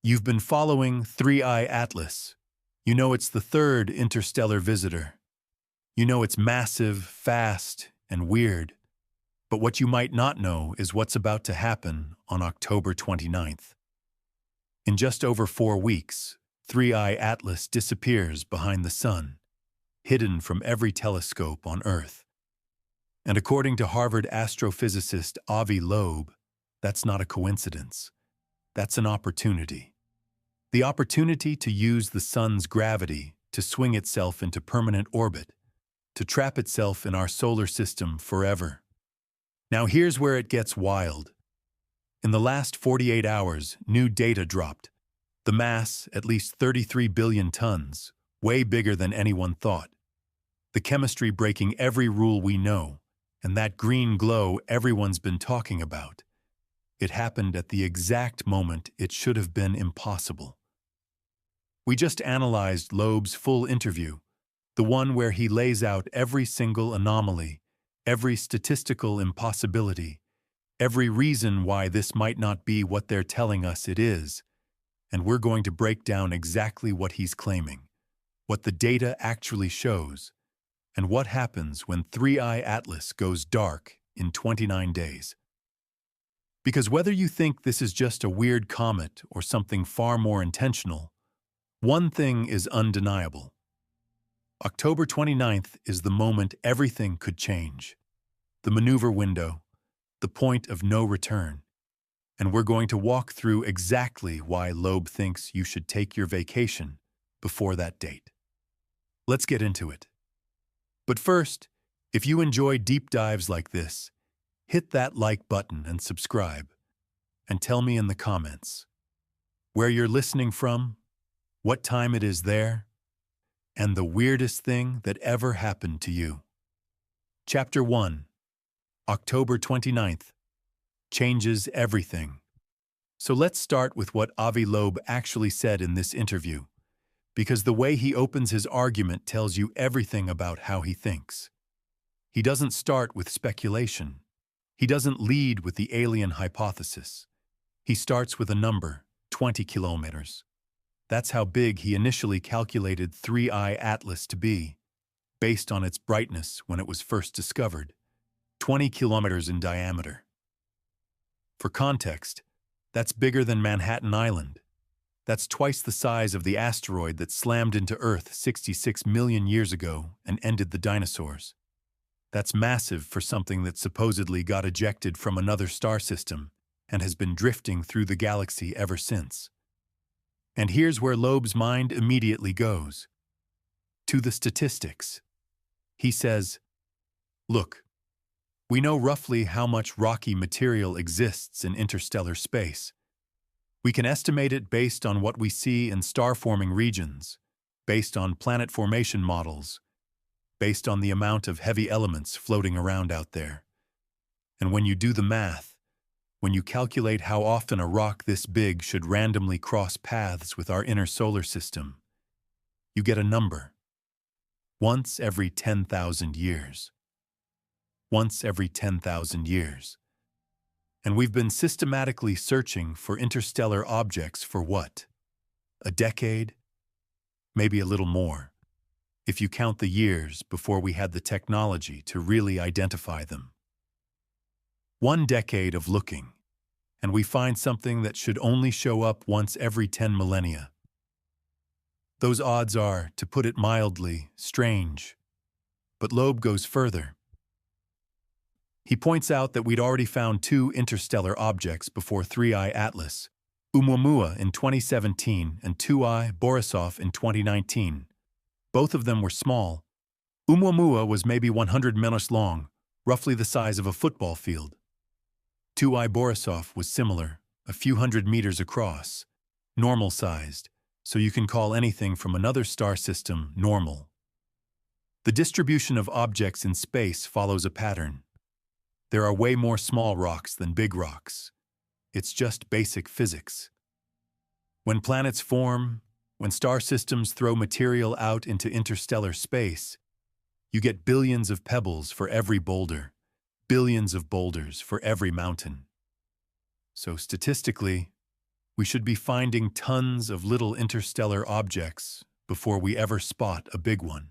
You've been following 3I Atlas. You know it's the third interstellar visitor. You know it's massive, fast, and weird. But what you might not know is what's about to happen on October 29th. In just over 4 weeks, 3I Atlas disappears behind the sun, hidden from every telescope on Earth. And according to Harvard astrophysicist Avi Loeb, that's not a coincidence. That's an opportunity. The opportunity to use the sun's gravity to swing itself into permanent orbit, to trap itself in our solar system forever. Now here's where it gets wild. In the last 48 hours, new data dropped. The mass, at least 33 billion tons, way bigger than anyone thought. The chemistry breaking every rule we know, and that green glow everyone's been talking about. It happened at the exact moment it should have been impossible. We just analyzed Loeb's full interview, the one where he lays out every single anomaly, every statistical impossibility, every reason why this might not be what they're telling us it is, and we're going to break down exactly what he's claiming, what the data actually shows, and what happens when 3I Atlas goes dark in 29 days. Because whether you think this is just a weird comet or something far more intentional, one thing is undeniable. October 29th is the moment everything could change. The maneuver window, the point of no return. And we're going to walk through exactly why Loeb thinks you should take your vacation before that date. Let's get into it. But first, if you enjoy deep dives like this, hit that like button and subscribe. And tell me in the comments where you're listening from, what time it is there, and the weirdest thing that ever happened to you. Chapter 1, October 29th, changes everything. So let's start with what Avi Loeb actually said in this interview, because the way he opens his argument tells you everything about how he thinks. He doesn't start with speculation. He doesn't lead with the alien hypothesis. He starts with a number, 20 kilometers. That's how big he initially calculated 3I Atlas to be, based on its brightness when it was first discovered, 20 kilometers in diameter. For context, that's bigger than Manhattan Island. That's twice the size of the asteroid that slammed into Earth 66 million years ago and ended the dinosaurs. That's massive for something that supposedly got ejected from another star system and has been drifting through the galaxy ever since. And here's where Loeb's mind immediately goes. To the statistics. He says, look, we know roughly how much rocky material exists in interstellar space. We can estimate it based on what we see in star-forming regions, based on planet formation models, based on the amount of heavy elements floating around out there. And when you do the math, when you calculate how often a rock this big should randomly cross paths with our inner solar system, you get a number. Once every 10,000 years. Once every 10,000 years. And we've been systematically searching for interstellar objects for what? A decade? Maybe a little more, if you count the years before we had the technology to really identify them. 1 decade of looking, and we find something that should only show up once every 10 millennia. Those odds are, to put it mildly, strange. But Loeb goes further. He points out that we'd already found 2 interstellar objects before 3I Atlas, ʻOumuamua in 2017 and 2I Borisov in 2019. Both of them were small. ʻOumuamua was maybe 100 meters long, roughly the size of a football field. 2I Borisov was similar, a few hundred meters across, normal-sized, so you can call anything from another star system normal. The distribution of objects in space follows a pattern. There are way more small rocks than big rocks. It's just basic physics. When planets form, when star systems throw material out into interstellar space, you get billions of pebbles for every boulder, billions of boulders for every mountain. So statistically, We should be finding tons of little interstellar objects before we ever spot a big one.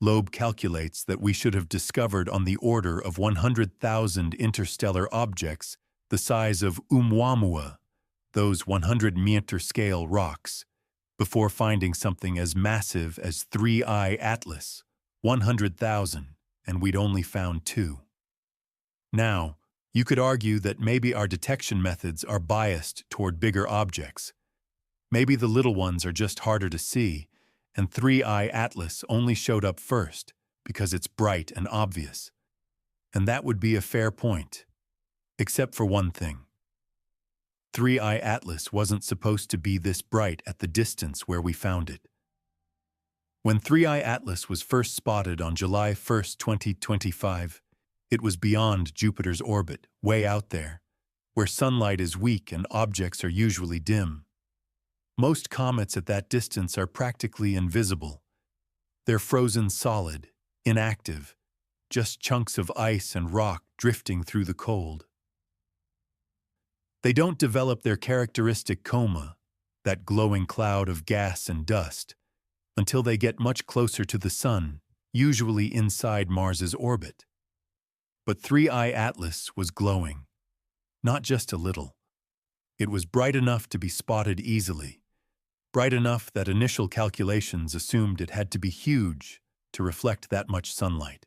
Loeb calculates that we should have discovered on the order of 100,000 interstellar objects the size of ʻOumuamua, those 100-meter scale rocks, before finding something as massive as 3I Atlas, 100,000, and we'd only found 2. Now, you could argue that maybe our detection methods are biased toward bigger objects. Maybe the little ones are just harder to see, and 3I Atlas only showed up first because it's bright and obvious. And that would be a fair point, except for one thing. 3I Atlas wasn't supposed to be this bright at the distance where we found it. When 3I Atlas was first spotted on July 1, 2025, it was beyond Jupiter's orbit, way out there, where sunlight is weak and objects are usually dim. Most comets at that distance are practically invisible. They're frozen solid, inactive, just chunks of ice and rock drifting through the cold. They don't develop their characteristic coma, that glowing cloud of gas and dust, until they get much closer to the Sun, usually inside Mars's orbit. But 3I Atlas was glowing, not just a little. It was bright enough to be spotted easily, bright enough that initial calculations assumed it had to be huge to reflect that much sunlight.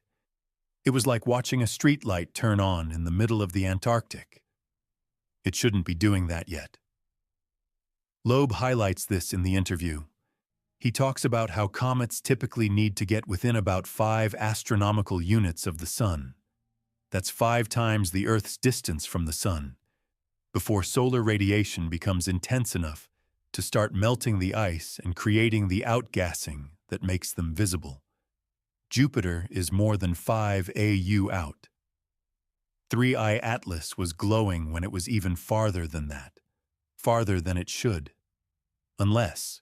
It was like watching a street light turn on in the middle of the Antarctic. It shouldn't be doing that yet. Loeb highlights this in the interview. He talks about how comets typically need to get within about 5 astronomical units of the Sun. That's 5 times the Earth's distance from the Sun, before solar radiation becomes intense enough to start melting the ice and creating the outgassing that makes them visible. Jupiter is more than 5 AU out. 3I Atlas was glowing when it was even farther than that, farther than it should. Unless,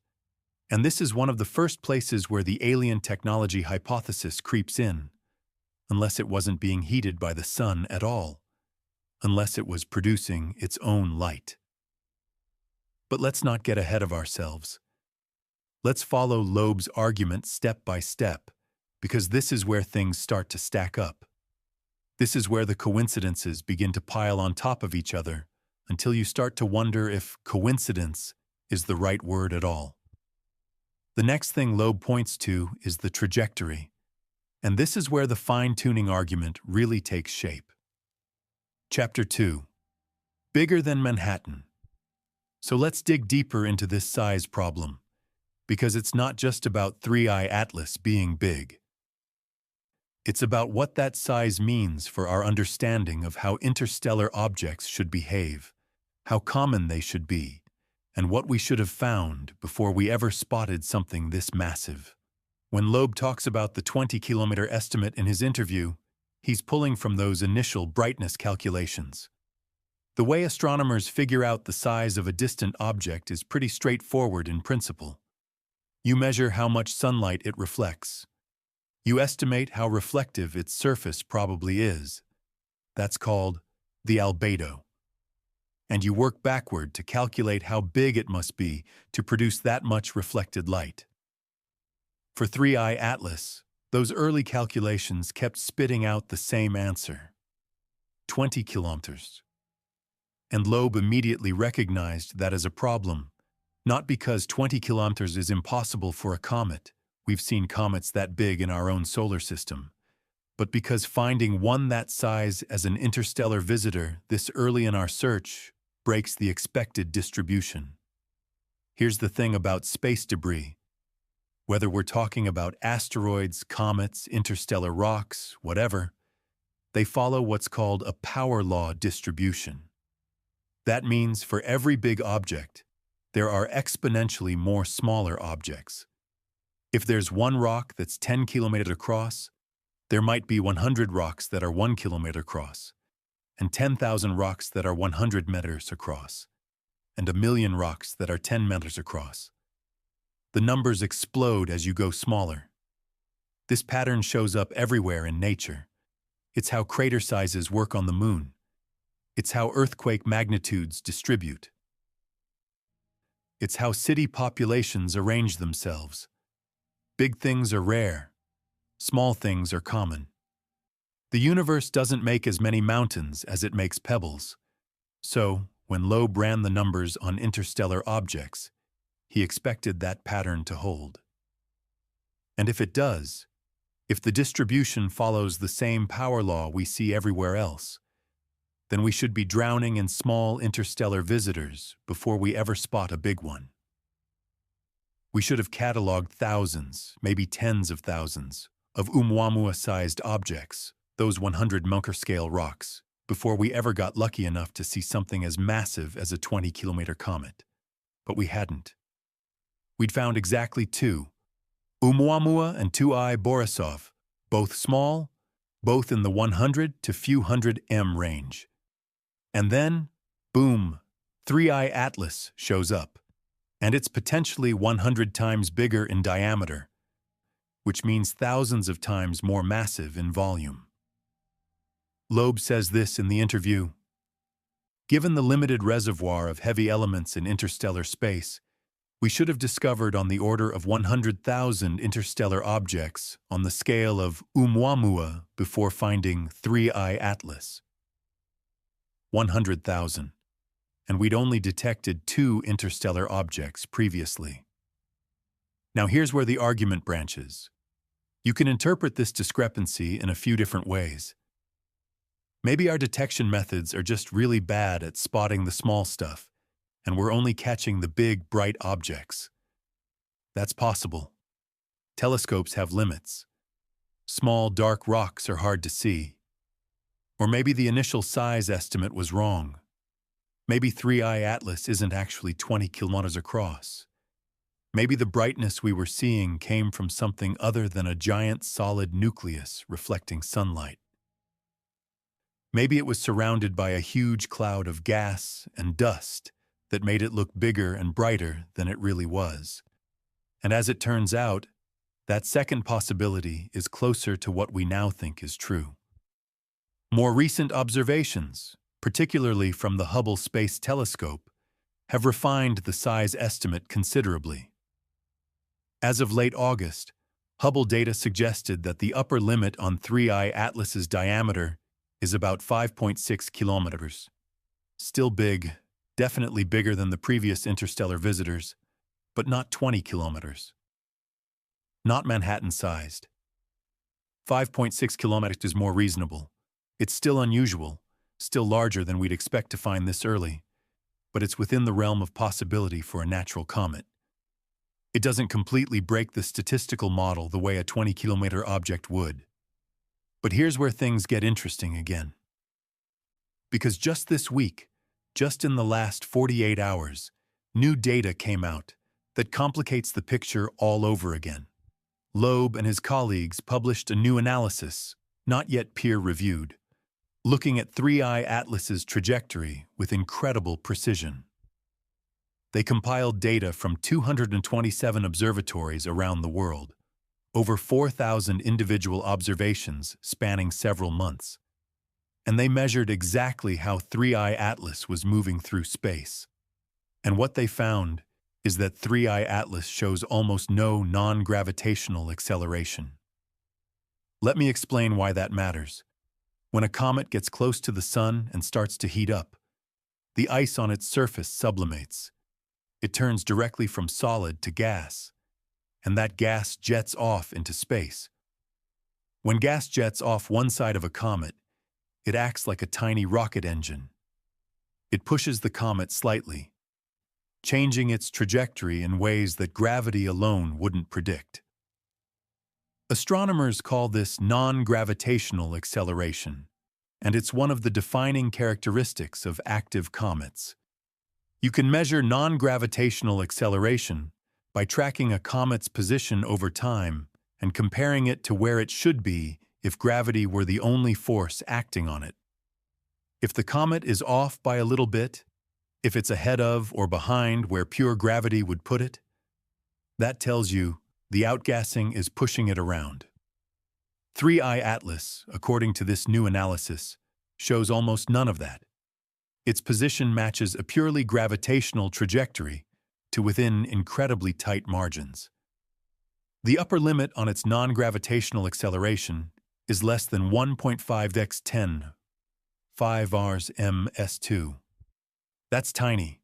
and this is one of the first places where the alien technology hypothesis creeps in, unless it wasn't being heated by the Sun at all, unless it was producing its own light. But let's not get ahead of ourselves. Let's follow Loeb's argument step by step, because this is where things start to stack up. This is where the coincidences begin to pile on top of each other until you start to wonder if coincidence is the right word at all. The next thing Loeb points to is the trajectory, and this is where the fine-tuning argument really takes shape. Chapter 2. Bigger than Manhattan. So let's dig deeper into this size problem, because it's not just about 3I Atlas being big. It's about what that size means for our understanding of how interstellar objects should behave, how common they should be, and what we should have found before we ever spotted something this massive. When Loeb talks about the 20-kilometer estimate in his interview, he's pulling from those initial brightness calculations. The way astronomers figure out the size of a distant object is pretty straightforward in principle. You measure how much sunlight it reflects. You estimate how reflective its surface probably is. That's called the albedo. And you work backward to calculate how big it must be to produce that much reflected light. For 3I Atlas, those early calculations kept spitting out the same answer: 20 kilometers. And Loeb immediately recognized that as a problem, not because 20 kilometers is impossible for a comet. We've seen comets that big in our own solar system, but because finding one that size as an interstellar visitor this early in our search breaks the expected distribution. Here's the thing about space debris. Whether we're talking about asteroids, comets, interstellar rocks, whatever, they follow what's called a power law distribution. That means for every big object, there are exponentially more smaller objects. If there's one rock that's 10 kilometers across, there might be 100 rocks that are 1 kilometer across, and 10,000 rocks that are 100 meters across, and 1,000,000 rocks that are 10 meters across. The numbers explode as you go smaller. This pattern shows up everywhere in nature. It's how crater sizes work on the moon. It's how earthquake magnitudes distribute. It's how city populations arrange themselves. Big things are rare. Small things are common. The universe doesn't make as many mountains as it makes pebbles. So, when Loeb ran the numbers on interstellar objects, he expected that pattern to hold. And if it does, if the distribution follows the same power law we see everywhere else, then we should be drowning in small interstellar visitors before we ever spot a big one. We should have cataloged thousands, maybe tens of thousands, of ʻOumuamua-sized objects, those 100 Munker-scale rocks, before we ever got lucky enough to see something as massive as a 20-kilometer comet. But we hadn't. We'd found exactly two, ʻOumuamua and 2I Borisov, both small, both in the 100 to few hundred M range. And then, boom, 3I Atlas shows up, and it's potentially 100 times bigger in diameter, which means thousands of times more massive in volume. Loeb says this in the interview: "Given the limited reservoir of heavy elements in interstellar space, we should have discovered on the order of 100,000 interstellar objects on the scale of ʻOumuamua before finding 3I Atlas. 100,000. And we'd only detected 2 interstellar objects previously." Now here's where the argument branches. You can interpret this discrepancy in a few different ways. Maybe our detection methods are just really bad at spotting the small stuff, and we're only catching the big, bright objects. That's possible. Telescopes have limits. Small, dark rocks are hard to see. Or maybe the initial size estimate was wrong. Maybe 3I Atlas isn't actually 20 kilometers across. Maybe the brightness we were seeing came from something other than a giant solid nucleus reflecting sunlight. Maybe it was surrounded by a huge cloud of gas and dust that made it look bigger and brighter than it really was. And as it turns out, that second possibility is closer to what we now think is true. More recent observations, particularly from the Hubble Space Telescope, have refined the size estimate considerably. As of late August, Hubble data suggested that the upper limit on 3I Atlas's diameter is about 5.6 kilometers. Still big, definitely bigger than the previous interstellar visitors, but not 20 kilometers. Not Manhattan-sized. 5.6 kilometers is more reasonable. It's still unusual, still larger than we'd expect to find this early, but it's within the realm of possibility for a natural comet. It doesn't completely break the statistical model the way a 20-kilometer object would. But here's where things get interesting again. Because just this week, just in the last 48 hours, new data came out that complicates the picture all over again. Loeb and his colleagues published a new analysis, not yet peer-reviewed, looking at 3I Atlas's trajectory with incredible precision. They compiled data from 227 observatories around the world, over 4,000 individual observations spanning several months, and they measured exactly how 3I Atlas was moving through space. And what they found is that 3I Atlas shows almost no non-gravitational acceleration. Let me explain why that matters. When a comet gets close to the sun and starts to heat up, the ice on its surface sublimates. It turns directly from solid to gas, and that gas jets off into space. When gas jets off one side of a comet, it acts like a tiny rocket engine. It pushes the comet slightly, changing its trajectory in ways that gravity alone wouldn't predict. Astronomers call this non-gravitational acceleration, and it's one of the defining characteristics of active comets. You can measure non-gravitational acceleration by tracking a comet's position over time and comparing it to where it should be if gravity were the only force acting on it. If the comet is off by a little bit, if it's ahead of or behind where pure gravity would put it, that tells you the outgassing is pushing it around. 3I Atlas, according to this new analysis, shows almost none of that. Its position matches a purely gravitational trajectory to within incredibly tight margins. The upper limit on its non-gravitational acceleration is less than 1.5 x 10 5 Rs ms2. That's tiny.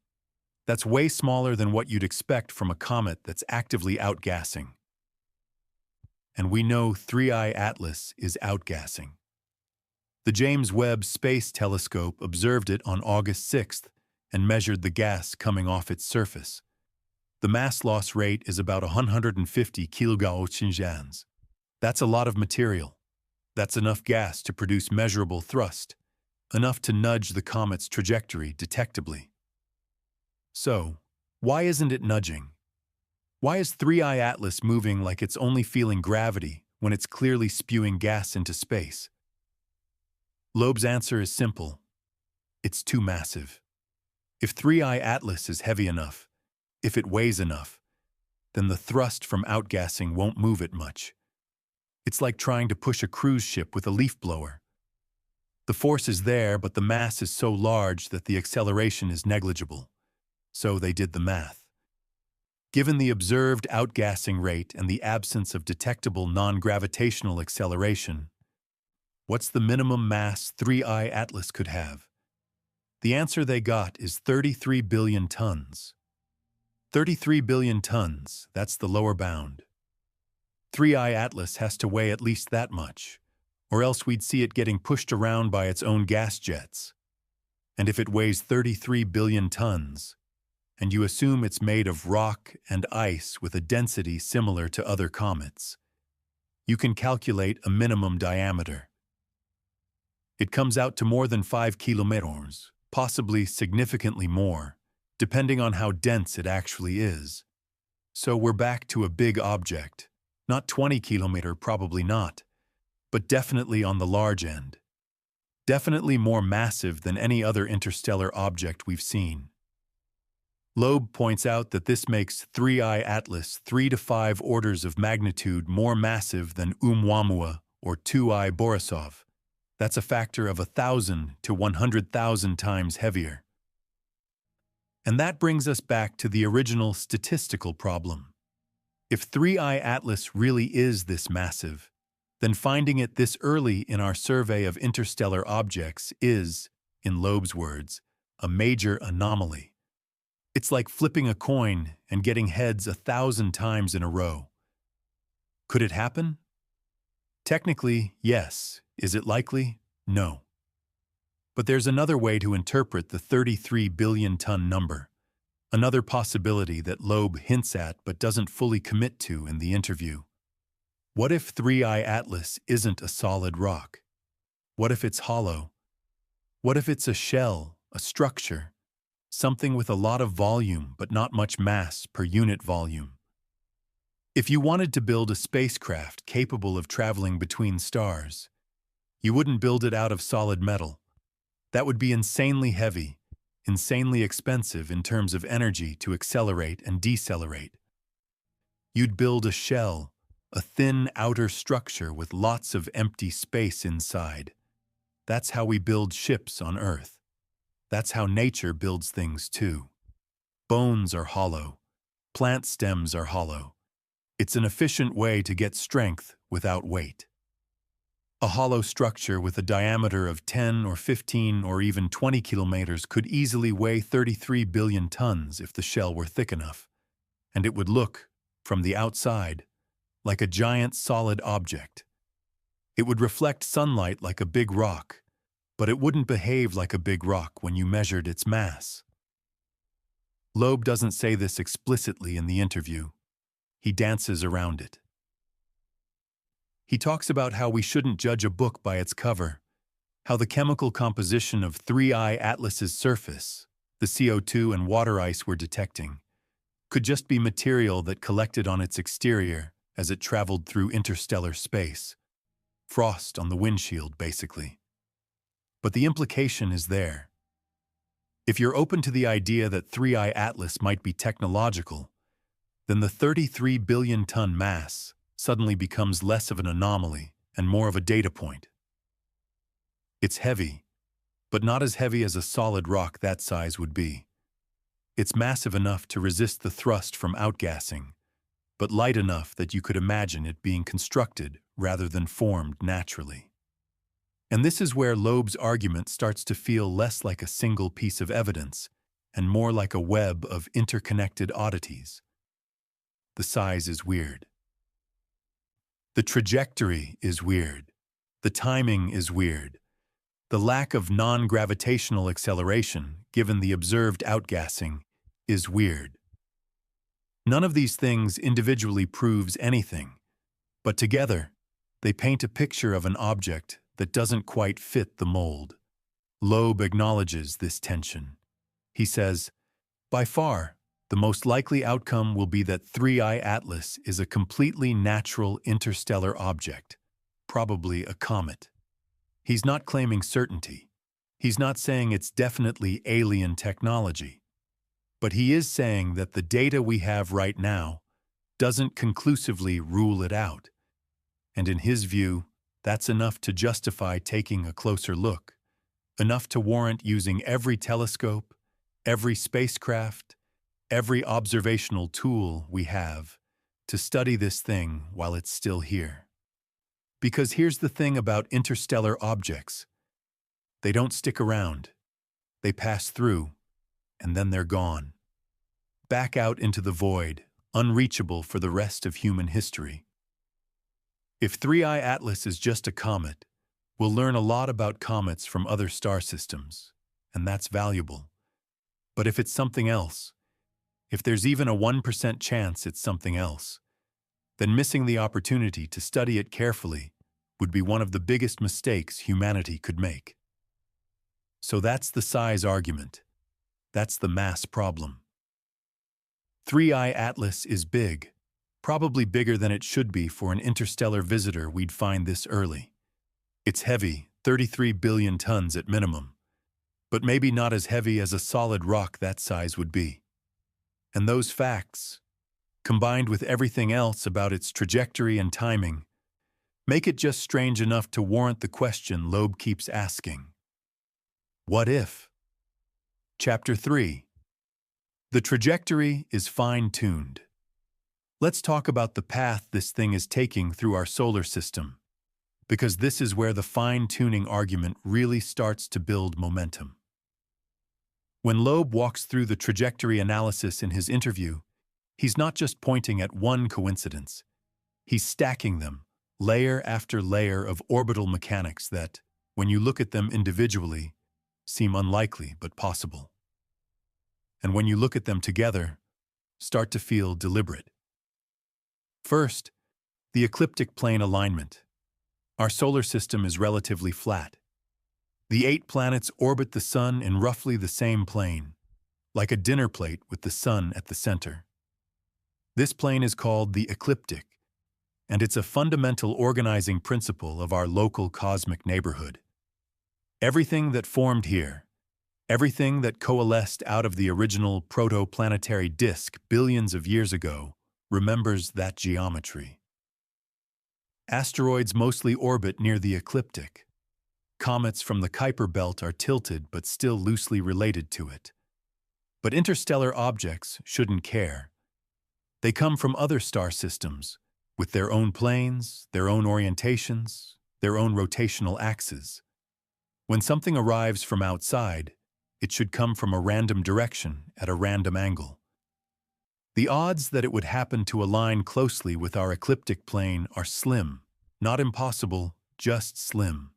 That's way smaller than what you'd expect from a comet that's actively outgassing. And we know 3I Atlas is outgassing. The James Webb Space Telescope observed it on August 6th and measured the gas coming off its surface. The mass loss rate is about 150 kilojoules. That's a lot of material. That's enough gas to produce measurable thrust, enough to nudge the comet's trajectory detectably. So, why isn't it nudging? Why is 3I Atlas moving like it's only feeling gravity when it's clearly spewing gas into space? Loeb's answer is simple. It's too massive. If 3I Atlas is heavy enough, if it weighs enough, then the thrust from outgassing won't move it much. It's like trying to push a cruise ship with a leaf blower. The force is there, but the mass is so large that the acceleration is negligible. So they did the math. Given the observed outgassing rate and the absence of detectable non-gravitational acceleration, what's the minimum mass 3I Atlas could have? The answer they got is 33 billion tons. 33 billion tons, that's the lower bound. 3I Atlas has to weigh at least that much, or else we'd see it getting pushed around by its own gas jets. And if it weighs 33 billion tons, and you assume it's made of rock and ice with a density similar to other comets, you can calculate a minimum diameter. It comes out to more than 5 kilometers, possibly significantly more, depending on how dense it actually is. So we're back to a big object, not 20 kilometer, probably not, but definitely on the large end. Definitely more massive than any other interstellar object we've seen. Loeb points out that this makes 3I Atlas 3 to 5 orders of magnitude more massive than ʻOumuamua or 2I Borisov. That's a factor of 1,000 to 100,000 times heavier. And that brings us back to the original statistical problem. If 3I Atlas really is this massive, then finding it this early in our survey of interstellar objects is, in Loeb's words, a major anomaly. It's like flipping a coin and getting heads 1,000 times in a row. Could it happen? Technically, yes. Is it likely? No. But there's another way to interpret the 33 billion ton number, another possibility that Loeb hints at but doesn't fully commit to in the interview. What if 3I Atlas isn't a solid rock? What if it's hollow? What if it's a shell, a structure, something with a lot of volume but not much mass per unit volume? If you wanted to build a spacecraft capable of traveling between stars, you wouldn't build it out of solid metal. That would be insanely heavy, insanely expensive in terms of energy to accelerate and decelerate. You'd build a shell, a thin outer structure with lots of empty space inside. That's how we build ships on Earth. That's how nature builds things too. Bones are hollow. Plant stems are hollow. It's an efficient way to get strength without weight. A hollow structure with a diameter of 10 or 15 or even 20 kilometers could easily weigh 33 billion tons if the shell were thick enough, and it would look, from the outside, like a giant solid object. It would reflect sunlight like a big rock, but it wouldn't behave like a big rock when you measured its mass. Loeb doesn't say this explicitly in the interview. He dances around it. He talks about how we shouldn't judge a book by its cover, how the chemical composition of 3I Atlas's surface, the CO2 and water ice we're detecting, could just be material that collected on its exterior as it traveled through interstellar space. Frost on the windshield, basically. But the implication is there. If you're open to the idea that 3I Atlas might be technological, then the 33 billion ton mass suddenly becomes less of an anomaly and more of a data point. It's heavy, but not as heavy as a solid rock that size would be. It's massive enough to resist the thrust from outgassing, but light enough that you could imagine it being constructed rather than formed naturally. And this is where Loeb's argument starts to feel less like a single piece of evidence and more like a web of interconnected oddities. The size is weird. The trajectory is weird. The timing is weird. The lack of non-gravitational acceleration, given the observed outgassing, is weird. None of these things individually proves anything, but together, they paint a picture of an object that doesn't quite fit the mold. Loeb acknowledges this tension. He says, by far, the most likely outcome will be that 3I Atlas is a completely natural interstellar object, probably a comet. He's not claiming certainty. He's not saying it's definitely alien technology. But he is saying that the data we have right now doesn't conclusively rule it out. And in his view, that's enough to justify taking a closer look, enough to warrant using every telescope, every spacecraft, every observational tool we have to study this thing while it's still here. Because here's the thing about interstellar objects. They don't stick around. They pass through, and then they're gone. Back out into the void, unreachable for the rest of human history. If 3I Atlas is just a comet, we'll learn a lot about comets from other star systems, and that's valuable. But if it's something else, if there's even a 1% chance it's something else, then missing the opportunity to study it carefully would be one of the biggest mistakes humanity could make. So that's the size argument. That's the mass problem. 3I Atlas is big, probably bigger than it should be for an interstellar visitor we'd find this early. It's heavy, 33 billion tons at minimum, but maybe not as heavy as a solid rock that size would be. And those facts, combined with everything else about its trajectory and timing, make it just strange enough to warrant the question Loeb keeps asking. What if? Chapter 3. The trajectory is fine-tuned. Let's talk about the path this thing is taking through our solar system, because this is where the fine-tuning argument really starts to build momentum. When Loeb walks through the trajectory analysis in his interview, he's not just pointing at one coincidence. He's stacking them, layer after layer of orbital mechanics that, when you look at them individually, seem unlikely but possible. And when you look at them together, start to feel deliberate. First, the ecliptic plane alignment. Our solar system is relatively flat. The 8 planets orbit the Sun in roughly the same plane, like a dinner plate with the Sun at the center. This plane is called the ecliptic, and it's a fundamental organizing principle of our local cosmic neighborhood. Everything that formed here, everything that coalesced out of the original protoplanetary disk billions of years ago, remembers that geometry. Asteroids mostly orbit near the ecliptic. Comets from the Kuiper belt are tilted but still loosely related to it. But interstellar objects shouldn't care. They come from other star systems, with their own planes, their own orientations, their own rotational axes. When something arrives from outside, it should come from a random direction at a random angle. The odds that it would happen to align closely with our ecliptic plane are slim, not impossible, just slim.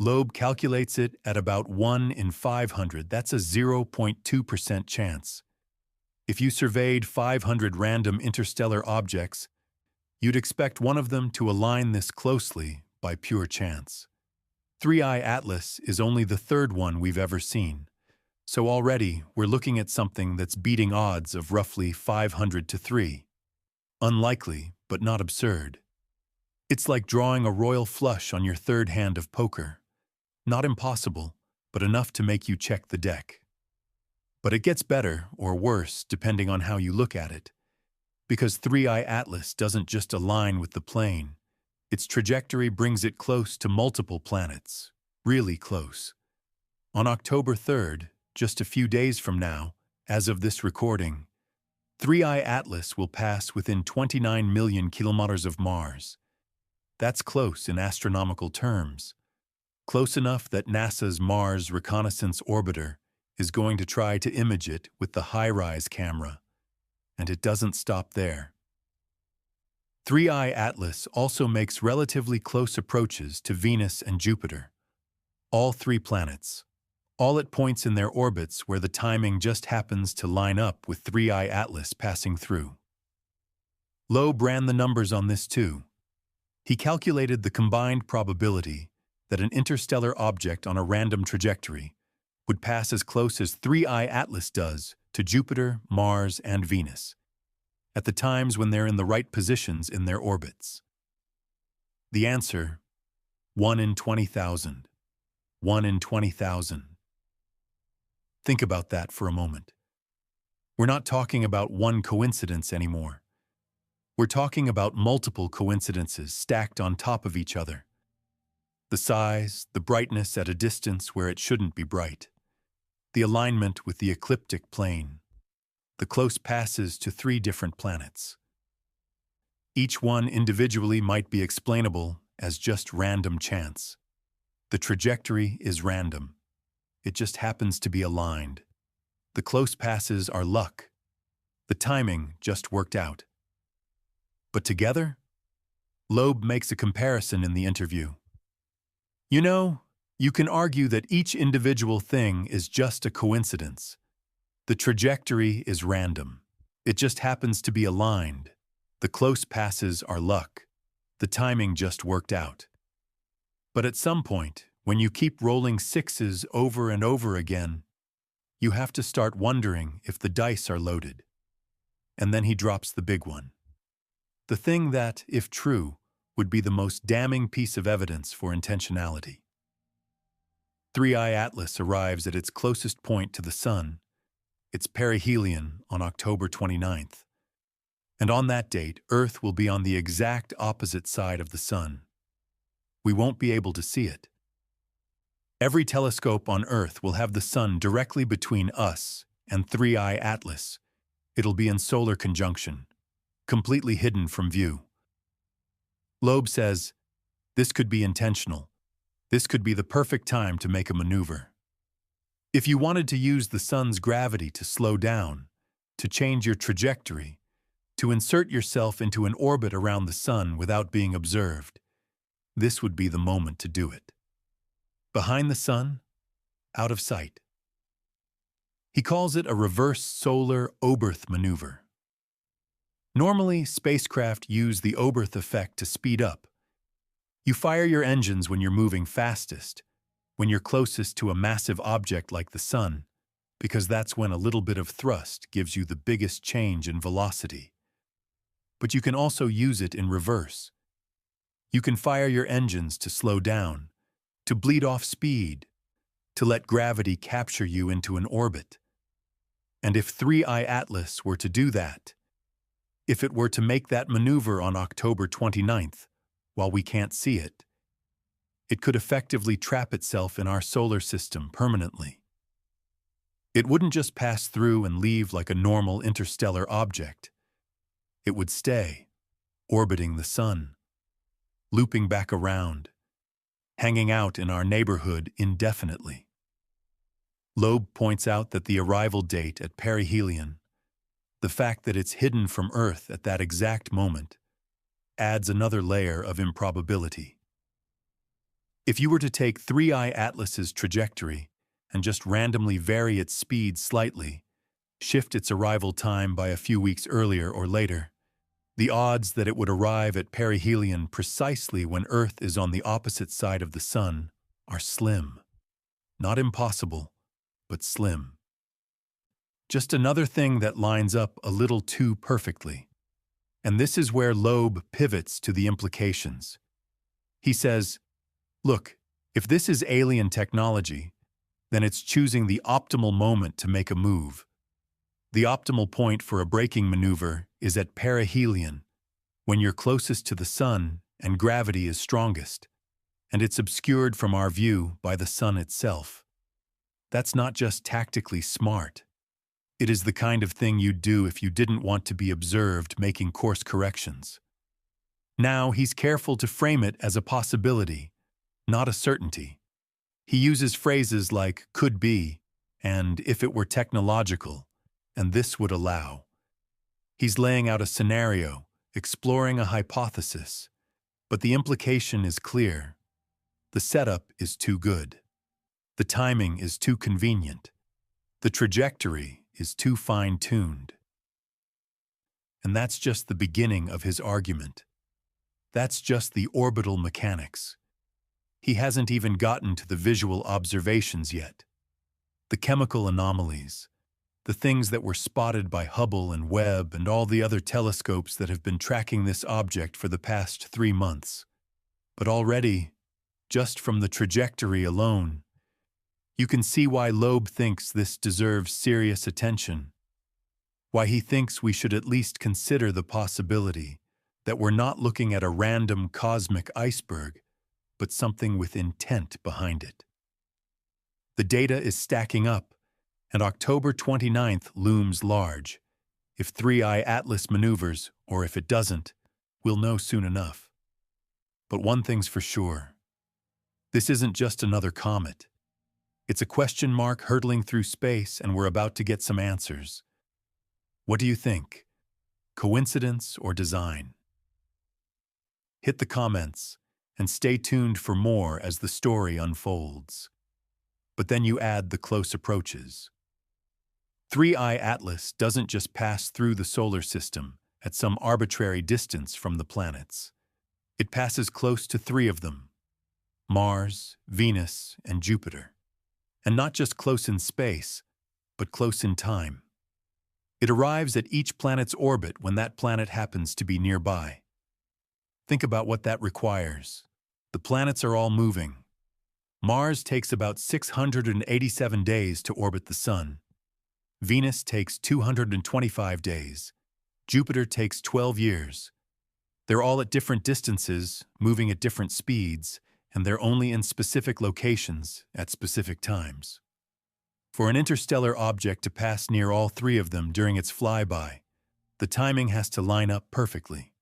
Loeb calculates it at about 1 in 500. That's a 0.2% chance. If you surveyed 500 random interstellar objects, you'd expect one of them to align this closely by pure chance. 3I Atlas is only the third one we've ever seen, so already we're looking at something that's beating odds of roughly 500 to 3. Unlikely, but not absurd. It's like drawing a royal flush on your third hand of poker. Not impossible, but enough to make you check the deck. But it gets better or worse depending on how you look at it. Because 3I Atlas doesn't just align with the plane. Its trajectory brings it close to multiple planets, really close. On October 3rd, just a few days from now, as of this recording, 3I Atlas will pass within 29 million kilometers of Mars. That's close in astronomical terms. Close enough that NASA's Mars Reconnaissance Orbiter is going to try to image it with the HiRISE camera. And it doesn't stop there. 3I Atlas also makes relatively close approaches to Venus and Jupiter. All three planets. All at points in their orbits where the timing just happens to line up with 3I Atlas passing through. Loeb ran the numbers on this too. He calculated the combined probability that an interstellar object on a random trajectory would pass as close as 3I Atlas does to Jupiter, Mars, and Venus, at the times when they're in the right positions in their orbits. The answer, 1 in 20,000. 1 in 20,000. Think about that for a moment. We're not talking about one coincidence anymore. We're talking about multiple coincidences stacked on top of each other. The size, the brightness at a distance where it shouldn't be bright, the alignment with the ecliptic plane, the close passes to 3 different planets. Each one individually might be explainable as just random chance. The trajectory is random. It just happens to be aligned. The close passes are luck. The timing just worked out. But together, Loeb makes a comparison in the interview. You know, you can argue that each individual thing is just a coincidence. The trajectory is random. It just happens to be aligned. The close passes are luck. The timing just worked out. But at some point, when you keep rolling sixes over and over again, you have to start wondering if the dice are loaded. And then he drops the big one. The thing that, if true, would be the most damning piece of evidence for intentionality. 3I Atlas arrives at its closest point to the Sun, its perihelion, on October 29th. And on that date, Earth will be on the exact opposite side of the Sun. We won't be able to see it. Every telescope on Earth will have the Sun directly between us and 3I Atlas. It'll be in solar conjunction, completely hidden from view. Loeb says, this could be intentional. This could be the perfect time to make a maneuver. If you wanted to use the Sun's gravity to slow down, to change your trajectory, to insert yourself into an orbit around the Sun without being observed, this would be the moment to do it. Behind the Sun, out of sight. He calls it a reverse solar Oberth maneuver. Normally, spacecraft use the Oberth effect to speed up. You fire your engines when you're moving fastest, when you're closest to a massive object like the Sun, because that's when a little bit of thrust gives you the biggest change in velocity. But you can also use it in reverse. You can fire your engines to slow down, to bleed off speed, to let gravity capture you into an orbit. And if 3I Atlas were to do that, if it were to make that maneuver on October 29th, while we can't see it, it could effectively trap itself in our solar system permanently. It wouldn't just pass through and leave like a normal interstellar object. It would stay, orbiting the Sun, looping back around, hanging out in our neighborhood indefinitely. Loeb points out that the arrival date at perihelion, the fact that it's hidden from Earth at that exact moment, adds another layer of improbability. If you were to take 3I Atlas's trajectory and just randomly vary its speed slightly, shift its arrival time by a few weeks earlier or later, the odds that it would arrive at perihelion precisely when Earth is on the opposite side of the Sun are slim. Not impossible, but slim. Just another thing that lines up a little too perfectly. And this is where Loeb pivots to the implications. He says, look, if this is alien technology, then it's choosing the optimal moment to make a move. The optimal point for a braking maneuver is at perihelion, when you're closest to the Sun and gravity is strongest, and it's obscured from our view by the Sun itself. That's not just tactically smart. It is the kind of thing you'd do if you didn't want to be observed making course corrections. Now, he's careful to frame it as a possibility, not a certainty. He uses phrases like could be and if it were technological, and this would allow. He's laying out a scenario, exploring a hypothesis, but the implication is clear. The setup is too good. The timing is too convenient. The trajectory is too fine-tuned. And that's just the beginning of his argument. That's just the orbital mechanics. He hasn't even gotten to the visual observations yet. The chemical anomalies, the things that were spotted by Hubble and Webb and all the other telescopes that have been tracking this object for the past 3 months. But already, just from the trajectory alone, you can see why Loeb thinks this deserves serious attention, why he thinks we should at least consider the possibility that we're not looking at a random cosmic iceberg, but something with intent behind it. The data is stacking up, and October 29th looms large. If 3I Atlas maneuvers, or if it doesn't, we'll know soon enough. But one thing's for sure. This isn't just another comet. It's a question mark hurtling through space, and we're about to get some answers. What do you think? Coincidence or design? Hit the comments, and stay tuned for more as the story unfolds. But then you add the close approaches. 3I Atlas doesn't just pass through the solar system at some arbitrary distance from the planets. It passes close to 3 of them: Mars, Venus, and Jupiter. And not just close in space, but close in time. It arrives at each planet's orbit when that planet happens to be nearby. Think about what that requires. The planets are all moving. Mars takes about 687 days to orbit the Sun. Venus takes 225 days. Jupiter takes 12 years. They're all at different distances, moving at different speeds, and they're only in specific locations at specific times. For an interstellar object to pass near all 3 of them during its flyby, the timing has to line up perfectly.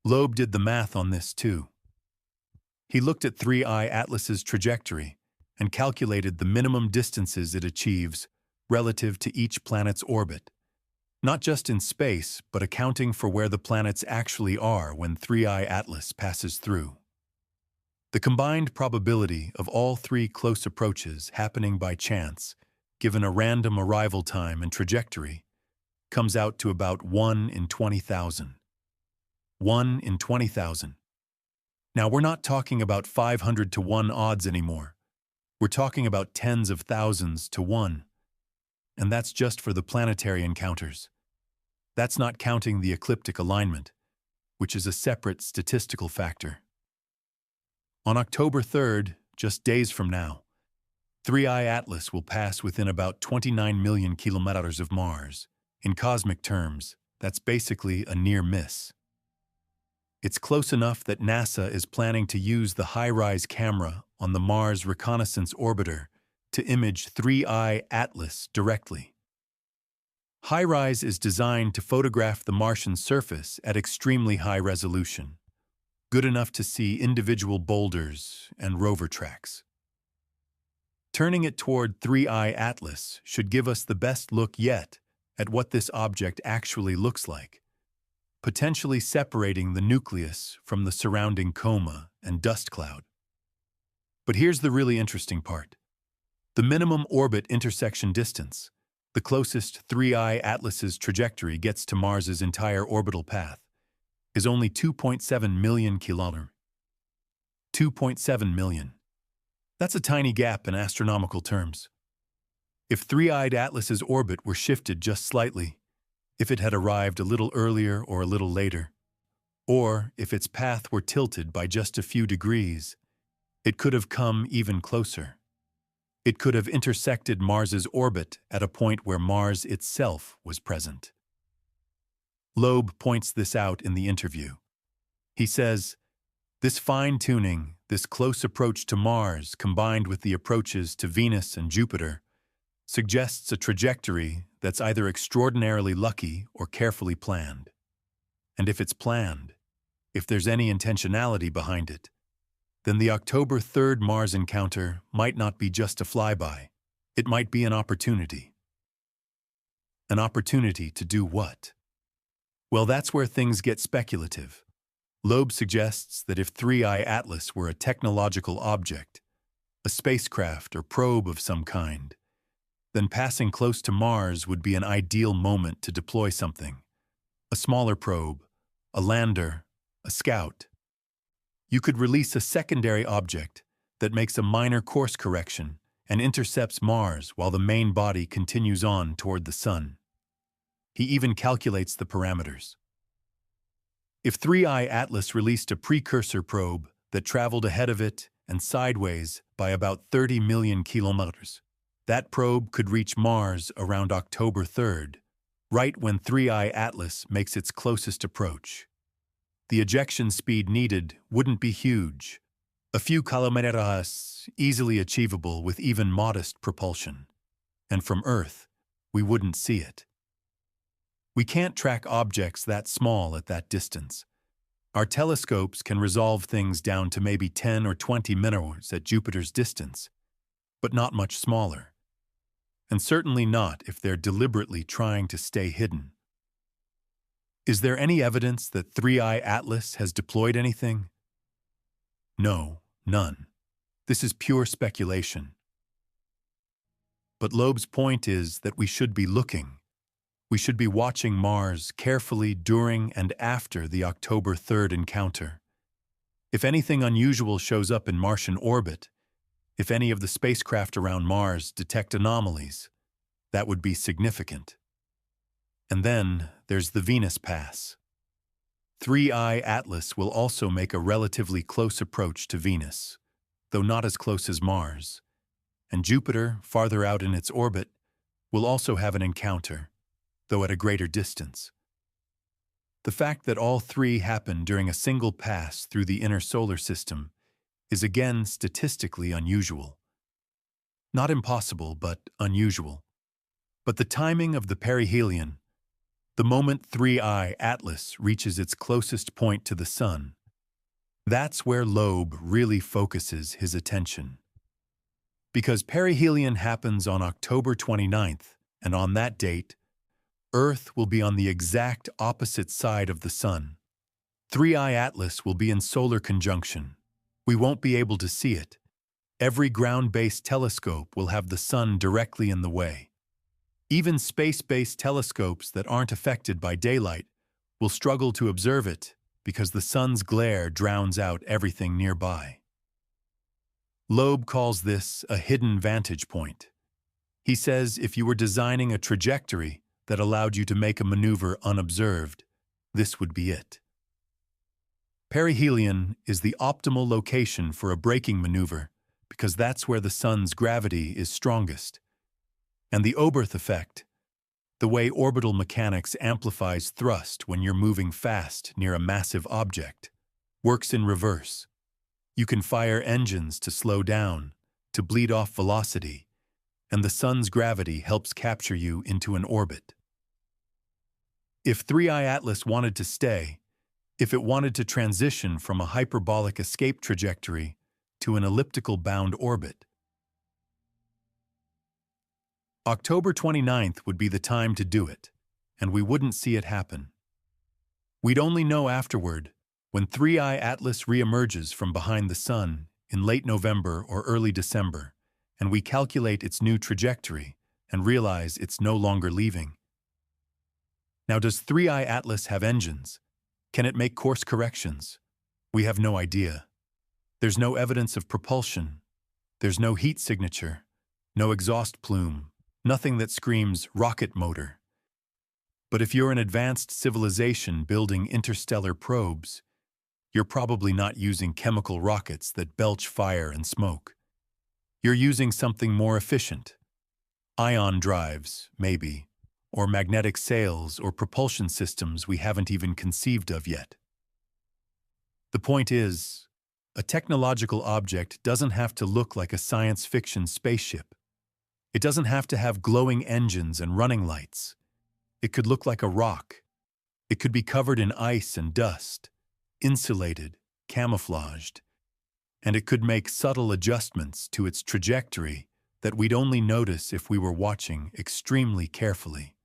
Loeb did the math on this too. He looked at 3I Atlas's trajectory and calculated the minimum distances it achieves relative to each planet's orbit, not just in space, but accounting for where the planets actually are when 3I Atlas passes through. The combined probability of all 3 close approaches happening by chance, given a random arrival time and trajectory, comes out to about 1 in 20,000. 1 in 20,000. Now, we're not talking about 500 to 1 odds anymore. We're talking about tens of thousands to 1. And that's just for the planetary encounters. That's not counting the ecliptic alignment, which is a separate statistical factor. On October 3rd, just days from now, 3I Atlas will pass within about 29 million kilometers of Mars. In cosmic terms, that's basically a near miss. It's close enough that NASA is planning to use the high-rise camera on the Mars Reconnaissance Orbiter to image 3I Atlas directly. High-rise is designed to photograph the Martian surface at extremely high resolution, good enough to see individual boulders and rover tracks. Turning it toward 3I Atlas should give us the best look yet at what this object actually looks like, potentially separating the nucleus from the surrounding coma and dust cloud. But here's the really interesting part. The minimum orbit intersection distance, the closest 3I Atlas's trajectory gets to Mars's entire orbital path, is only 2.7 million kilometers. 2.7 million. That's a tiny gap in astronomical terms. If 3I Atlas's orbit were shifted just slightly, if it had arrived a little earlier or a little later, or if its path were tilted by just a few degrees, it could have come even closer. It could have intersected Mars's orbit at a point where Mars itself was present. Loeb points this out in the interview. He says, This fine-tuning, this close approach to Mars combined with the approaches to Venus and Jupiter suggests a trajectory that's either extraordinarily lucky or carefully planned. And if it's planned, if there's any intentionality behind it, then the October 3rd Mars encounter might not be just a flyby. It might be an opportunity. An opportunity to do what? Well, that's where things get speculative. Loeb suggests that if 3I Atlas were a technological object, a spacecraft or probe of some kind, then passing close to Mars would be an ideal moment to deploy something. A smaller probe, a lander, a scout. You could release a secondary object that makes a minor course correction and intercepts Mars while the main body continues on toward the Sun. He even calculates the parameters. If 3I Atlas released a precursor probe that traveled ahead of it and sideways by about 30 million kilometers, that probe could reach Mars around October 3rd, right when 3I Atlas makes its closest approach. The ejection speed needed wouldn't be huge, a few kilometers easily achievable with even modest propulsion. And from Earth, we wouldn't see it. We can't track objects that small at that distance. Our telescopes can resolve things down to maybe 10 or 20 minutes at Jupiter's distance, but not much smaller. And certainly not if they're deliberately trying to stay hidden. Is there any evidence that 3I Atlas has deployed anything? No, none. This is pure speculation. But Loeb's point is that we should be looking. We should be watching Mars carefully during and after the October 3rd encounter. If anything unusual shows up in Martian orbit, if any of the spacecraft around Mars detect anomalies, that would be significant. And then there's the Venus pass. 3I Atlas will also make a relatively close approach to Venus, though not as close as Mars. And Jupiter, farther out in its orbit, will also have an encounter, though at a greater distance. The fact that all three happen during a single pass through the inner solar system is again statistically unusual. Not impossible, but unusual. But the timing of the perihelion, the moment 3I Atlas reaches its closest point to the Sun, that's where Loeb really focuses his attention. Because perihelion happens on October 29th, and on that date, Earth will be on the exact opposite side of the Sun. 3I Atlas will be in solar conjunction. We won't be able to see it. Every ground-based telescope will have the Sun directly in the way. Even space-based telescopes that aren't affected by daylight will struggle to observe it because the Sun's glare drowns out everything nearby. Loeb calls this a hidden vantage point. He says if you were designing a trajectory that allowed you to make a maneuver unobserved, this would be it. Perihelion is the optimal location for a braking maneuver because that's where the Sun's gravity is strongest. And the Oberth effect, the way orbital mechanics amplifies thrust when you're moving fast near a massive object, works in reverse. You can fire engines to slow down, to bleed off velocity, and the Sun's gravity helps capture you into an orbit. If 3I Atlas wanted to stay, if it wanted to transition from a hyperbolic escape trajectory to an elliptical bound orbit, October 29th would be the time to do it, and we wouldn't see it happen. We'd only know afterward, when 3I Atlas reemerges from behind the Sun in late November or early December, and we calculate its new trajectory and realize it's no longer leaving. Now, does 3I Atlas have engines? Can it make course corrections? We have no idea. There's no evidence of propulsion. There's no heat signature, no exhaust plume, nothing that screams rocket motor. But if you're an advanced civilization building interstellar probes, you're probably not using chemical rockets that belch fire and smoke. You're using something more efficient. Ion drives, maybe, or magnetic sails or propulsion systems we haven't even conceived of yet. The point is, a technological object doesn't have to look like a science fiction spaceship. It doesn't have to have glowing engines and running lights. It could look like a rock. It could be covered in ice and dust, insulated, camouflaged, and it could make subtle adjustments to its trajectory that we'd only notice if we were watching extremely carefully.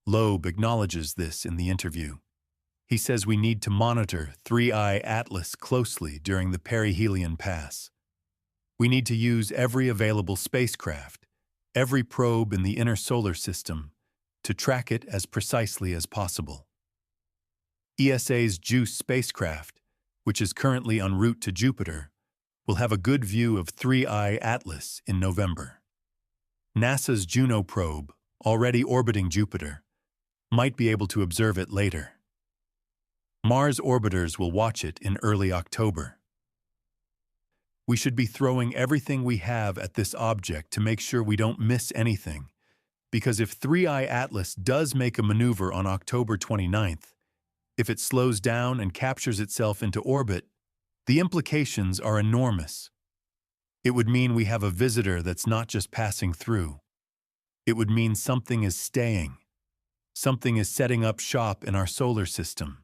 Loeb acknowledges this in the interview. He says we need to monitor 3I Atlas closely during the perihelion pass. We need to use every available spacecraft, every probe in the inner solar system, to track it as precisely as possible. ESA's JUICE spacecraft, which is currently en route to Jupiter, will have a good view of 3I Atlas in November. NASA's Juno probe, already orbiting Jupiter, might be able to observe it later. Mars orbiters will watch it in early October. We should be throwing everything we have at this object to make sure we don't miss anything, because if 3I Atlas does make a maneuver on October 29th, if it slows down and captures itself into orbit, the implications are enormous. It would mean we have a visitor that's not just passing through. It would mean something is staying. Something is setting up shop in our solar system.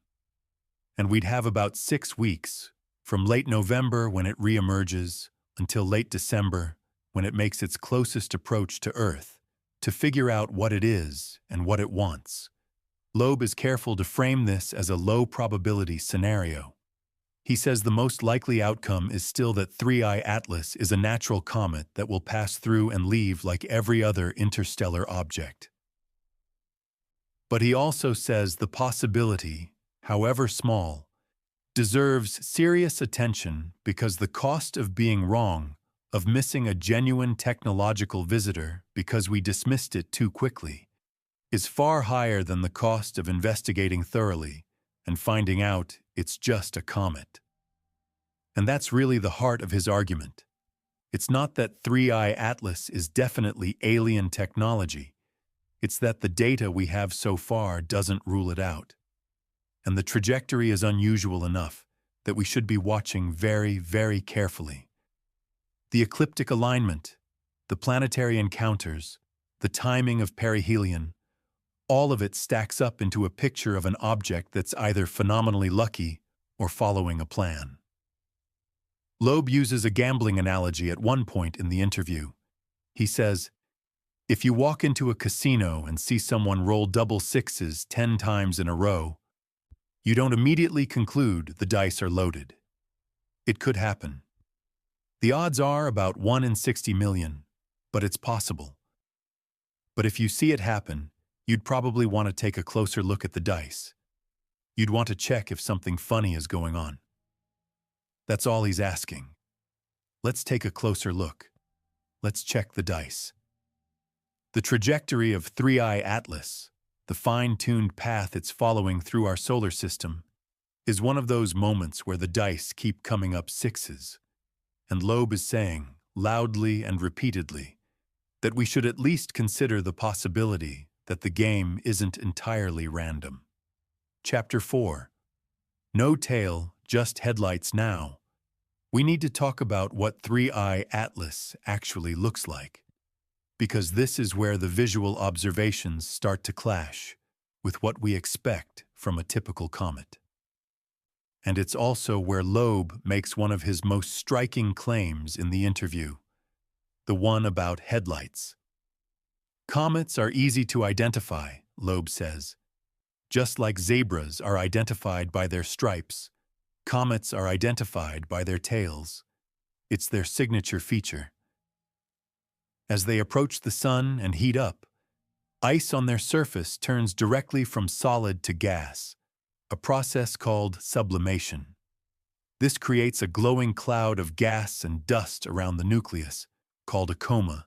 And we'd have about 6 weeks, from late November when it reemerges until late December when it makes its closest approach to Earth, to figure out what it is and what it wants. Loeb is careful to frame this as a low-probability scenario. He says the most likely outcome is still that 3I Atlas is a natural comet that will pass through and leave like every other interstellar object. But he also says the possibility, however small, deserves serious attention because the cost of being wrong, of missing a genuine technological visitor because we dismissed it too quickly, is far higher than the cost of investigating thoroughly and finding out it's just a comet. And that's really the heart of his argument. It's not that 3I Atlas is definitely alien technology. It's that the data we have so far doesn't rule it out. And the trajectory is unusual enough that we should be watching very, very carefully. The ecliptic alignment, the planetary encounters, the timing of perihelion, all of it stacks up into a picture of an object that's either phenomenally lucky or following a plan. Loeb uses a gambling analogy at one point in the interview. He says, if you walk into a casino and see someone roll double sixes 10 times in a row, you don't immediately conclude the dice are loaded. It could happen. The odds are about 1 in 60 million, but it's possible. But if you see it happen, you'd probably want to take a closer look at the dice. You'd want to check if something funny is going on. That's all he's asking. Let's take a closer look. Let's check the dice. The trajectory of 3I Atlas, the fine-tuned path it's following through our solar system, is one of those moments where the dice keep coming up sixes. And Loeb is saying, loudly and repeatedly, that we should at least consider the possibility that the game isn't entirely random. Chapter 4. No tail, just headlights now. We need to talk about what 3I Atlas actually looks like, because this is where the visual observations start to clash with what we expect from a typical comet. And it's also where Loeb makes one of his most striking claims in the interview, the one about headlights. Comets are easy to identify, Loeb says. Just like zebras are identified by their stripes, comets are identified by their tails. It's their signature feature. As they approach the sun and heat up, ice on their surface turns directly from solid to gas, a process called sublimation. This creates a glowing cloud of gas and dust around the nucleus, called a coma,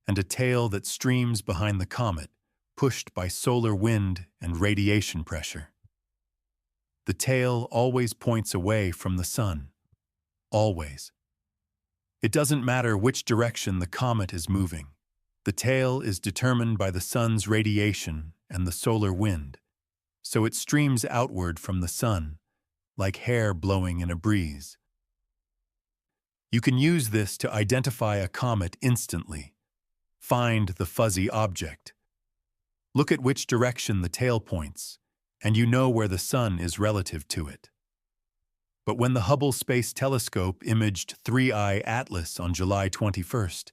and a tail that streams behind the comet, pushed by solar wind and radiation pressure. The tail always points away from the sun. Always. It doesn't matter which direction the comet is moving. The tail is determined by the sun's radiation and the solar wind, so it streams outward from the sun, like hair blowing in a breeze. You can use this to identify a comet instantly. Find the fuzzy object. Look at which direction the tail points, and you know where the sun is relative to it. But when the Hubble Space Telescope imaged 3I Atlas on July 21st,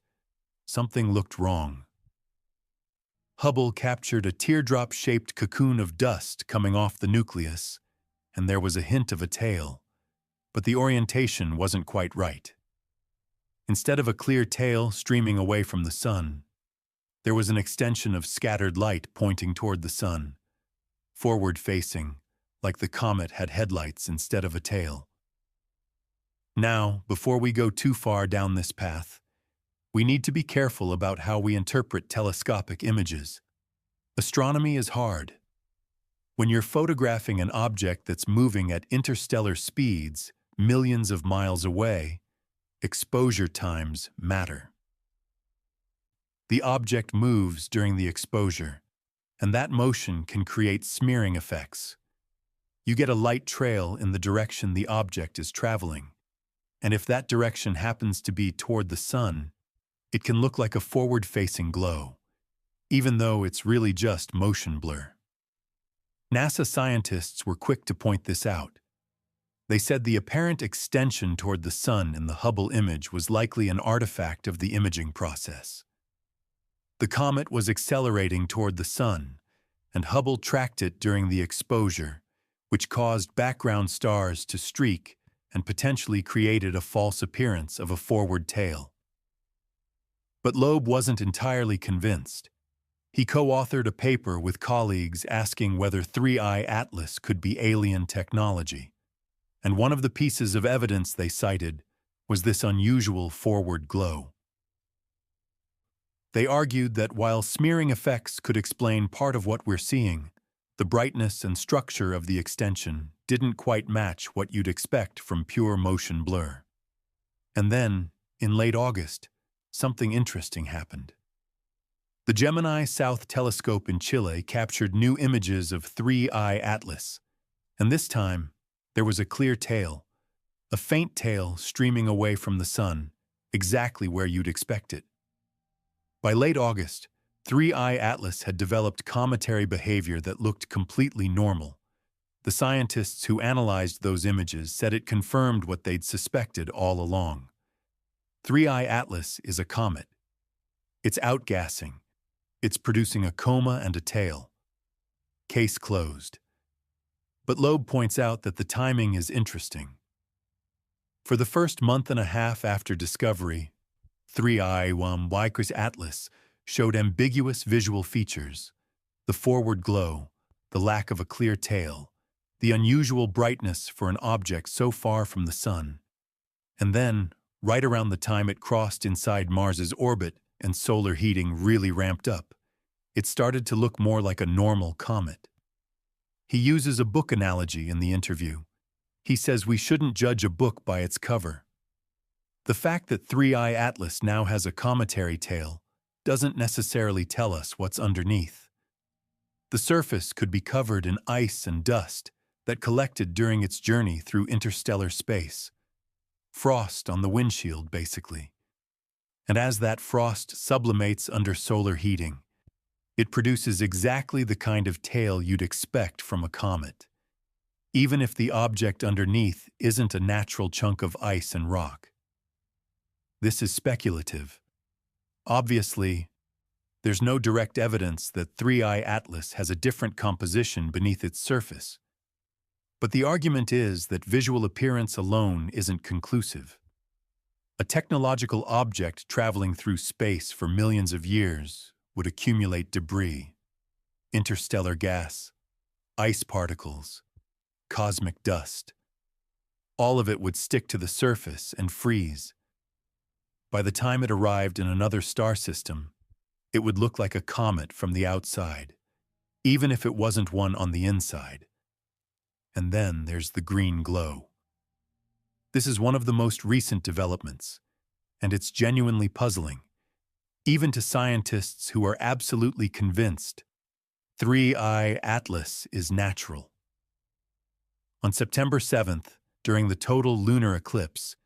something looked wrong. Hubble captured a teardrop-shaped cocoon of dust coming off the nucleus, and there was a hint of a tail, but the orientation wasn't quite right. Instead of a clear tail streaming away from the sun, there was an extension of scattered light pointing toward the sun, forward-facing, like the comet had headlights instead of a tail. Now, before we go too far down this path, we need to be careful about how we interpret telescopic images. Astronomy is hard. When you're photographing an object that's moving at interstellar speeds, millions of miles away, exposure times matter. The object moves during the exposure, and that motion can create smearing effects. You get a light trail in the direction the object is traveling, and if that direction happens to be toward the sun, it can look like a forward-facing glow, even though it's really just motion blur. NASA scientists were quick to point this out. They said the apparent extension toward the sun in the Hubble image was likely an artifact of the imaging process. The comet was accelerating toward the sun, and Hubble tracked it during the exposure, which caused background stars to streak and potentially created a false appearance of a forward tail. But Loeb wasn't entirely convinced. He co-authored a paper with colleagues asking whether 3I Atlas could be alien technology, and one of the pieces of evidence they cited was this unusual forward glow. They argued that while smearing effects could explain part of what we're seeing, the brightness and structure of the extension didn't quite match what you'd expect from pure motion blur. And then, in late August, something interesting happened. The Gemini South Telescope in Chile captured new images of 3I Atlas, and this time, there was a clear tail, a faint tail streaming away from the sun, exactly where you'd expect it. By late August, 3I Atlas had developed cometary behavior that looked completely normal. The scientists who analyzed those images said it confirmed what they'd suspected all along. 3I Atlas is a comet. It's outgassing. It's producing a coma and a tail. Case closed. But Loeb points out that the timing is interesting. For the first month and a half after discovery, 3I ʻOumuamua Atlas showed ambiguous visual features: the forward glow, the lack of a clear tail, the unusual brightness for an object so far from the sun. And then, right around the time it crossed inside Mars's orbit and solar heating really ramped up, it started to look more like a normal comet. He uses a book analogy in the interview. He says we shouldn't judge a book by its cover. The fact that 3I Atlas now has a cometary tail doesn't necessarily tell us what's underneath. The surface could be covered in ice and dust that collected during its journey through interstellar space. Frost on the windshield, basically. And as that frost sublimates under solar heating, it produces exactly the kind of tail you'd expect from a comet, even if the object underneath isn't a natural chunk of ice and rock. This is speculative. Obviously, there's no direct evidence that 3I Atlas has a different composition beneath its surface. But the argument is that visual appearance alone isn't conclusive. A technological object traveling through space for millions of years would accumulate debris, interstellar gas, ice particles, cosmic dust. All of it would stick to the surface and freeze. By the time it arrived in another star system, it would look like a comet from the outside, even if it wasn't one on the inside. And then there's the green glow. This is one of the most recent developments, and it's genuinely puzzling, even to scientists who are absolutely convinced 3I Atlas is natural. On September 7th, during the total lunar eclipse,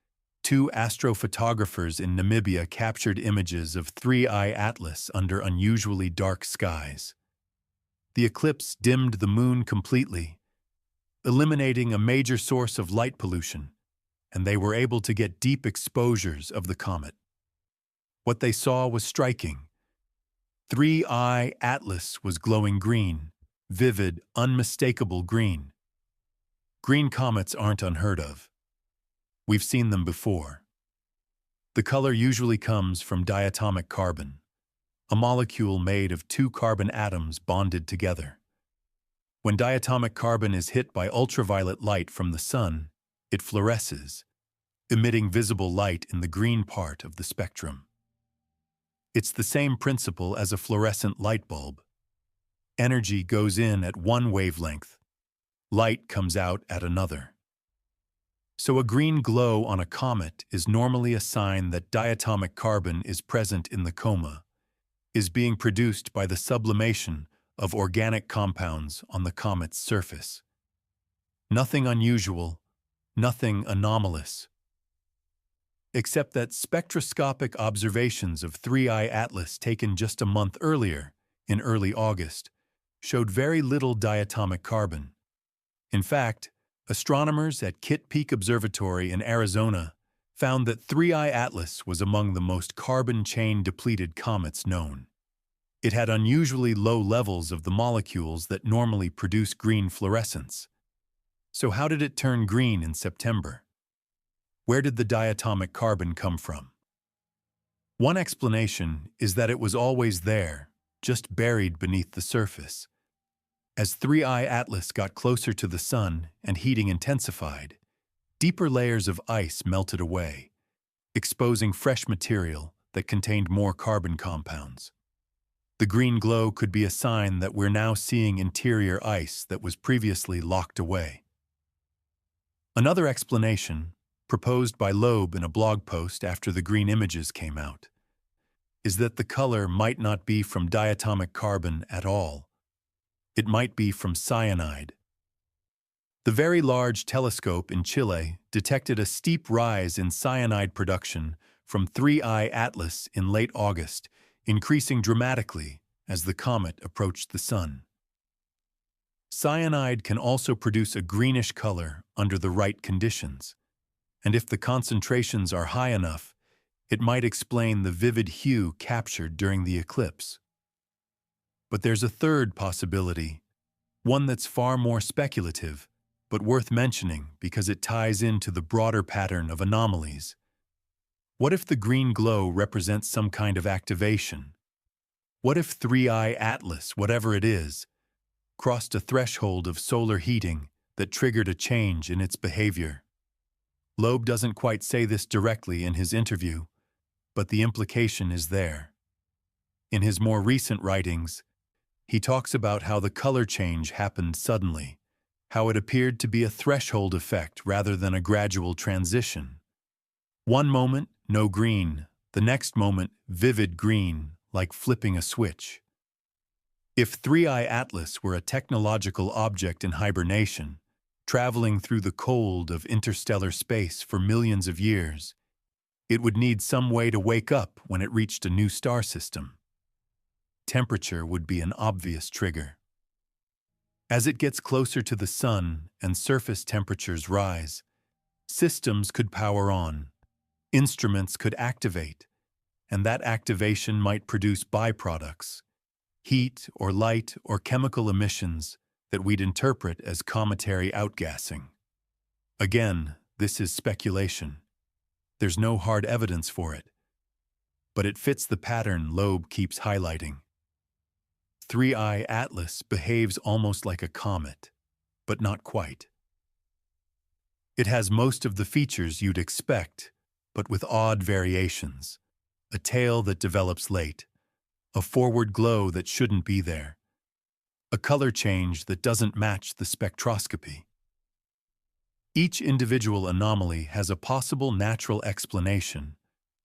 two astrophotographers in Namibia captured images of 3I Atlas under unusually dark skies. The eclipse dimmed the moon completely, eliminating a major source of light pollution, and they were able to get deep exposures of the comet. What they saw was striking. 3I Atlas was glowing green, vivid, unmistakable green. Green comets aren't unheard of. We've seen them before. The color usually comes from diatomic carbon, a molecule made of two carbon atoms bonded together. When diatomic carbon is hit by ultraviolet light from the sun, it fluoresces, emitting visible light in the green part of the spectrum. It's the same principle as a fluorescent light bulb. Energy goes in at one wavelength, light comes out at another. So a green glow on a comet is normally a sign that diatomic carbon is present in the coma, is being produced by the sublimation of organic compounds on the comet's surface. Nothing unusual, nothing anomalous. Except that spectroscopic observations of 3I Atlas taken just a month earlier, in early August, showed very little diatomic carbon. In fact, astronomers at Kitt Peak Observatory in Arizona found that 3I Atlas was among the most carbon chain-depleted comets known. It had unusually low levels of the molecules that normally produce green fluorescence. So how did it turn green in September? Where did the diatomic carbon come from? One explanation is that it was always there, just buried beneath the surface. As 3I Atlas got closer to the sun and heating intensified, deeper layers of ice melted away, exposing fresh material that contained more carbon compounds. The green glow could be a sign that we're now seeing interior ice that was previously locked away. Another explanation, proposed by Loeb in a blog post after the green images came out, is that the color might not be from diatomic carbon at all. It might be from cyanide. The Very Large Telescope in Chile detected a steep rise in cyanide production from 3I Atlas in late August, increasing dramatically as the comet approached the sun. Cyanide can also produce a greenish color under the right conditions, and if the concentrations are high enough, it might explain the vivid hue captured during the eclipse. But there's a third possibility, one that's far more speculative, but worth mentioning because it ties into the broader pattern of anomalies. What if the green glow represents some kind of activation? What if 3I Atlas, whatever it is, crossed a threshold of solar heating that triggered a change in its behavior? Loeb doesn't quite say this directly in his interview, but the implication is there. In his more recent writings, he talks about how the color change happened suddenly, how it appeared to be a threshold effect rather than a gradual transition. One moment, no green, the next moment, vivid green, like flipping a switch. If 3I Atlas were a technological object in hibernation, traveling through the cold of interstellar space for millions of years, it would need some way to wake up when it reached a new star system. Temperature would be an obvious trigger. As it gets closer to the sun and surface temperatures rise, systems could power on, instruments could activate, and that activation might produce byproducts, heat or light or chemical emissions that we'd interpret as cometary outgassing. Again, this is speculation. There's no hard evidence for it, but it fits the pattern Loeb keeps highlighting. 3I Atlas behaves almost like a comet, but not quite. It has most of the features you'd expect, but with odd variations. A tail that develops late, a forward glow that shouldn't be there, a color change that doesn't match the spectroscopy. Each individual anomaly has a possible natural explanation,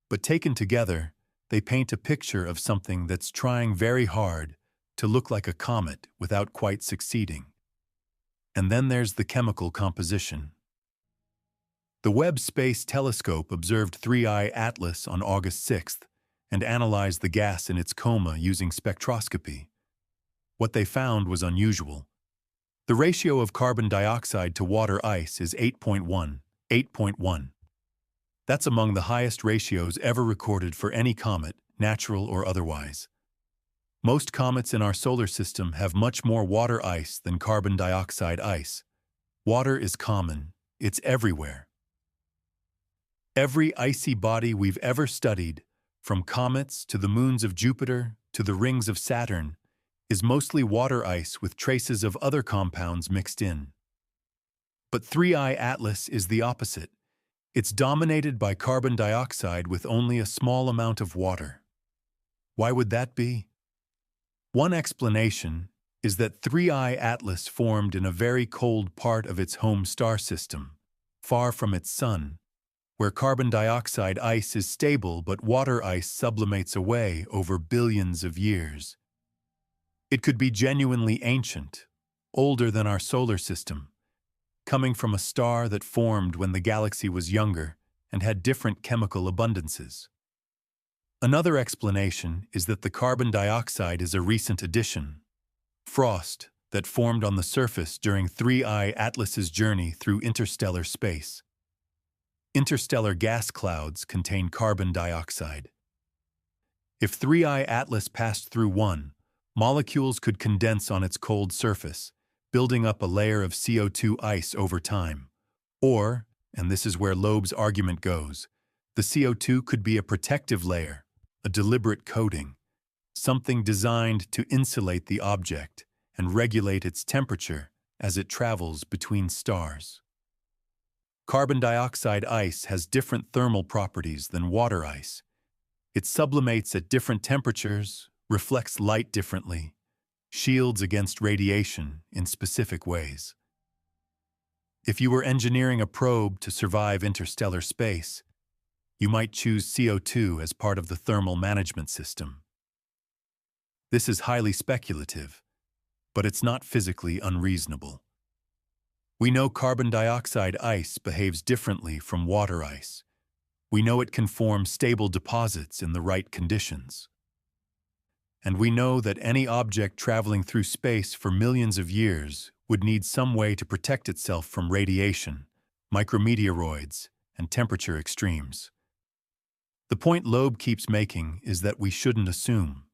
but taken together, they paint a picture of something that's trying very hard to look like a comet without quite succeeding. And then there's the chemical composition. The Webb Space Telescope observed 3I Atlas on August 6th and analyzed the gas in its coma using spectroscopy. What they found was unusual. The ratio of carbon dioxide to water ice is 8.1. 8.1. That's among the highest ratios ever recorded for any comet, natural or otherwise. Most comets in our solar system have much more water ice than carbon dioxide ice. Water is common. It's everywhere. Every icy body we've ever studied, from comets to the moons of Jupiter to the rings of Saturn, is mostly water ice with traces of other compounds mixed in. But 3I Atlas is the opposite. It's dominated by carbon dioxide with only a small amount of water. Why would that be? One explanation is that 3I Atlas formed in a very cold part of its home star system, far from its sun, where carbon dioxide ice is stable but water ice sublimates away over billions of years. It could be genuinely ancient, older than our solar system, coming from a star that formed when the galaxy was younger and had different chemical abundances. Another explanation is that the carbon dioxide is a recent addition, frost that formed on the surface during 3I Atlas's journey through interstellar space. Interstellar gas clouds contain carbon dioxide. If 3I Atlas passed through one, molecules could condense on its cold surface, building up a layer of CO2 ice over time. Or, and this is where Loeb's argument goes, the CO2 could be a protective layer, a deliberate coating, something designed to insulate the object and regulate its temperature as it travels between stars. Carbon dioxide ice has different thermal properties than water ice. It sublimates at different temperatures, reflects light differently, shields against radiation in specific ways. If you were engineering a probe to survive interstellar space, you might choose CO2 as part of the thermal management system. This is highly speculative, but it's not physically unreasonable. We know carbon dioxide ice behaves differently from water ice. We know it can form stable deposits in the right conditions. And we know that any object traveling through space for millions of years would need some way to protect itself from radiation, micrometeoroids, and temperature extremes. The point Loeb keeps making is that we shouldn't assume.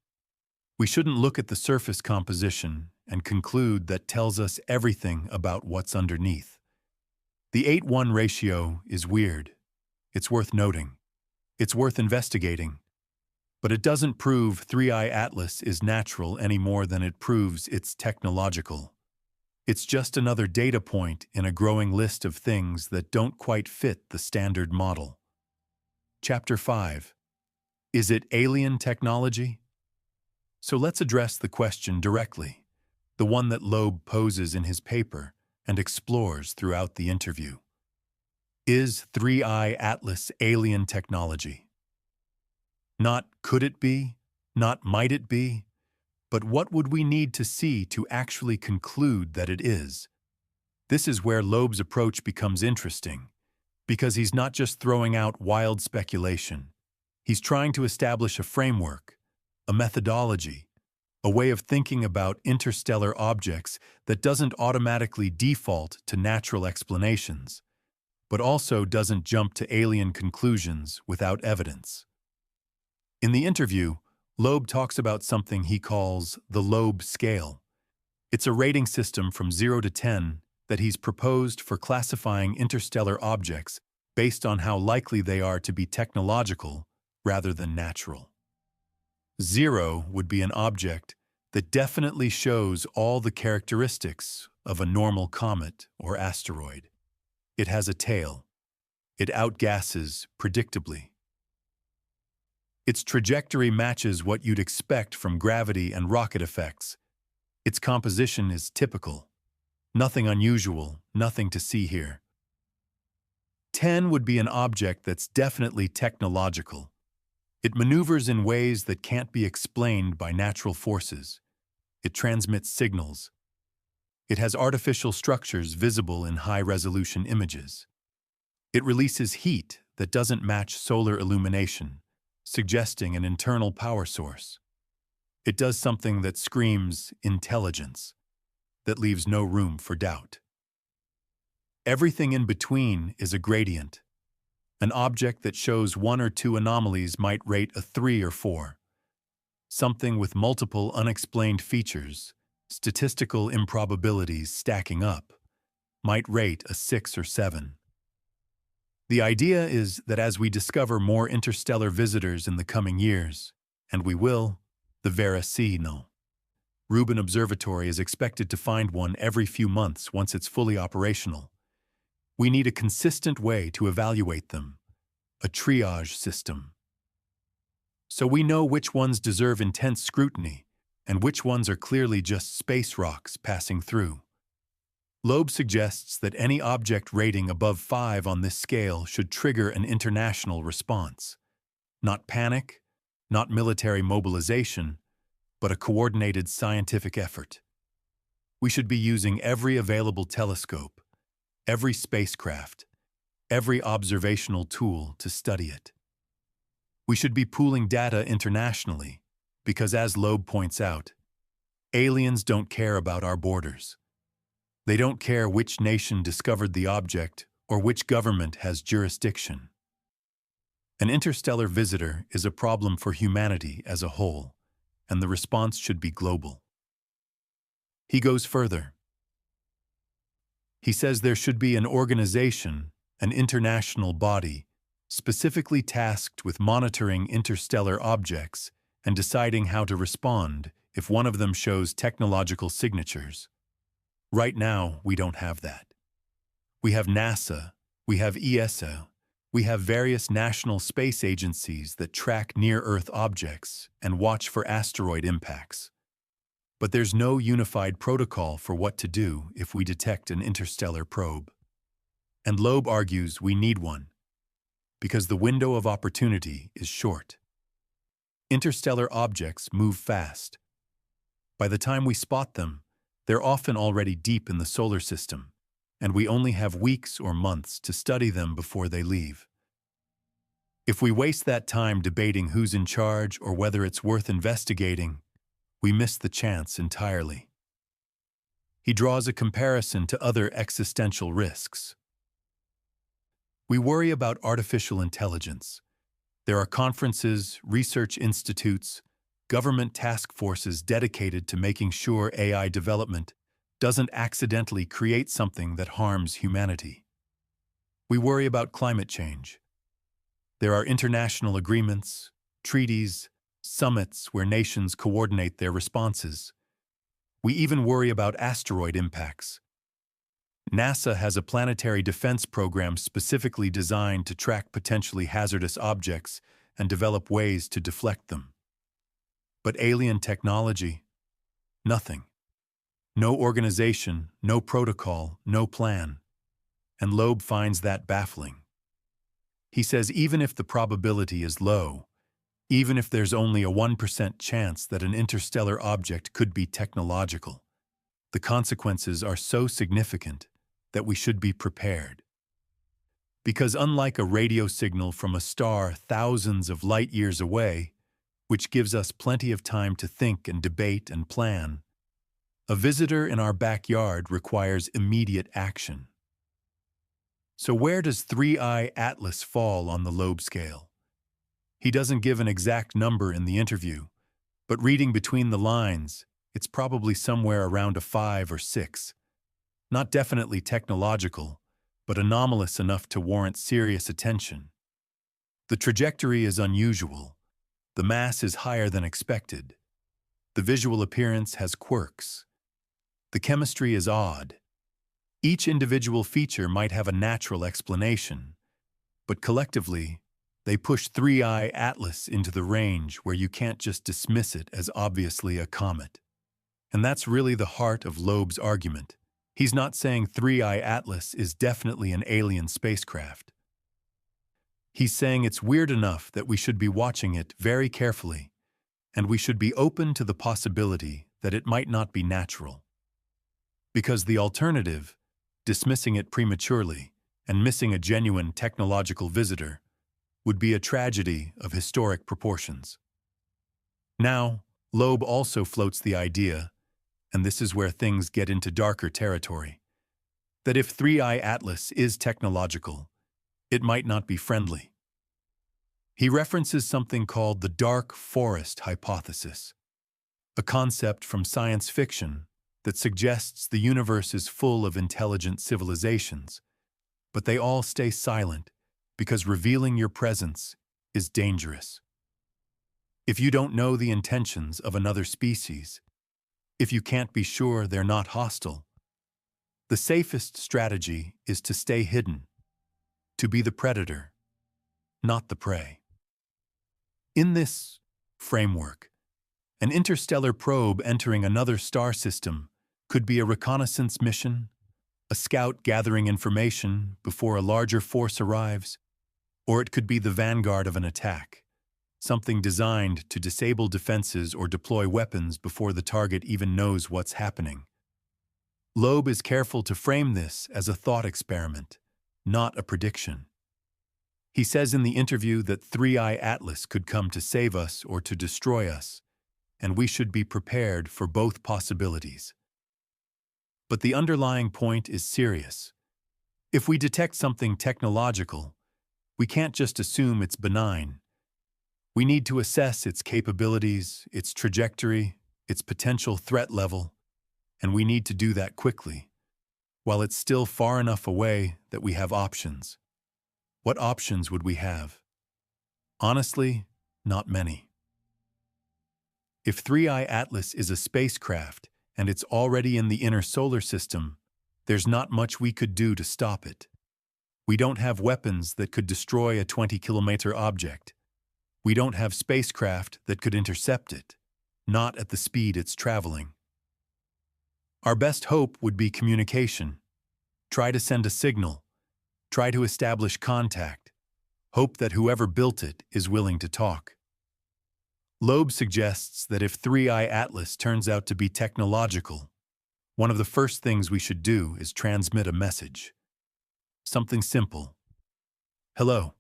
We shouldn't look at the surface composition and conclude that tells us everything about what's underneath. The 8:1 ratio is weird. It's worth noting. It's worth investigating. But it doesn't prove 3I Atlas is natural any more than it proves it's technological. It's just another data point in a growing list of things that don't quite fit the standard model. Chapter 5. Is it alien technology? So let's address the question directly, the one that Loeb poses in his paper and explores throughout the interview. Is 3I Atlas alien technology? Not could it be, not might it be, but what would we need to see to actually conclude that it is? This is where Loeb's approach becomes interesting, because he's not just throwing out wild speculation. He's trying to establish a framework, a methodology, a way of thinking about interstellar objects that doesn't automatically default to natural explanations, but also doesn't jump to alien conclusions without evidence. In the interview, Loeb talks about something he calls the Loeb scale. It's a rating system from 0 to 10 that he's proposed for classifying interstellar objects based on how likely they are to be technological rather than natural. 0 would be an object that definitely shows all the characteristics of a normal comet or asteroid. It has a tail. It outgasses predictably. Its trajectory matches what you'd expect from gravity and rocket effects. Its composition is typical. Nothing unusual, nothing to see here. 10 would be an object that's definitely technological. It maneuvers in ways that can't be explained by natural forces. It transmits signals. It has artificial structures visible in high-resolution images. It releases heat that doesn't match solar illumination, suggesting an internal power source. It does something that screams intelligence, that leaves no room for doubt. Everything in between is a gradient. An object that shows one or two anomalies might rate a 3 or 4. Something with multiple unexplained features, statistical improbabilities stacking up, might rate a 6 or 7. The idea is that as we discover more interstellar visitors in the coming years, and we will, the Veracino Rubin Observatory is expected to find one every few months once it's fully operational. We need a consistent way to evaluate them, a triage system. So we know which ones deserve intense scrutiny and which ones are clearly just space rocks passing through. Loeb suggests that any object rating above 5 on this scale should trigger an international response. Not panic, not military mobilization, but a coordinated scientific effort. We should be using every available telescope, every spacecraft, every observational tool to study it. We should be pooling data internationally because, as Loeb points out, aliens don't care about our borders. They don't care which nation discovered the object or which government has jurisdiction. An interstellar visitor is a problem for humanity as a whole, and the response should be global. He goes further. He says there should be an organization, an international body, specifically tasked with monitoring interstellar objects and deciding how to respond if one of them shows technological signatures. Right now, we don't have that. We have NASA, we have ESA, we have various national space agencies that track near-Earth objects and watch for asteroid impacts. But there's no unified protocol for what to do if we detect an interstellar probe. And Loeb argues we need one, because the window of opportunity is short. Interstellar objects move fast. By the time we spot them, they're often already deep in the solar system, and we only have weeks or months to study them before they leave. If we waste that time debating who's in charge or whether it's worth investigating, we miss the chance entirely. He draws a comparison to other existential risks. We worry about artificial intelligence. There are conferences, research institutes, government task forces dedicated to making sure AI development doesn't accidentally create something that harms humanity. We worry about climate change. There are international agreements, treaties, summits where nations coordinate their responses. We even worry about asteroid impacts. NASA has a planetary defense program specifically designed to track potentially hazardous objects and develop ways to deflect them. But alien technology? Nothing. No organization, no protocol, no plan. And Loeb finds that baffling. He says even if the probability is low, even if there's only a 1% chance that an interstellar object could be technological, the consequences are so significant that we should be prepared. Because unlike a radio signal from a star thousands of light years away, which gives us plenty of time to think and debate and plan, a visitor in our backyard requires immediate action. So where does 3I Atlas fall on the Loeb scale? He doesn't give an exact number in the interview, but reading between the lines, it's probably somewhere around a 5 or 6. Not definitely technological, but anomalous enough to warrant serious attention. The trajectory is unusual. The mass is higher than expected. The visual appearance has quirks. The chemistry is odd. Each individual feature might have a natural explanation, but collectively, they push 3I Atlas into the range where you can't just dismiss it as obviously a comet. And that's really the heart of Loeb's argument. He's not saying 3I Atlas is definitely an alien spacecraft. He's saying it's weird enough that we should be watching it very carefully, and we should be open to the possibility that it might not be natural. Because the alternative, dismissing it prematurely and missing a genuine technological visitor, would be a tragedy of historic proportions. Now, Loeb also floats the idea, and this is where things get into darker territory, that if 3i Atlas is technological, it might not be friendly. He references something called the dark forest hypothesis, a concept from science fiction that suggests the universe is full of intelligent civilizations, but they all stay silent because revealing your presence is dangerous. If you don't know the intentions of another species, if you can't be sure they're not hostile, the safest strategy is to stay hidden, to be the predator, not the prey. In this framework, an interstellar probe entering another star system could be a reconnaissance mission, a scout gathering information before a larger force arrives, or it could be the vanguard of an attack, something designed to disable defenses or deploy weapons before the target even knows what's happening. Loeb is careful to frame this as a thought experiment, not a prediction. He says in the interview that 3i Atlas could come to save us or to destroy us, and we should be prepared for both possibilities. But the underlying point is serious. If we detect something technological, we can't just assume it's benign. We need to assess its capabilities, its trajectory, its potential threat level, and we need to do that quickly, while it's still far enough away that we have options. What options would we have? Honestly, not many. If 3i Atlas is a spacecraft and it's already in the inner solar system, there's not much we could do to stop it. We don't have weapons that could destroy a 20-kilometer object. We don't have spacecraft that could intercept it, not at the speed it's traveling. Our best hope would be communication. Try to send a signal. Try to establish contact. Hope that whoever built it is willing to talk. Loeb suggests that if 3i Atlas turns out to be technological, one of the first things we should do is transmit a message. Something simple. Hello.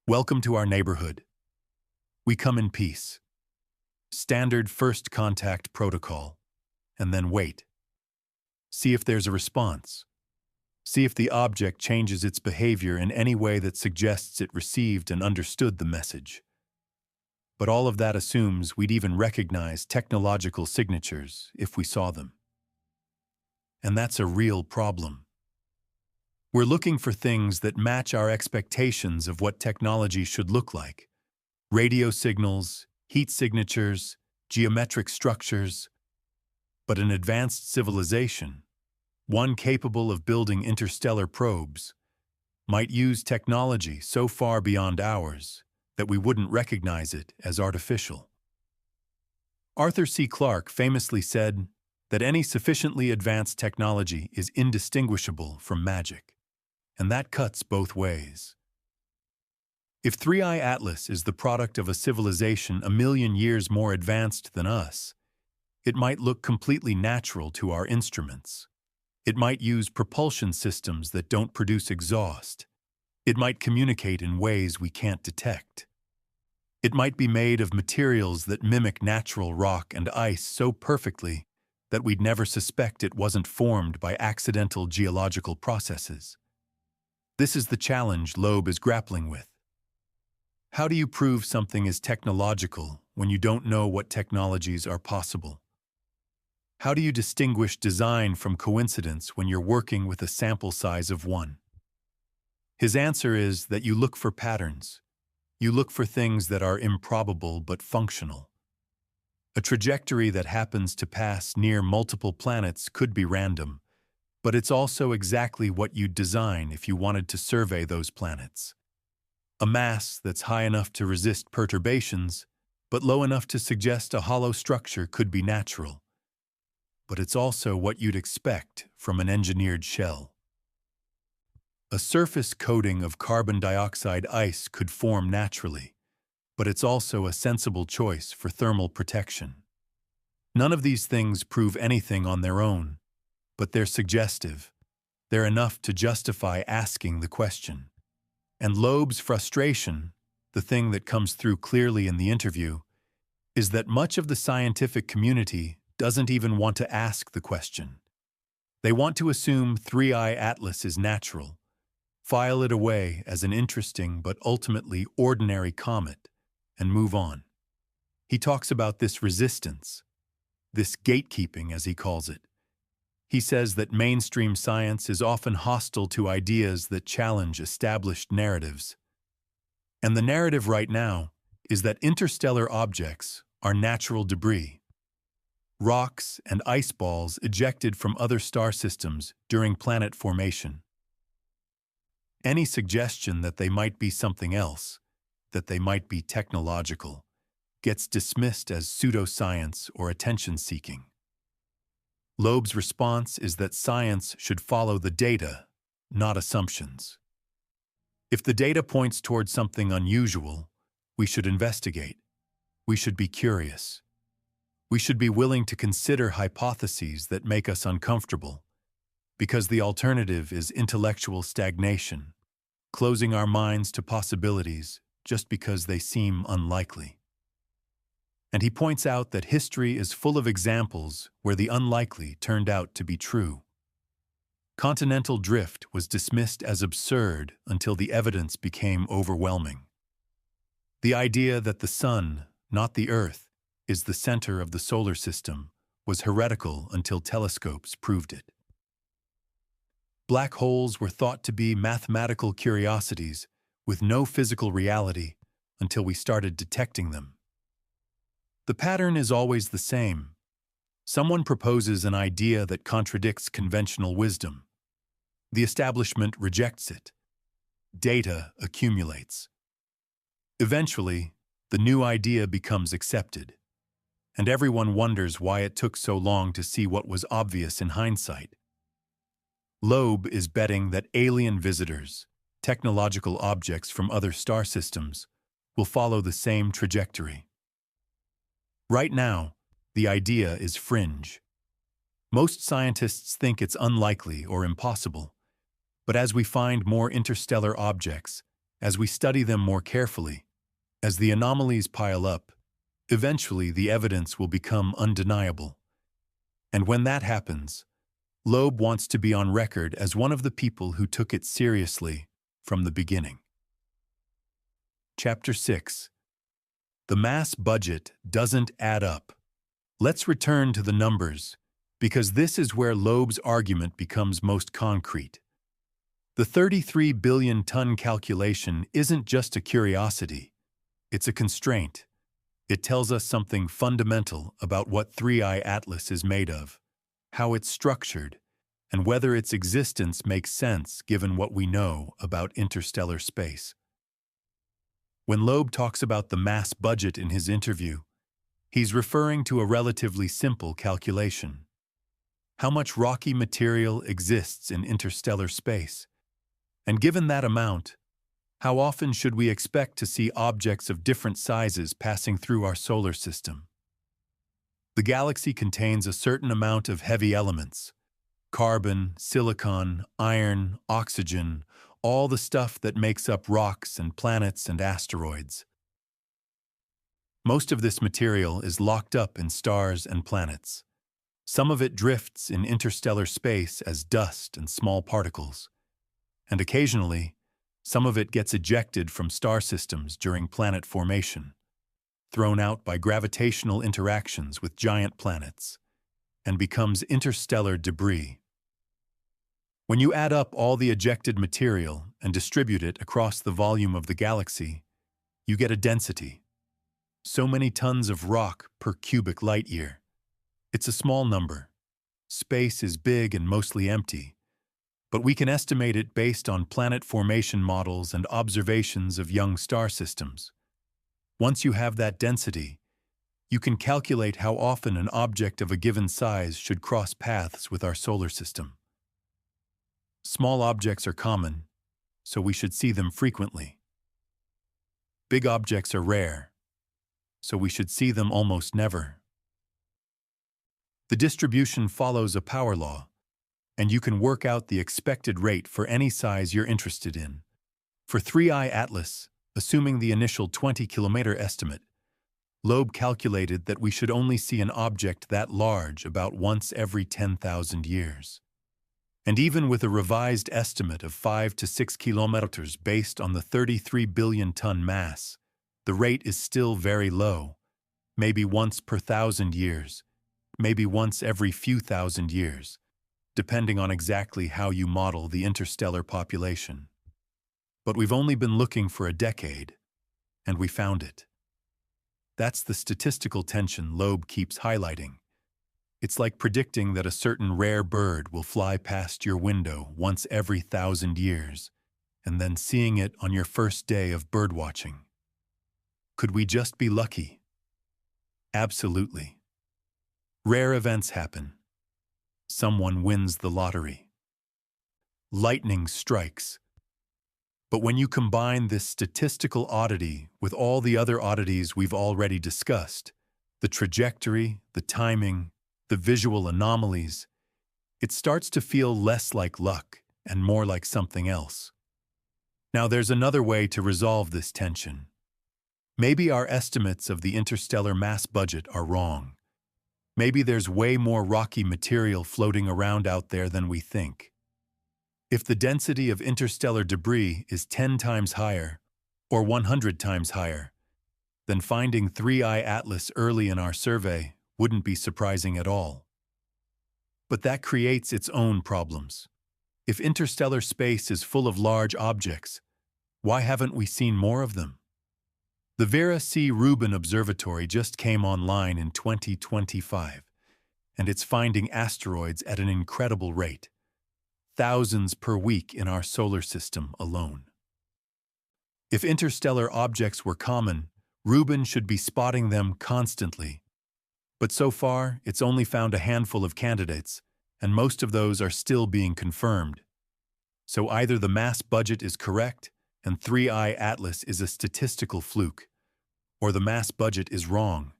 Welcome to our neighborhood. We come in peace. Standard first contact protocol. And then wait. See if there's a response. See if the object changes its behavior in any way that suggests it received and understood the message. But all of that assumes we'd even recognize technological signatures if we saw them. And that's a real problem. We're looking for things that match our expectations of what technology should look like. Radio signals, heat signatures, geometric structures. But an advanced civilization, one capable of building interstellar probes, might use technology so far beyond ours that we wouldn't recognize it as artificial. Arthur C. Clarke famously said that any sufficiently advanced technology is indistinguishable from magic, and that cuts both ways. If 3i Atlas is the product of a civilization a million years more advanced than us, it might look completely natural to our instruments. It might use propulsion systems that don't produce exhaust. It might communicate in ways we can't detect. It might be made of materials that mimic natural rock and ice so perfectly that we'd never suspect it wasn't formed by accidental geological processes. This is the challenge Loeb is grappling with. How do you prove something is technological when you don't know what technologies are possible? How do you distinguish design from coincidence when you're working with a sample size of one? His answer is that you look for patterns. You look for things that are improbable but functional. A trajectory that happens to pass near multiple planets could be random, but it's also exactly what you'd design if you wanted to survey those planets. A mass that's high enough to resist perturbations, but low enough to suggest a hollow structure could be natural. But it's also what you'd expect from an engineered shell. A surface coating of carbon dioxide ice could form naturally, but it's also a sensible choice for thermal protection. None of these things prove anything on their own, but they're suggestive. They're enough to justify asking the question. And Loeb's frustration, the thing that comes through clearly in the interview, is that much of the scientific community doesn't even want to ask the question. They want to assume 3I Atlas is natural, file it away as an interesting but ultimately ordinary comet, and move on. He talks about this resistance, this gatekeeping as he calls it. He says that mainstream science is often hostile to ideas that challenge established narratives. And the narrative right now is that interstellar objects are natural debris, rocks and ice balls ejected from other star systems during planet formation. Any suggestion that they might be something else, that they might be technological, gets dismissed as pseudoscience or attention-seeking. Loeb's response is that science should follow the data, not assumptions. If the data points toward something unusual, we should investigate. We should be curious. We should be willing to consider hypotheses that make us uncomfortable, because the alternative is intellectual stagnation, closing our minds to possibilities just because they seem unlikely. And he points out that history is full of examples where the unlikely turned out to be true. Continental drift was dismissed as absurd until the evidence became overwhelming. The idea that the sun, not the Earth, is the center of the solar system was heretical until telescopes proved it. Black holes were thought to be mathematical curiosities with no physical reality until we started detecting them. The pattern is always the same. Someone proposes an idea that contradicts conventional wisdom. The establishment rejects it. Data accumulates. Eventually, the new idea becomes accepted, and everyone wonders why it took so long to see what was obvious in hindsight. Loeb is betting that alien visitors, technological objects from other star systems, will follow the same trajectory. Right now, the idea is fringe. Most scientists think it's unlikely or impossible, but as we find more interstellar objects, as we study them more carefully, as the anomalies pile up, eventually the evidence will become undeniable. And when that happens, Loeb wants to be on record as one of the people who took it seriously from the beginning. Chapter 6. The mass budget doesn't add up. Let's return to the numbers, because this is where Loeb's argument becomes most concrete. The 33 billion ton calculation isn't just a curiosity, it's a constraint. It tells us something fundamental about what 3I Atlas is made of, how it's structured, and whether its existence makes sense given what we know about interstellar space. When Loeb talks about the mass budget in his interview, he's referring to a relatively simple calculation. How much rocky material exists in interstellar space? And given that amount, how often should we expect to see objects of different sizes passing through our solar system? The galaxy contains a certain amount of heavy elements: carbon, silicon, iron, oxygen, all the stuff that makes up rocks and planets and asteroids. Most of this material is locked up in stars and planets. Some of it drifts in interstellar space as dust and small particles. And occasionally, some of it gets ejected from star systems during planet formation, thrown out by gravitational interactions with giant planets, and becomes interstellar debris. When you add up all the ejected material and distribute it across the volume of the galaxy, you get a density. So many tons of rock per cubic light year. It's a small number. Space is big and mostly empty, but we can estimate it based on planet formation models and observations of young star systems. Once you have that density, you can calculate how often an object of a given size should cross paths with our solar system. Small objects are common, so we should see them frequently. Big objects are rare, so we should see them almost never. The distribution follows a power law. and you can work out the expected rate for any size you're interested in. For 3I Atlas, assuming the initial 20-kilometer estimate, Loeb calculated that we should only see an object that large about once every 10,000 years. And even with a revised estimate of 5 to 6 kilometers based on the 33 billion ton mass, the rate is still very low, maybe once per 1,000 years, maybe once every few thousand years, depending on exactly how you model the interstellar population. But we've only been looking for a decade, and we found it. That's the statistical tension Loeb keeps highlighting. It's like predicting that a certain rare bird will fly past your window once every 1,000 years, and then seeing it on your first day of birdwatching. Could we just be lucky? Absolutely. Rare events happen. Someone wins the lottery. Lightning strikes. But when you combine this statistical oddity with all the other oddities we've already discussed, the trajectory, the timing, the visual anomalies, it starts to feel less like luck and more like something else. Now there's another way to resolve this tension. Maybe our estimates of the interstellar mass budget are wrong. Maybe there's way more rocky material floating around out there than we think. If the density of interstellar debris is 10 times higher, or 100 times higher, then finding 3I Atlas early in our survey wouldn't be surprising at all. But that creates its own problems. If interstellar space is full of large objects, why haven't we seen more of them? The Vera C. Rubin Observatory just came online in 2025, and it's finding asteroids at an incredible rate. Thousands per week in our solar system alone. If interstellar objects were common, Rubin should be spotting them constantly. But so far, it's only found a handful of candidates, and most of those are still being confirmed. So either the mass budget is correct, and 3I Atlas is a statistical fluke, or the mass budget is wrong,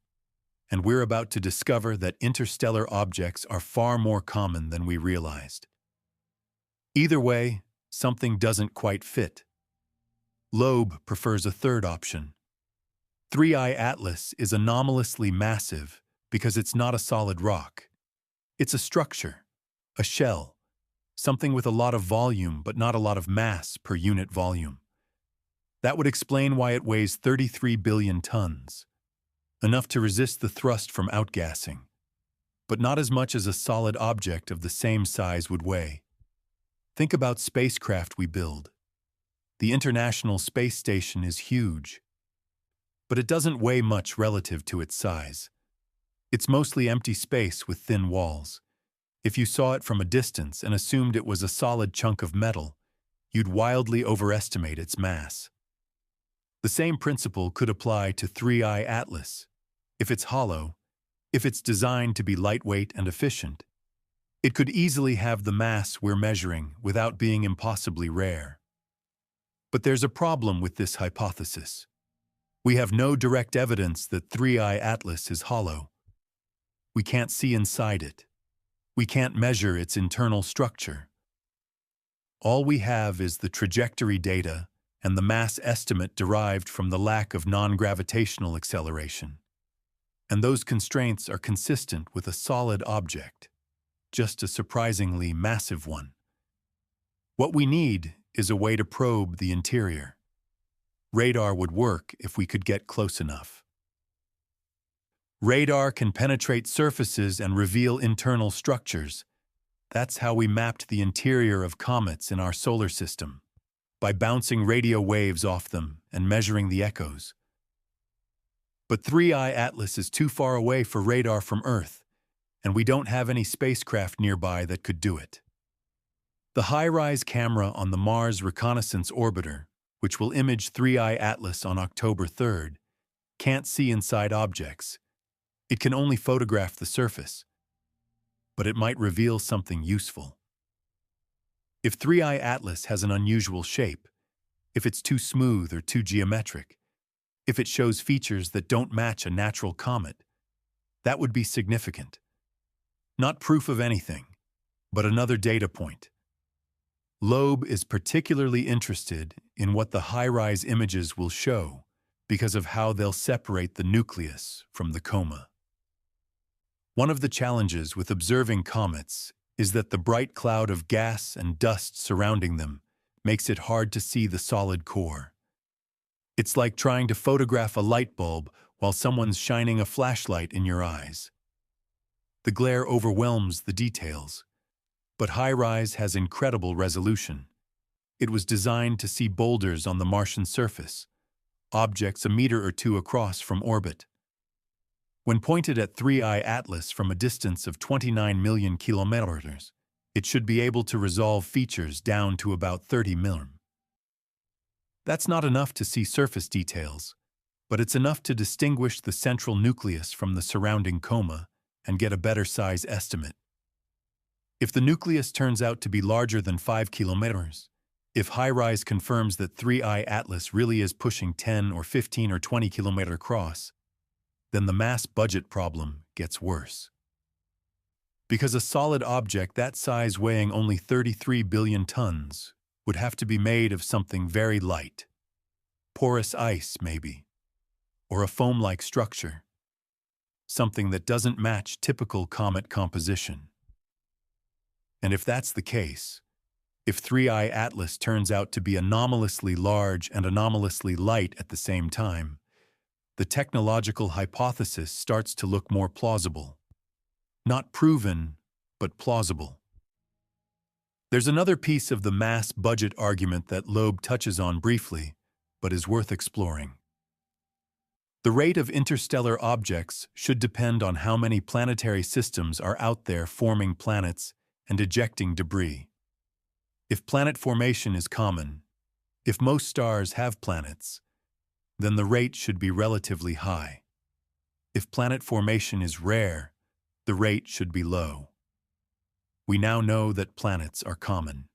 and we're about to discover that interstellar objects are far more common than we realized. Either way, something doesn't quite fit. Loeb prefers a third option. 3I Atlas is anomalously massive because it's not a solid rock. It's a structure, a shell, something with a lot of volume but not a lot of mass per unit volume. That would explain why it weighs 33 billion tons, enough to resist the thrust from outgassing, but not as much as a solid object of the same size would weigh. Think about spacecraft we build. The International Space Station is huge, but it doesn't weigh much relative to its size. It's mostly empty space with thin walls. If you saw it from a distance and assumed it was a solid chunk of metal, you'd wildly overestimate its mass. The same principle could apply to 3I Atlas. If it's hollow, if it's designed to be lightweight and efficient, it could easily have the mass we're measuring without being impossibly rare. But there's a problem with this hypothesis. We have no direct evidence that 3I Atlas is hollow. We can't see inside it. We can't measure its internal structure. All we have is the trajectory data and the mass estimate derived from the lack of non-gravitational acceleration. And those constraints are consistent with a solid object, just a surprisingly massive one. What we need is a way to probe the interior. Radar would work if we could get close enough. Radar can penetrate surfaces and reveal internal structures. That's how we mapped the interior of comets in our solar system, by bouncing radio waves off them and measuring the echoes. But 3I Atlas is too far away for radar from Earth, and we don't have any spacecraft nearby that could do it. The high-rise camera on the Mars Reconnaissance Orbiter, which will image 3I Atlas on October 3rd, can't see inside objects. It can only photograph the surface. But it might reveal something useful. If 3I Atlas has an unusual shape, if it's too smooth or too geometric, if it shows features that don't match a natural comet, that would be significant. Not proof of anything, But another data point. Loeb is particularly interested in what the high-rise images will show because of how they'll separate the nucleus from the coma. One of the challenges with observing comets is that the bright cloud of gas and dust surrounding them makes it hard to see the solid core. It's like trying to photograph a light bulb while someone's shining a flashlight in your eyes. The glare overwhelms the details, but high-rise has incredible resolution. It was designed to see boulders on the Martian surface, objects a meter or two across from orbit. When pointed at 3I Atlas from a distance of 29 million kilometers, it should be able to resolve features down to about 30 mm. That's not enough to see surface details, but it's enough to distinguish the central nucleus from the surrounding coma and get a better size estimate. If the nucleus turns out to be larger than 5 kilometers, if high-rise confirms that 3I Atlas really is pushing 10 or 15 or 20 kilometer across, then the mass budget problem gets worse. Because a solid object that size weighing only 33 billion tons would have to be made of something very light. Porous ice, maybe. Or a foam-like structure. Something that doesn't match typical comet composition. And if that's the case, if 3I Atlas turns out to be anomalously large and anomalously light at the same time, the technological hypothesis starts to look more plausible. Not proven, but plausible. There's another piece of the mass budget argument that Loeb touches on briefly, but is worth exploring. The rate of interstellar objects should depend on how many planetary systems are out there forming planets and ejecting debris. If planet formation is common, if most stars have planets, then the rate should be relatively high. If planet formation is rare, the rate should be low. We now know that planets are common.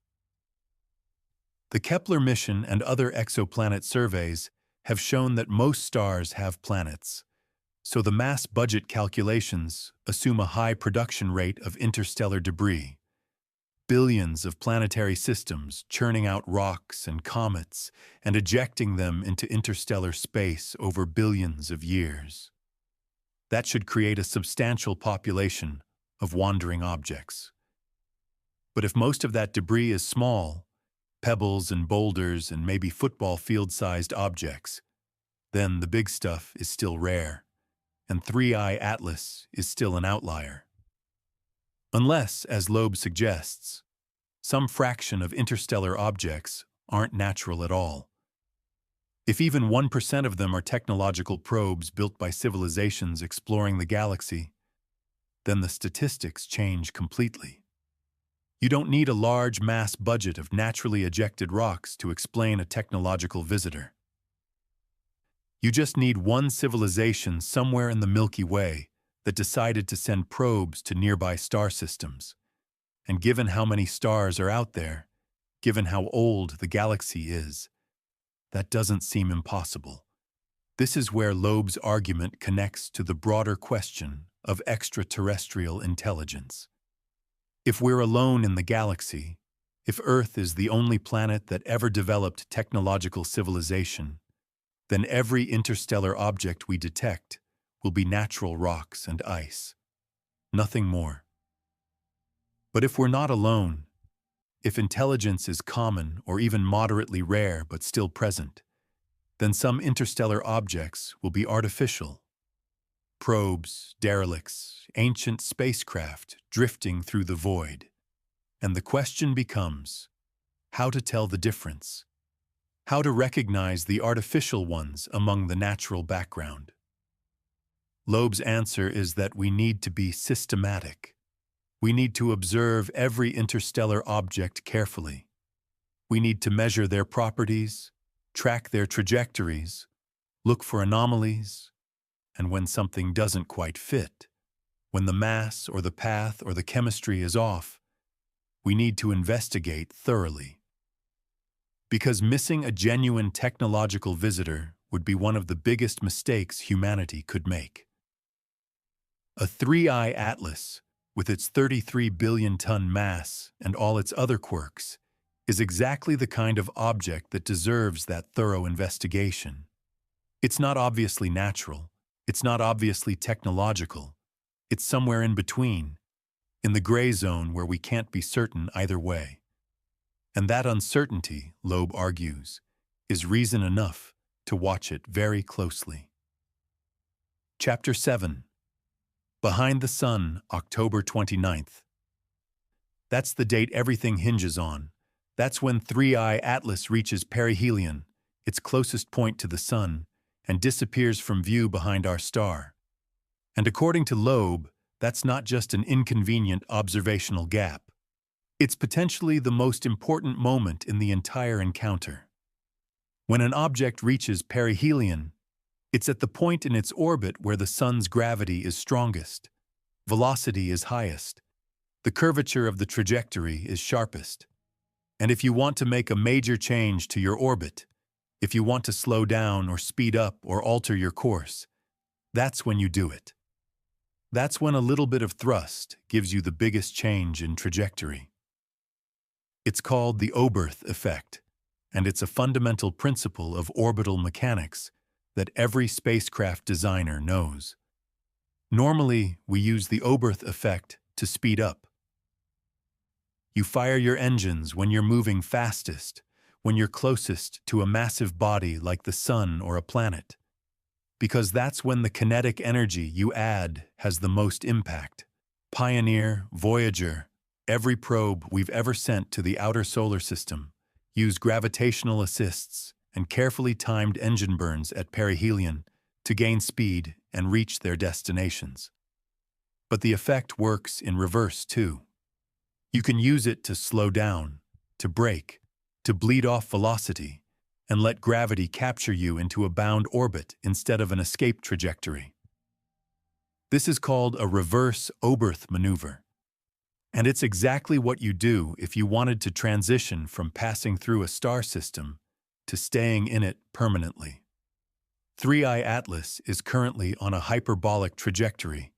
The Kepler mission and other exoplanet surveys have shown that most stars have planets, so the mass budget calculations assume a high production rate of interstellar debris. Billions of planetary systems churning out rocks and comets and ejecting them into interstellar space over billions of years. That should create a substantial population of wandering objects. But if most of that debris is small, pebbles and boulders and maybe football field-sized objects, then the big stuff is still rare, and 3I Atlas is still an outlier. Unless, as Loeb suggests, some fraction of interstellar objects aren't natural at all. If even 1% of them are technological probes built by civilizations exploring the galaxy, then the statistics change completely. You don't need a large mass budget of naturally ejected rocks to explain a technological visitor. You just need one civilization somewhere in the Milky Way that decided to send probes to nearby star systems. And given how many stars are out there, given how old the galaxy is, that doesn't seem impossible. This is where Loeb's argument connects to the broader question of extraterrestrial intelligence. If we're alone in the galaxy, if Earth is the only planet that ever developed technological civilization, then every interstellar object we detect will be natural rocks and ice. Nothing more. But if we're not alone, if intelligence is common or even moderately rare but still present, then some interstellar objects will be artificial. Probes, derelicts, ancient spacecraft drifting through the void. And the question becomes, how to tell the difference? How to recognize the artificial ones among the natural background? Loeb's answer is that we need to be systematic. We need to observe every interstellar object carefully. We need to measure their properties, track their trajectories, look for anomalies, and when something doesn't quite fit, when the mass or the path or the chemistry is off, we need to investigate thoroughly. Because missing a genuine technological visitor would be one of the biggest mistakes humanity could make. A 3I Atlas with its 33 billion-ton mass and all its other quirks, is exactly the kind of object that deserves that thorough investigation. It's not obviously natural, it's not obviously technological, it's somewhere in between, in the gray zone where we can't be certain either way. And that uncertainty, Loeb argues, is reason enough to watch it very closely. Chapter 7. Behind the Sun, October 29th. That's the date everything hinges on. That's when 3I Atlas reaches perihelion, its closest point to the Sun, and disappears from view behind our star. And according to Loeb, that's not just an inconvenient observational gap. It's potentially the most important moment in the entire encounter. When an object reaches perihelion, it's at the point in its orbit where the Sun's gravity is strongest, velocity is highest, the curvature of the trajectory is sharpest. And if you want to make a major change to your orbit, if you want to slow down or speed up or alter your course, that's when you do it. That's when a little bit of thrust gives you the biggest change in trajectory. It's called the Oberth effect, and it's a fundamental principle of orbital mechanics that every spacecraft designer knows. Normally, we use the Oberth effect to speed up. You fire your engines when you're moving fastest, when you're closest to a massive body like the Sun or a planet, because that's when the kinetic energy you add has the most impact. Pioneer, Voyager, every probe we've ever sent to the outer solar system use gravitational assists and carefully timed engine burns at perihelion to gain speed and reach their destinations. But the effect works in reverse too. You can use it to slow down, to brake, to bleed off velocity, and let gravity capture you into a bound orbit instead of an escape trajectory. This is called a reverse Oberth maneuver. And it's exactly what you do if you wanted to transition from passing through a star system to staying in it permanently. 3I Atlas is currently on a hyperbolic trajectory.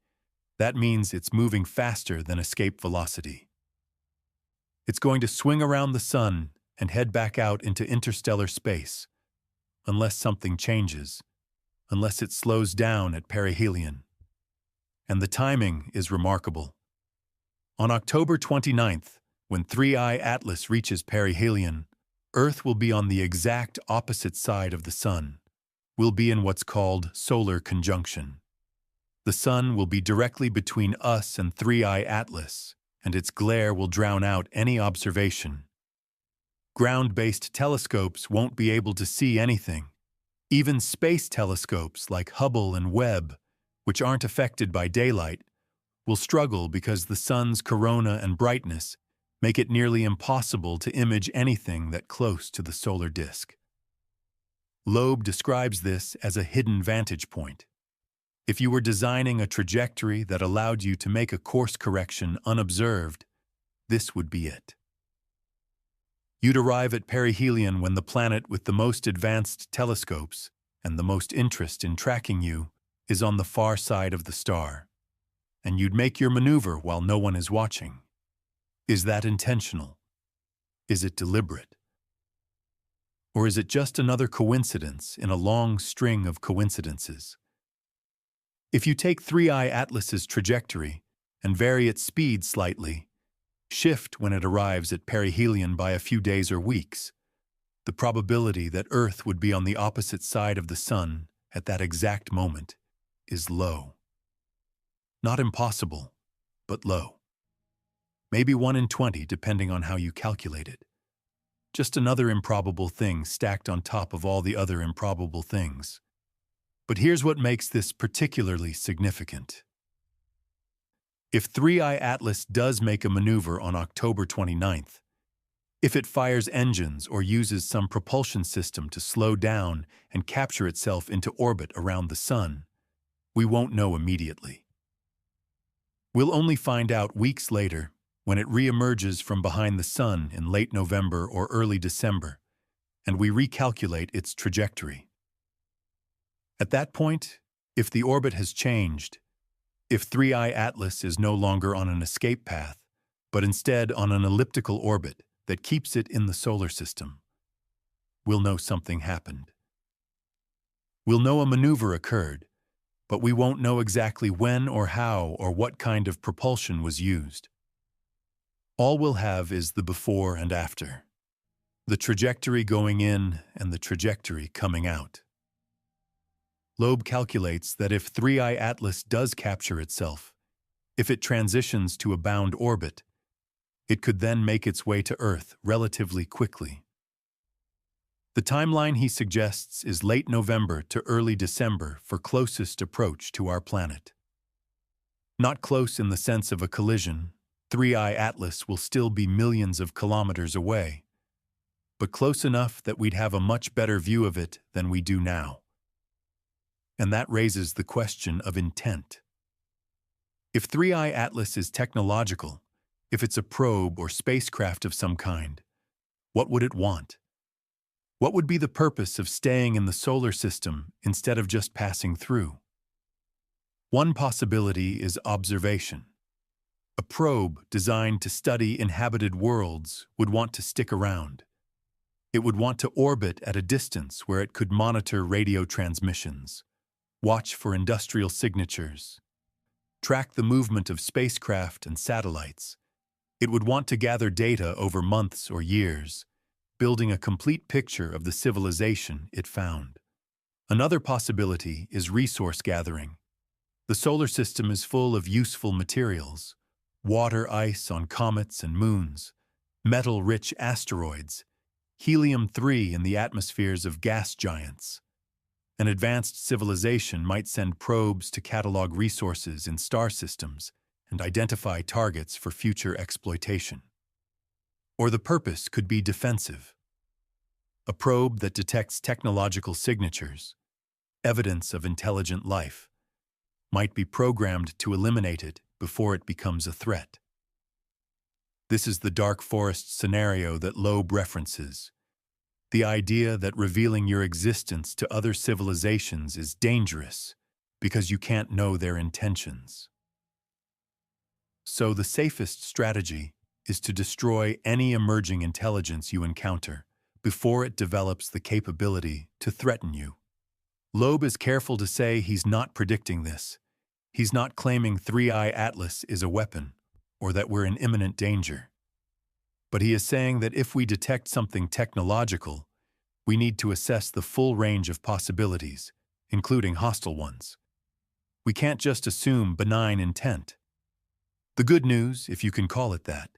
That means it's moving faster than escape velocity. It's going to swing around the Sun and head back out into interstellar space, unless something changes, unless it slows down at perihelion. And the timing is remarkable. On October 29th, when 3I Atlas reaches perihelion, Earth will be on the exact opposite side of the Sun. We'll be in what's called solar conjunction. The Sun will be directly between us and 3I Atlas, and its glare will drown out any observation. Ground-based telescopes won't be able to see anything. Even space telescopes like Hubble and Webb, which aren't affected by daylight, will struggle because the Sun's corona and brightness make it nearly impossible to image anything that close to the solar disk. Loeb describes this as a hidden vantage point. If you were designing a trajectory that allowed you to make a course correction unobserved, this would be it. You'd arrive at perihelion when the planet with the most advanced telescopes and the most interest in tracking you is on the far side of the star, and you'd make your maneuver while no one is watching. Is that intentional? Is it deliberate? Or is it just another coincidence in a long string of coincidences? If you take 3I Atlas's trajectory and vary its speed slightly, shift when it arrives at perihelion by a few days or weeks, the probability that Earth would be on the opposite side of the Sun at that exact moment is low. Not impossible, but low. Maybe 1 in 20, depending on how you calculate it. Just another improbable thing stacked on top of all the other improbable things. But here's what makes this particularly significant. If 3I Atlas does make a maneuver on October 29th, if it fires engines or uses some propulsion system to slow down and capture itself into orbit around the Sun, we won't know immediately. We'll only find out weeks later when it reemerges from behind the Sun in late November or early December, and we recalculate its trajectory. At that point, if the orbit has changed, If 3i Atlas is no longer on an escape path, but instead on an elliptical orbit that keeps it in the solar system, we'll know something happened. We'll know a maneuver occurred, but we won't know exactly when or how or what kind of propulsion was used. All we'll have is the before and after, the trajectory going in and the trajectory coming out. Loeb calculates that if 3i Atlas does capture itself, if it transitions to a bound orbit, it could then make its way to Earth relatively quickly. The timeline he suggests is late November to early December for closest approach to our planet. Not close in the sense of a collision, 3i Atlas will still be millions of kilometers away, but close enough that we'd have a much better view of it than we do now. And that raises the question of intent. If 3i Atlas is technological, if it's a probe or spacecraft of some kind, what would it want? What would be the purpose of staying in the solar system instead of just passing through? One possibility is observation. A probe designed to study inhabited worlds would want to stick around. It would want to orbit at a distance where it could monitor radio transmissions, watch for industrial signatures, track the movement of spacecraft and satellites. It would want to gather data over months or years, building a complete picture of the civilization it found. Another possibility is resource gathering. The solar system is full of useful materials: water ice on comets and moons, metal-rich asteroids, helium-3 in the atmospheres of gas giants. An advanced civilization might send probes to catalog resources in star systems and identify targets for future exploitation. Or the purpose could be defensive. A probe that detects technological signatures, evidence of intelligent life, might be programmed to eliminate it before it becomes a threat. This is the dark forest scenario that Loeb references. The idea that revealing your existence to other civilizations is dangerous because you can't know their intentions. So the safest strategy is to destroy any emerging intelligence you encounter before it develops the capability to threaten you. Loeb is careful to say he's not predicting this. He's not claiming 3i Atlas is a weapon or that we're in imminent danger. But he is saying that if we detect something technological, we need to assess the full range of possibilities, including hostile ones. We can't just assume benign intent. The good news, if you can call it that,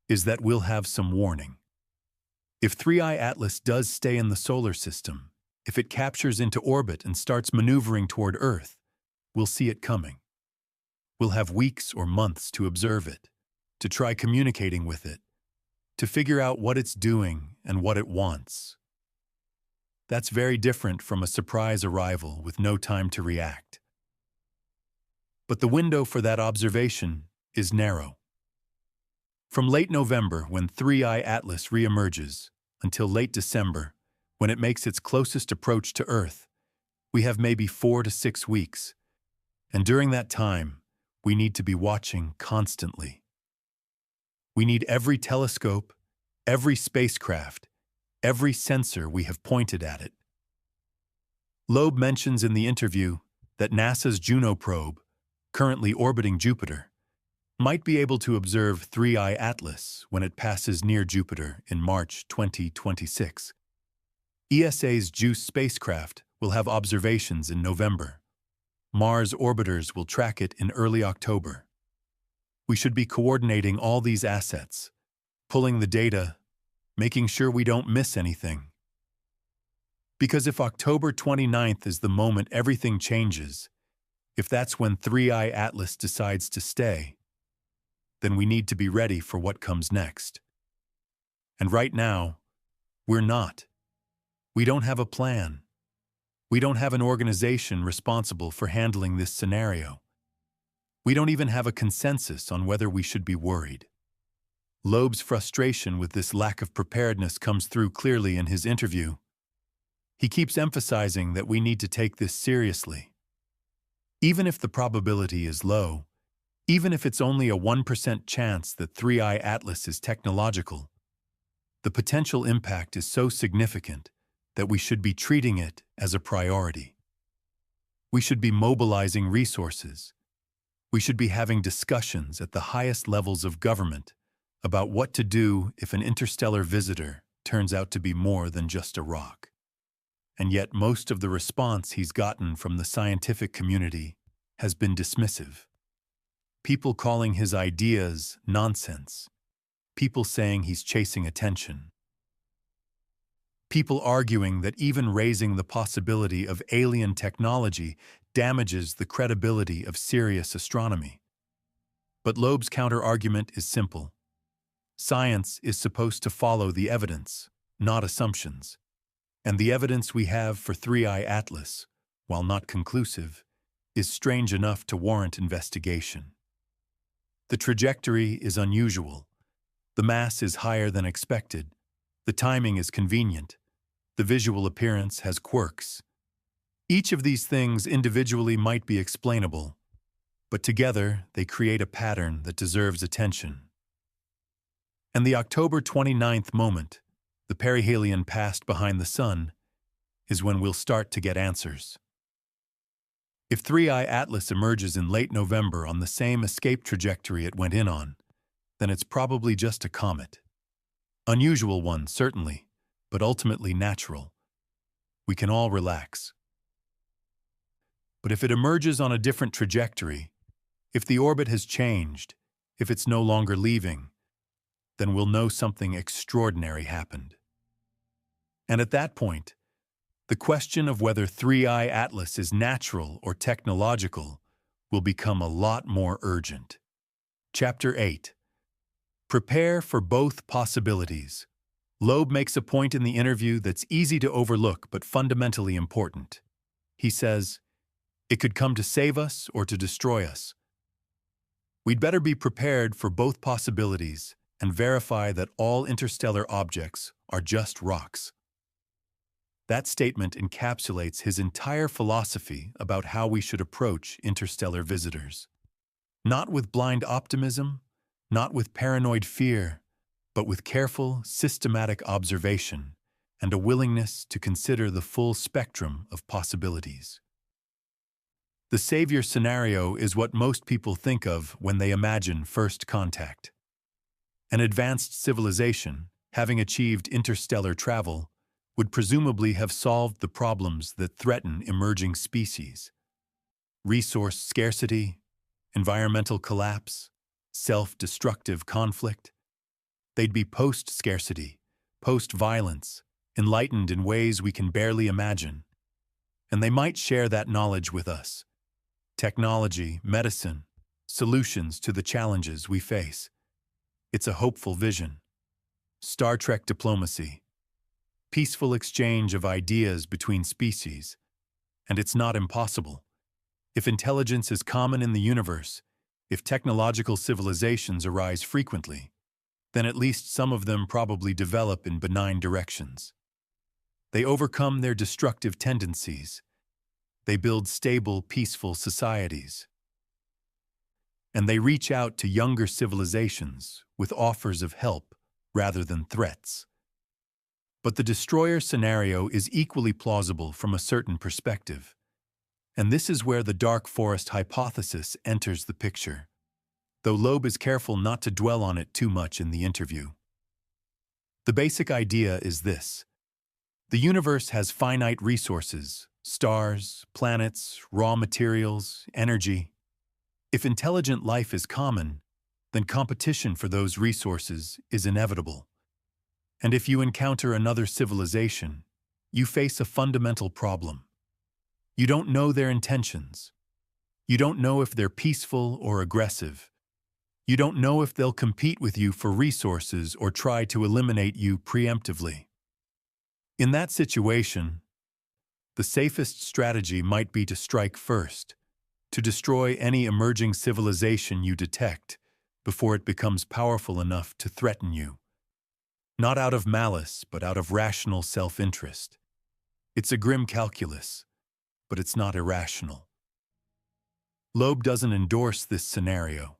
is that we'll have some warning. If 3i Atlas does stay in the solar system, if it captures into orbit and starts maneuvering toward Earth, we'll see it coming. We'll have weeks or months to observe it, to try communicating with it, to figure out what it's doing and what it wants. That's very different from a surprise arrival with no time to react. But the window for that observation is narrow. From late November, when 3i Atlas reemerges, until late December, when it makes its closest approach to Earth, we have maybe 4 to 6 weeks. And during that time, we need to be watching constantly. We need every telescope, every spacecraft, every sensor we have pointed at it. Loeb mentions in the interview that NASA's Juno probe, currently orbiting Jupiter, might be able to observe 3i Atlas when it passes near Jupiter in March 2026. ESA's JUICE spacecraft will have observations in November. Mars orbiters will track it in early October. We should be coordinating all these assets, pulling the data, making sure we don't miss anything. Because if October 29th is the moment everything changes, if that's when 3i Atlas decides to stay, then we need to be ready for what comes next. And right now, we're not. We don't have a plan. We don't have an organization responsible for handling this scenario. We don't even have a consensus on whether we should be worried. Loeb's frustration with this lack of preparedness comes through clearly in his interview. He keeps emphasizing that we need to take this seriously. Even if the probability is low, even if it's only a 1% chance that 3i Atlas is technological, the potential impact is so significant that we should be treating it as a priority. We should be mobilizing resources. We should be having discussions at the highest levels of government about what to do if an interstellar visitor turns out to be more than just a rock. And yet most of the response he's gotten from the scientific community has been dismissive. People calling his ideas nonsense. People saying he's chasing attention. People arguing that even raising the possibility of alien technology damages the credibility of serious astronomy. But Loeb's counter-argument is simple. Science is supposed to follow the evidence, not assumptions. And the evidence we have for 3i Atlas, while not conclusive, is strange enough to warrant investigation. The trajectory is unusual. The mass is higher than expected. The timing is convenient. The visual appearance has quirks. Each of these things individually might be explainable, but together they create a pattern that deserves attention. And the October 29th moment, the perihelion passed behind the sun, is when we'll start to get answers. If 3i Atlas emerges in late November on the same escape trajectory it went in on, then it's probably just a comet. Unusual one, certainly, but ultimately natural. We can all relax. But if it emerges on a different trajectory, if the orbit has changed, if it's no longer leaving, then we'll know something extraordinary happened. And at that point, the question of whether 3i Atlas is natural or technological will become a lot more urgent. Chapter 8. Prepare for both possibilities. Loeb makes a point in the interview that's easy to overlook but fundamentally important. He says, "It could come to save us or to destroy us. We'd better be prepared for both possibilities and verify that all interstellar objects are just rocks." That statement encapsulates his entire philosophy about how we should approach interstellar visitors. Not with blind optimism, not with paranoid fear, but with careful, systematic observation and a willingness to consider the full spectrum of possibilities. The savior scenario is what most people think of when they imagine first contact. An advanced civilization, having achieved interstellar travel, would presumably have solved the problems that threaten emerging species. Resource scarcity, environmental collapse, self-destructive conflict. They'd be post-scarcity, post-violence, enlightened in ways we can barely imagine. And they might share that knowledge with us. Technology, medicine, solutions to the challenges we face. It's a hopeful vision. Star Trek diplomacy. Peaceful exchange of ideas between species. And it's not impossible. If intelligence is common in the universe, if technological civilizations arise frequently, then at least some of them probably develop in benign directions. They overcome their destructive tendencies. They build stable, peaceful societies. And they reach out to younger civilizations with offers of help rather than threats. But the destroyer scenario is equally plausible from a certain perspective. And this is where the dark forest hypothesis enters the picture, though Loeb is careful not to dwell on it too much in the interview. The basic idea is this. The universe has finite resources, stars, planets, raw materials, energy. If intelligent life is common, then competition for those resources is inevitable. And if you encounter another civilization, you face a fundamental problem. You don't know their intentions. You don't know if they're peaceful or aggressive. You don't know if they'll compete with you for resources or try to eliminate you preemptively. In that situation, the safest strategy might be to strike first, to destroy any emerging civilization you detect before it becomes powerful enough to threaten you. Not out of malice, but out of rational self-interest. It's a grim calculus, but it's not irrational. Loeb doesn't endorse this scenario.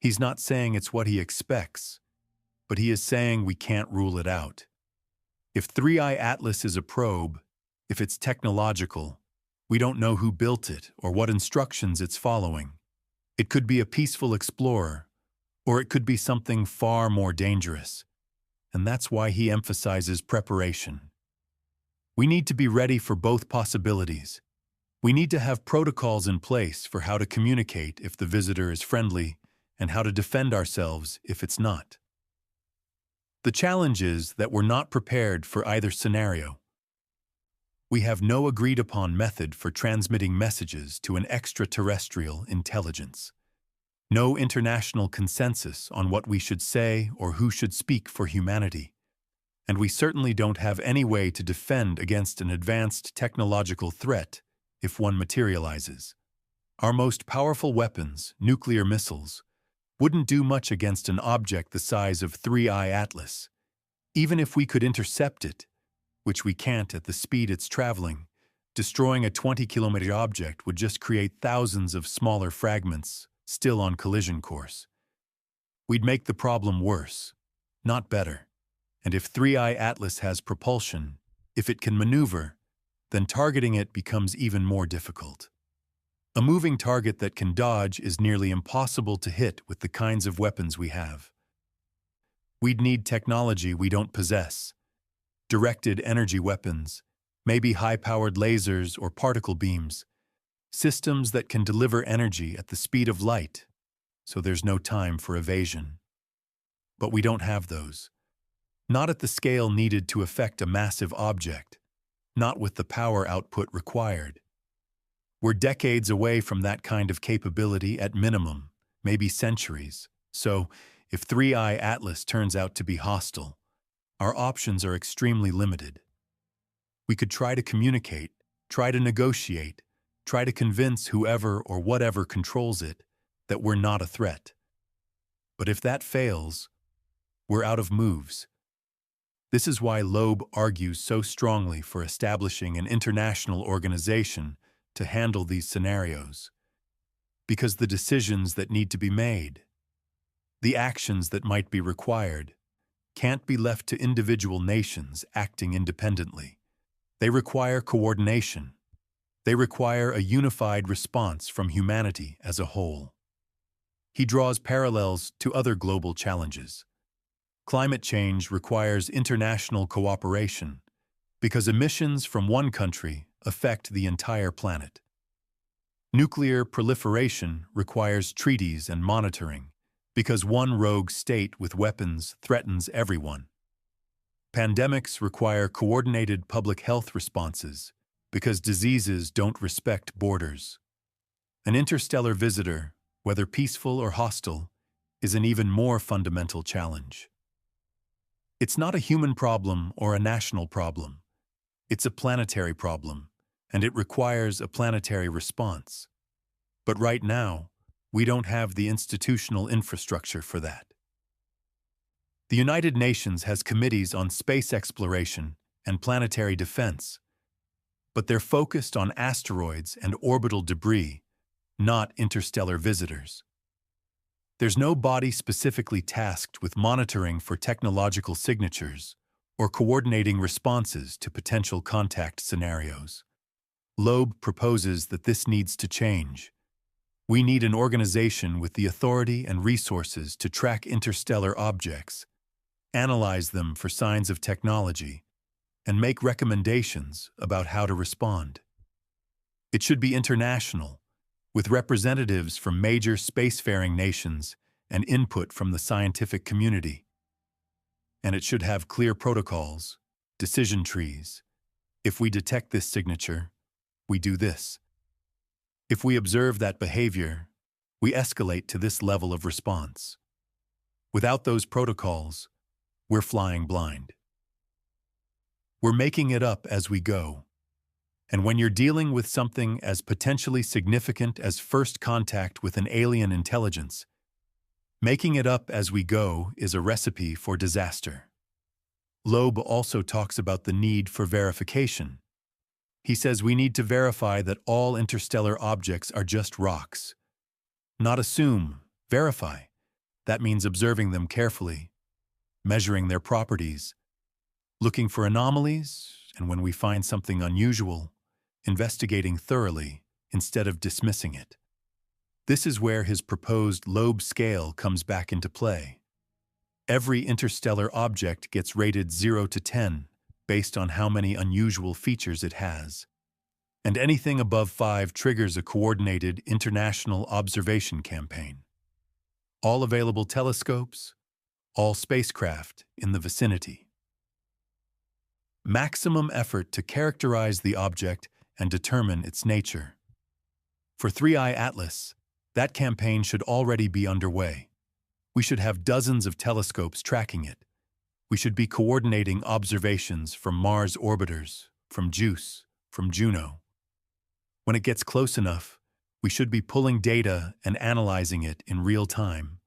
He's not saying it's what he expects, but he is saying we can't rule it out. If 3i Atlas is a probe, if it's technological, we don't know who built it or what instructions it's following. It could be a peaceful explorer, or it could be something far more dangerous. And that's why he emphasizes preparation. We need to be ready for both possibilities. We need to have protocols in place for how to communicate if the visitor is friendly and how to defend ourselves if it's not. The challenge is that we're not prepared for either scenario. We have no agreed-upon method for transmitting messages to an extraterrestrial intelligence. No international consensus on what we should say or who should speak for humanity. And we certainly don't have any way to defend against an advanced technological threat if one materializes. Our most powerful weapons, nuclear missiles, wouldn't do much against an object the size of 3i Atlas. Even if we could intercept it, which we can't at the speed it's traveling, destroying a 20-kilometer object would just create thousands of smaller fragments still on collision course. We'd make the problem worse, not better. And if 3i Atlas has propulsion, if it can maneuver, then targeting it becomes even more difficult. A moving target that can dodge is nearly impossible to hit with the kinds of weapons we have. We'd need technology we don't possess. Directed energy weapons, maybe high-powered lasers or particle beams, systems that can deliver energy at the speed of light, so there's no time for evasion. But we don't have those. Not at the scale needed to affect a massive object, not with the power output required. We're decades away from that kind of capability at minimum, maybe centuries. So, if 3i Atlas turns out to be hostile, our options are extremely limited. We could try to communicate, try to negotiate, try to convince whoever or whatever controls it that we're not a threat. But if that fails, we're out of moves. This is why Loeb argues so strongly for establishing an international organization to handle these scenarios. Because the decisions that need to be made, the actions that might be required, can't be left to individual nations acting independently. They require coordination. They require a unified response from humanity as a whole. He draws parallels to other global challenges. Climate change requires international cooperation because emissions from one country affect the entire planet. Nuclear proliferation requires treaties and monitoring because one rogue state with weapons threatens everyone. Pandemics require coordinated public health responses because diseases don't respect borders. An interstellar visitor, whether peaceful or hostile, is an even more fundamental challenge. It's not a human problem or a national problem. It's a planetary problem, and it requires a planetary response. But right now, we don't have the institutional infrastructure for that. The United Nations has committees on space exploration and planetary defense, but they're focused on asteroids and orbital debris, not interstellar visitors. There's no body specifically tasked with monitoring for technological signatures or coordinating responses to potential contact scenarios. Loeb proposes that this needs to change. We need an organization with the authority and resources to track interstellar objects, analyze them for signs of technology, and make recommendations about how to respond. It should be international, with representatives from major spacefaring nations and input from the scientific community. And it should have clear protocols, decision trees. If we detect this signature, we do this. If we observe that behavior, we escalate to this level of response. Without those protocols, we're flying blind. We're making it up as we go. And when you're dealing with something as potentially significant as first contact with an alien intelligence, making it up as we go is a recipe for disaster. Loeb also talks about the need for verification. He says we need to verify that all interstellar objects are just rocks. Not assume, verify. That means observing them carefully, measuring their properties, looking for anomalies, and when we find something unusual, investigating thoroughly instead of dismissing it. This is where his proposed Loeb scale comes back into play. Every interstellar object gets rated 0 to 10 based on how many unusual features it has. And anything above 5 triggers a coordinated international observation campaign. All available telescopes, all spacecraft in the vicinity. Maximum effort to characterize the object and determine its nature. For 3i Atlas, that campaign should already be underway. We should have dozens of telescopes tracking it. We should be coordinating observations from Mars orbiters, from JUICE, from Juno. When it gets close enough, we should be pulling data and analyzing it in real time,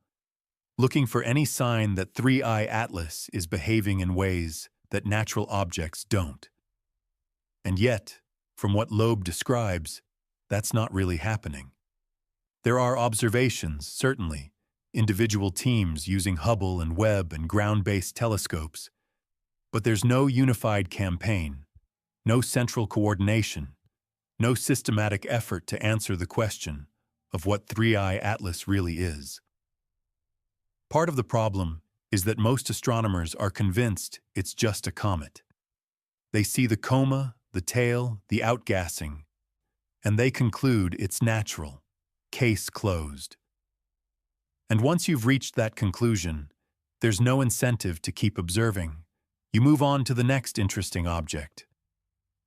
looking for any sign that 3i Atlas is behaving in ways that natural objects don't. And yet, from what Loeb describes, that's not really happening. There are observations, certainly, individual teams using Hubble and Webb and ground-based telescopes, but there's no unified campaign, no central coordination, no systematic effort to answer the question of what 3i Atlas really is. Part of the problem is that most astronomers are convinced it's just a comet. They see the coma, the tail, the outgassing, and they conclude it's natural, case closed. And once you've reached that conclusion, there's no incentive to keep observing. You move on to the next interesting object.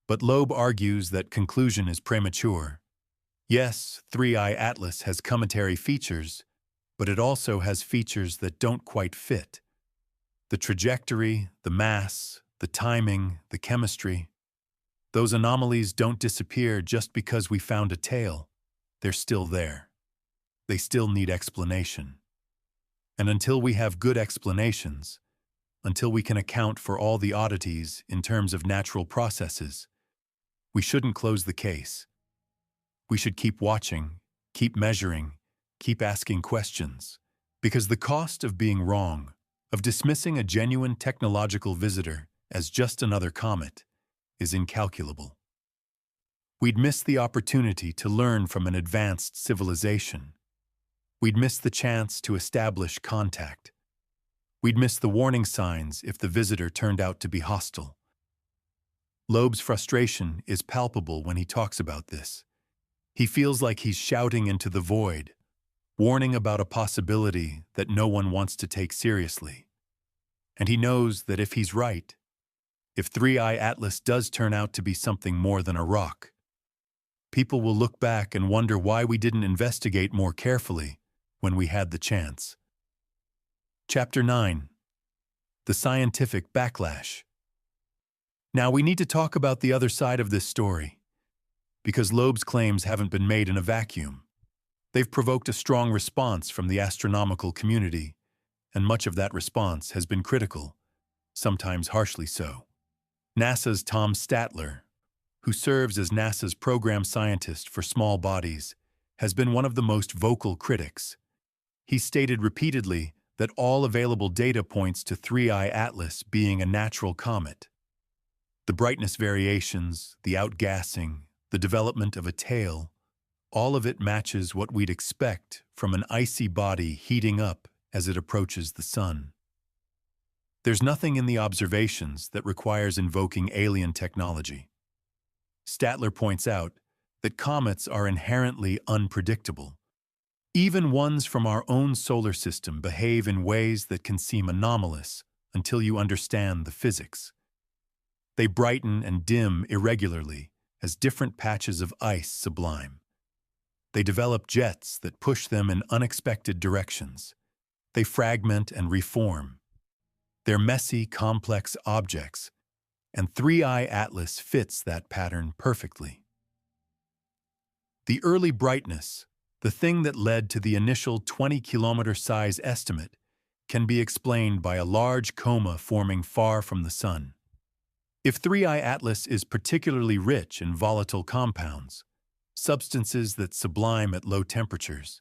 But Loeb argues that conclusion is premature. Yes, 3i Atlas has cometary features, but it also has features that don't quite fit. The trajectory, the mass, the timing, the chemistry. Those anomalies don't disappear just because we found a tail. They're still there. They still need explanation. And until we have good explanations, until we can account for all the oddities in terms of natural processes, we shouldn't close the case. We should keep watching, keep measuring, keep asking questions, because the cost of being wrong, of dismissing a genuine technological visitor as just another comet, is incalculable. We'd miss the opportunity to learn from an advanced civilization. We'd miss the chance to establish contact. We'd miss the warning signs if the visitor turned out to be hostile. Loeb's frustration is palpable when he talks about this. He feels like he's shouting into the void, warning about a possibility that no one wants to take seriously. And he knows that if he's right, if 3i Atlas does turn out to be something more than a rock, people will look back and wonder why we didn't investigate more carefully when we had the chance. Chapter 9. The Scientific Backlash. Now we need to talk about the other side of this story, because Loeb's claims haven't been made in a vacuum. They've provoked a strong response from the astronomical community, and much of that response has been critical, sometimes harshly so. NASA's Tom Statler, who serves as NASA's program scientist for small bodies, has been one of the most vocal critics. He stated repeatedly that all available data points to 3i Atlas being a natural comet. The brightness variations, the outgassing, the development of a tail, all of it matches what we'd expect from an icy body heating up as it approaches the sun. There's nothing in the observations that requires invoking alien technology. Statler points out that comets are inherently unpredictable. Even ones from our own solar system behave in ways that can seem anomalous until you understand the physics. They brighten and dim irregularly as different patches of ice sublime. They develop jets that push them in unexpected directions. They fragment and reform. They're messy, complex objects, and 3i Atlas fits that pattern perfectly. The early brightness, the thing that led to the initial 20-kilometer size estimate, can be explained by a large coma forming far from the sun. If 3I Atlas is particularly rich in volatile compounds, substances that sublime at low temperatures,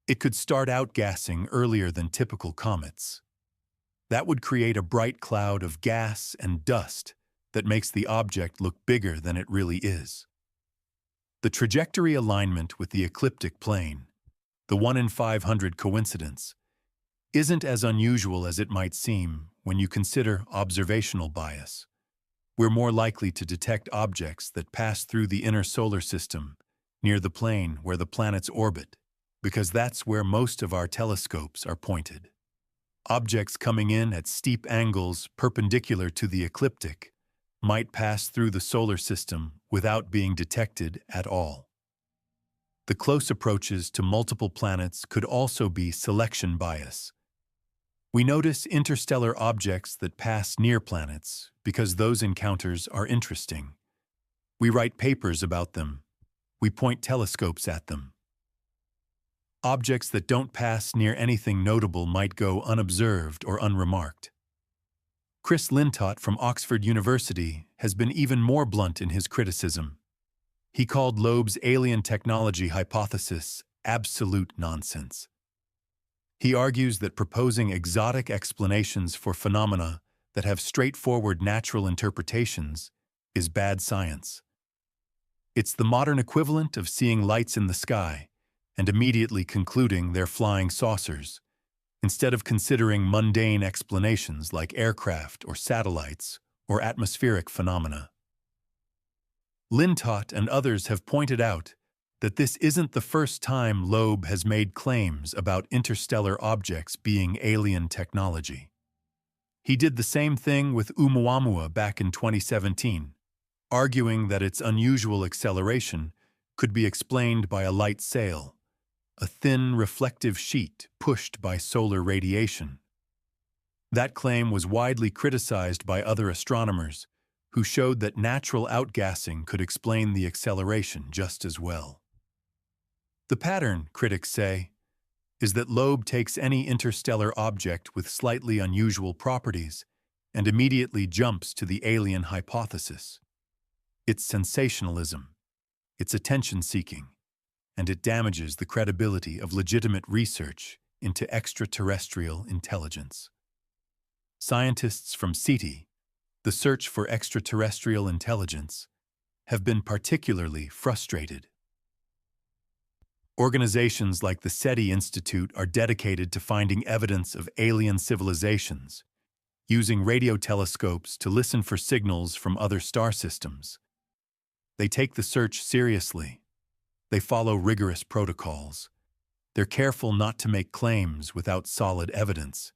it could start outgassing earlier than typical comets. That would create a bright cloud of gas and dust that makes the object look bigger than it really is. The trajectory alignment with the ecliptic plane, the 1 in 500 coincidence, isn't as unusual as it might seem when you consider observational bias. We're more likely to detect objects that pass through the inner solar system near the plane where the planets orbit, because that's where most of our telescopes are pointed. Objects coming in at steep angles perpendicular to the ecliptic might pass through the solar system without being detected at all. The close approaches to multiple planets could also be selection bias. We notice interstellar objects that pass near planets because those encounters are interesting. We write papers about them. We point telescopes at them. Objects that don't pass near anything notable might go unobserved or unremarked. Chris Lintott from Oxford University has been even more blunt in his criticism. He called Loeb's alien technology hypothesis absolute nonsense. He argues that proposing exotic explanations for phenomena that have straightforward natural interpretations is bad science. It's the modern equivalent of seeing lights in the sky and immediately concluding they're flying saucers, instead of considering mundane explanations like aircraft or satellites or atmospheric phenomena. Lintott and others have pointed out that this isn't the first time Loeb has made claims about interstellar objects being alien technology. He did the same thing with ʻOumuamua back in 2017, arguing that its unusual acceleration could be explained by a light sail, a thin reflective sheet pushed by solar radiation. That claim was widely criticized by other astronomers who showed that natural outgassing could explain the acceleration just as well. The pattern, critics say, is that Loeb takes any interstellar object with slightly unusual properties and immediately jumps to the alien hypothesis. It's sensationalism, it's attention-seeking, and it damages the credibility of legitimate research into extraterrestrial intelligence. Scientists from SETI, the Search for Extraterrestrial Intelligence, have been particularly frustrated. Organizations like the SETI Institute are dedicated to finding evidence of alien civilizations, using radio telescopes to listen for signals from other star systems. They take the search seriously. They follow rigorous protocols. They're careful not to make claims without solid evidence.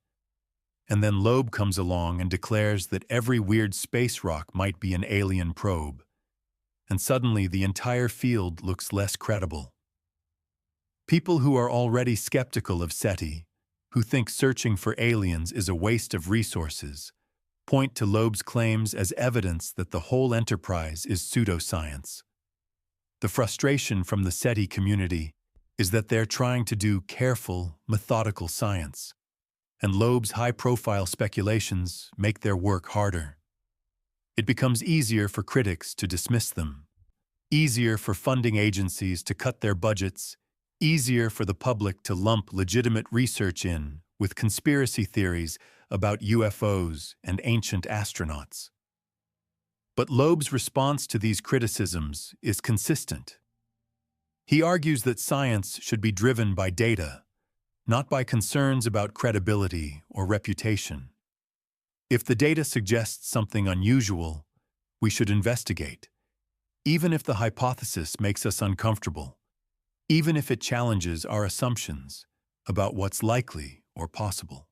And then Loeb comes along and declares that every weird space rock might be an alien probe. And suddenly the entire field looks less credible. People who are already skeptical of SETI, who think searching for aliens is a waste of resources, point to Loeb's claims as evidence that the whole enterprise is pseudoscience. The frustration from the SETI community is that they're trying to do careful, methodical science, and Loeb's high-profile speculations make their work harder. It becomes easier for critics to dismiss them, easier for funding agencies to cut their budgets, easier for the public to lump legitimate research in with conspiracy theories about UFOs and ancient astronauts. But Loeb's response to these criticisms is consistent. He argues that science should be driven by data, not by concerns about credibility or reputation. If the data suggests something unusual, we should investigate, even if the hypothesis makes us uncomfortable, even if it challenges our assumptions about what's likely or possible.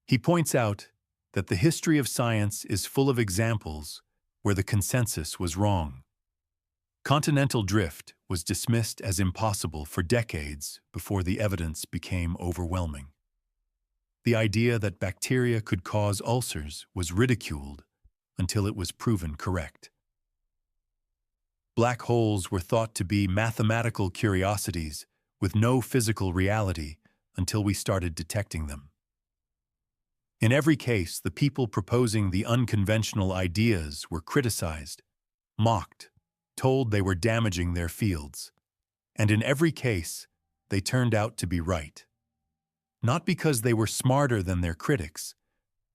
He points out that the history of science is full of examples where the consensus was wrong. Continental drift was dismissed as impossible for decades before the evidence became overwhelming. The idea that bacteria could cause ulcers was ridiculed until it was proven correct. Black holes were thought to be mathematical curiosities with no physical reality until we started detecting them. In every case, the people proposing the unconventional ideas were criticized, mocked, told they were damaging their fields. And in every case, they turned out to be right. Not because they were smarter than their critics,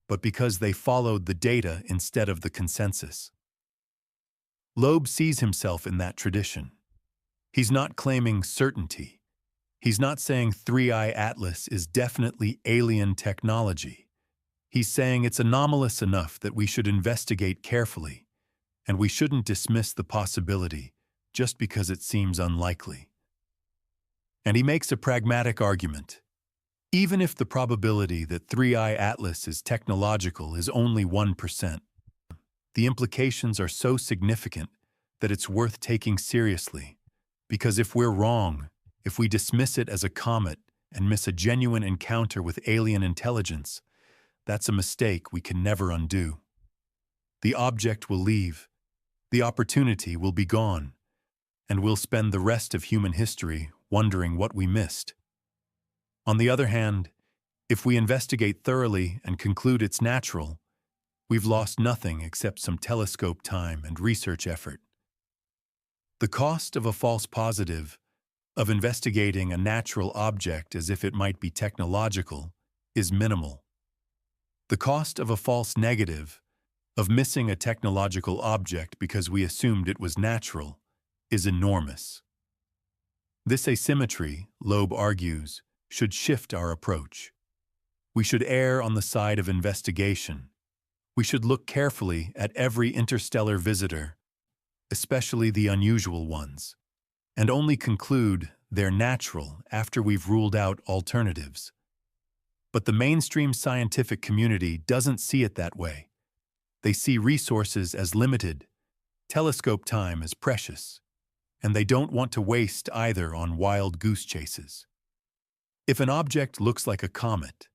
but because they followed the data instead of the consensus. Loeb sees himself in that tradition. He's not claiming certainty. He's not saying 3i Atlas is definitely alien technology. He's saying it's anomalous enough that we should investigate carefully, and we shouldn't dismiss the possibility just because it seems unlikely. And he makes a pragmatic argument. Even if the probability that 3i Atlas is technological is only 1%, the implications are so significant that it's worth taking seriously. Because if we're wrong, if we dismiss it as a comet and miss a genuine encounter with alien intelligence, that's a mistake we can never undo. The object will leave, the opportunity will be gone, and we'll spend the rest of human history wondering what we missed. On the other hand, if we investigate thoroughly and conclude it's natural, we've lost nothing except some telescope time and research effort. The cost of a false positive, of investigating a natural object as if it might be technological, is minimal. The cost of a false negative, of missing a technological object because we assumed it was natural, is enormous. This asymmetry, Loeb argues, should shift our approach. We should err on the side of investigation. We should look carefully at every interstellar visitor, especially the unusual ones, and only conclude they're natural after we've ruled out alternatives. But the mainstream scientific community doesn't see it that way. They see resources as limited, telescope time as precious, and they don't want to waste either on wild goose chases. If an object looks like a comet,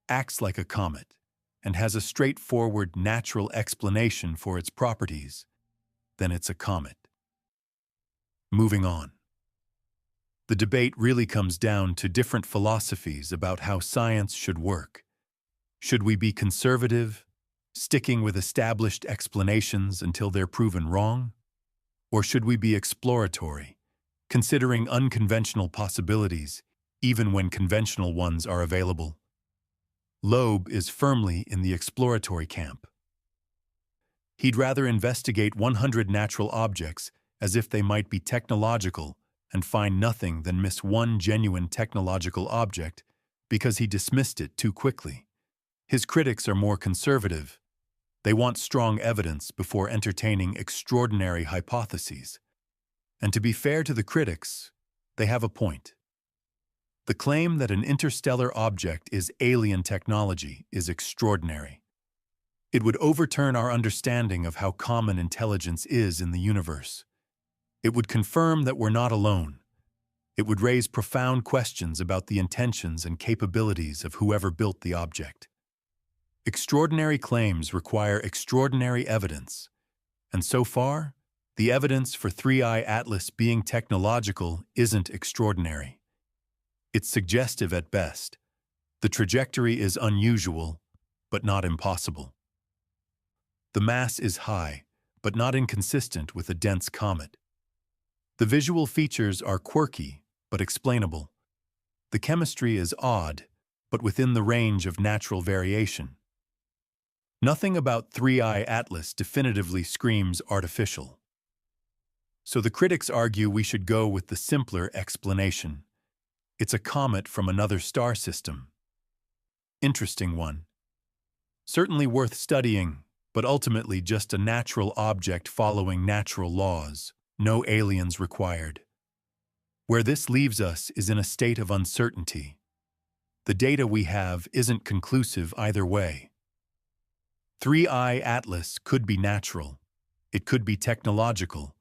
acts like a comet, and has a straightforward natural explanation for its properties, then it's a comet. Moving on. The debate really comes down to different philosophies about how science should work. Should we be conservative, sticking with established explanations until they're proven wrong? Or should we be exploratory, considering unconventional possibilities even when conventional ones are available? Loeb is firmly in the exploratory camp. He'd rather investigate 100 natural objects as if they might be technological and find nothing than miss one genuine technological object because he dismissed it too quickly. His critics are more conservative. They want strong evidence before entertaining extraordinary hypotheses. And to be fair to the critics, they have a point. The claim that an interstellar object is alien technology is extraordinary. It would overturn our understanding of how common intelligence is in the universe. It would confirm that we're not alone. It would raise profound questions about the intentions and capabilities of whoever built the object. Extraordinary claims require extraordinary evidence, and so far, the evidence for 3i Atlas being technological isn't extraordinary. It's suggestive at best. The trajectory is unusual, but not impossible. The mass is high, but not inconsistent with a dense comet. The visual features are quirky, but explainable. The chemistry is odd, but within the range of natural variation. Nothing about 3i Atlas definitively screams artificial. So the critics argue we should go with the simpler explanation. It's a comet from another star system. Interesting one. Certainly worth studying, but ultimately just a natural object following natural laws. No aliens required. Where this leaves us is in a state of uncertainty. The data we have isn't conclusive either way. 3i Atlas could be natural. It could be technological.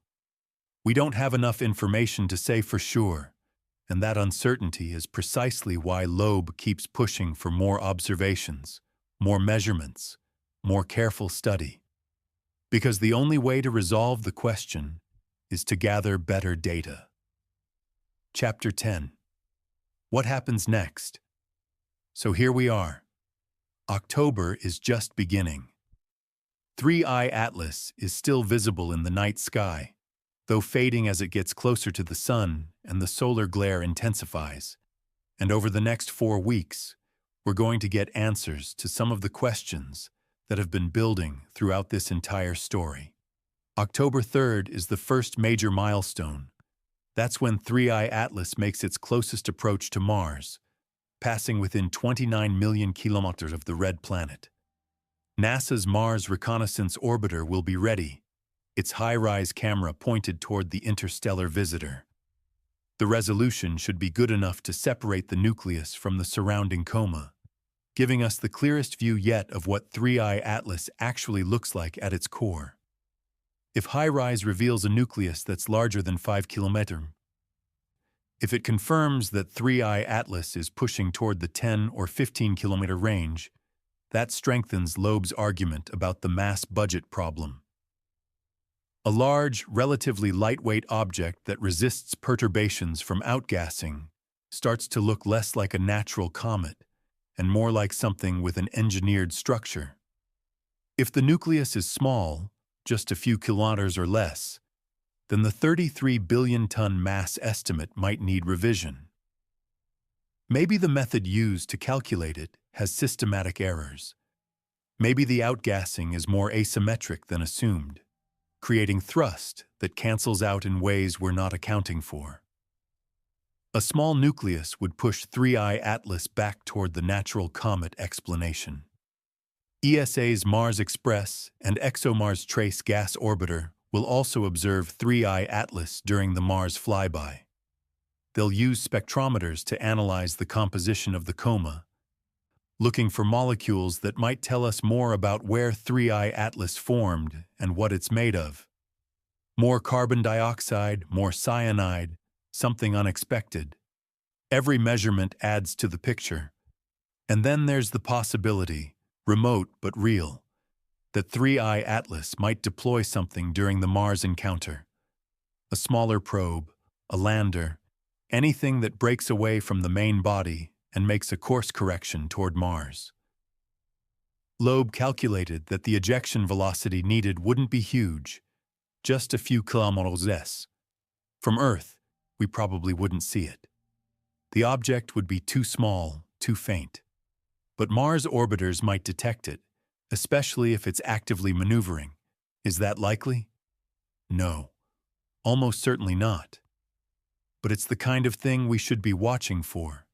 We don't have enough information to say for sure, and that uncertainty is precisely why Loeb keeps pushing for more observations, more measurements, more careful study. Because the only way to resolve the question is to gather better data. Chapter 10. What happens next? So here we are. October is just beginning. 3I Atlas is still visible in the night sky, though fading as it gets closer to the sun and the solar glare intensifies. And over the next 4 weeks, we're going to get answers to some of the questions that have been building throughout this entire story. October 3rd is the first major milestone. That's when 3I Atlas makes its closest approach to Mars, passing within 29 million kilometers of the red planet. NASA's Mars Reconnaissance Orbiter will be ready, its high-rise camera pointed toward the interstellar visitor. The resolution should be good enough to separate the nucleus from the surrounding coma, giving us the clearest view yet of what 3I Atlas actually looks like at its core. If high-rise reveals a nucleus that's larger than 5 kilometers, if it confirms that 3I Atlas is pushing toward the 10 or 15 kilometer range, that strengthens Loeb's argument about the mass budget problem. A large, relatively lightweight object that resists perturbations from outgassing starts to look less like a natural comet and more like something with an engineered structure. If the nucleus is small, just a few kilometers or less, then the 33 billion-ton mass estimate might need revision. Maybe the method used to calculate it has systematic errors. Maybe the outgassing is more asymmetric than assumed, creating thrust that cancels out in ways we're not accounting for. A small nucleus would push 3I Atlas back toward the natural comet explanation. ESA's Mars Express and ExoMars Trace gas orbiter will also observe 3I Atlas during the Mars flyby. They'll use spectrometers to analyze the composition of the coma, looking for molecules that might tell us more about where 3I Atlas formed and what it's made of. More carbon dioxide, more cyanide, something unexpected. Every measurement adds to the picture. And then there's the possibility, remote but real, that 3I Atlas might deploy something during the Mars encounter. A smaller probe, a lander, anything that breaks away from the main body and makes a course correction toward Mars. Loeb calculated that the ejection velocity needed wouldn't be huge, just a few kilometers. From Earth, we probably wouldn't see it. The object would be too small, too faint. But Mars orbiters might detect it, especially if it's actively maneuvering. Is that likely? No, almost certainly not. But it's the kind of thing we should be watching for.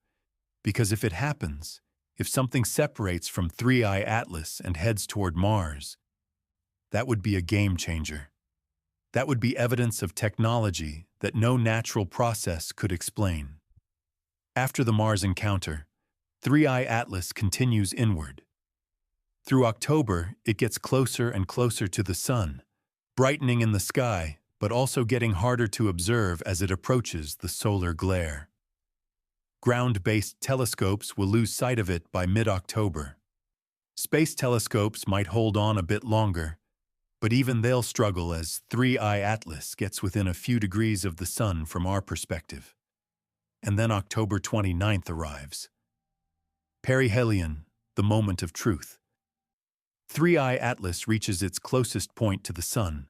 Because if it happens, if something separates from 3I Atlas and heads toward Mars, that would be a game changer. That would be evidence of technology that no natural process could explain. After the Mars encounter, 3I Atlas continues inward. Through October, it gets closer and closer to the sun, brightening in the sky, but also getting harder to observe as it approaches the solar glare. Ground-based telescopes will lose sight of it by mid-October. Space telescopes might hold on a bit longer, but even they'll struggle as 3I Atlas gets within a few degrees of the sun from our perspective. And then October 29th arrives. Perihelion, the moment of truth. 3I Atlas reaches its closest point to the sun,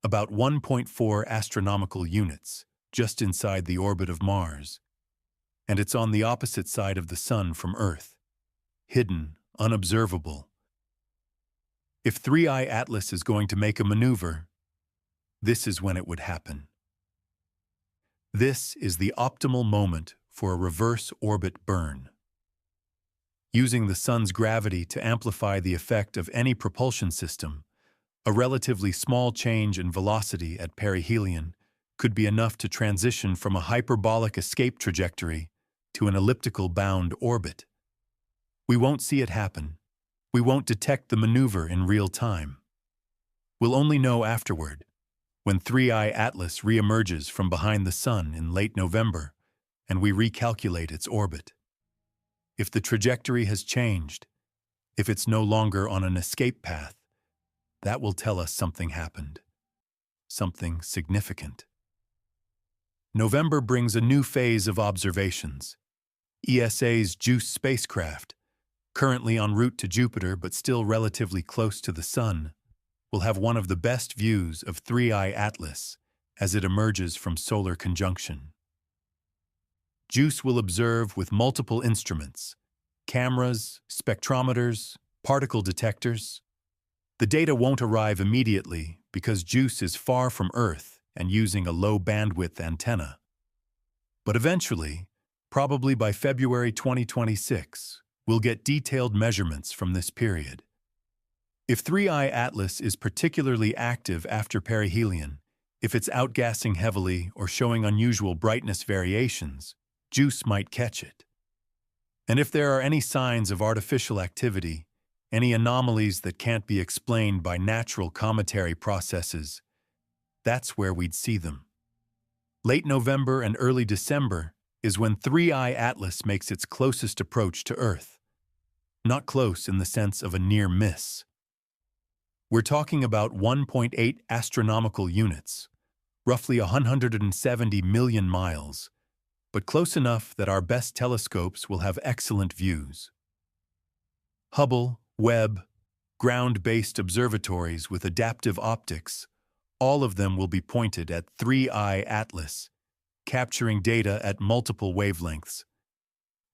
about 1.4 astronomical units, just inside the orbit of Mars. And it's on the opposite side of the sun from Earth, hidden, unobservable. If 3I Atlas is going to make a maneuver, this is when it would happen. This is the optimal moment for a reverse orbit burn. Using the sun's gravity to amplify the effect of any propulsion system, a relatively small change in velocity at perihelion could be enough to transition from a hyperbolic escape trajectory to an elliptical bound orbit. We won't see it happen. We won't detect the maneuver in real time. We'll only know afterward, when 3I Atlas reemerges from behind the sun in late November and we recalculate its orbit. If the trajectory has changed, if it's no longer on an escape path, that will tell us something happened, something significant. November brings a new phase of observations. ESA's JUICE spacecraft, currently en route to Jupiter but still relatively close to the Sun, will have one of the best views of 3I Atlas as it emerges from solar conjunction. JUICE will observe with multiple instruments, cameras, spectrometers, particle detectors. The data won't arrive immediately because JUICE is far from Earth and using a low-bandwidth antenna. But eventually, probably by February 2026, we'll get detailed measurements from this period. If 3I Atlas is particularly active after perihelion, if it's outgassing heavily or showing unusual brightness variations, JUICE might catch it. And if there are any signs of artificial activity, any anomalies that can't be explained by natural cometary processes, that's where we'd see them. Late November and early December is when 3I Atlas makes its closest approach to Earth. Not close in the sense of a near miss. We're talking about 1.8 astronomical units, roughly 170 million miles, but close enough that our best telescopes will have excellent views. Hubble, Webb, ground-based observatories with adaptive optics, all of them will be pointed at 3I Atlas, capturing data at multiple wavelengths.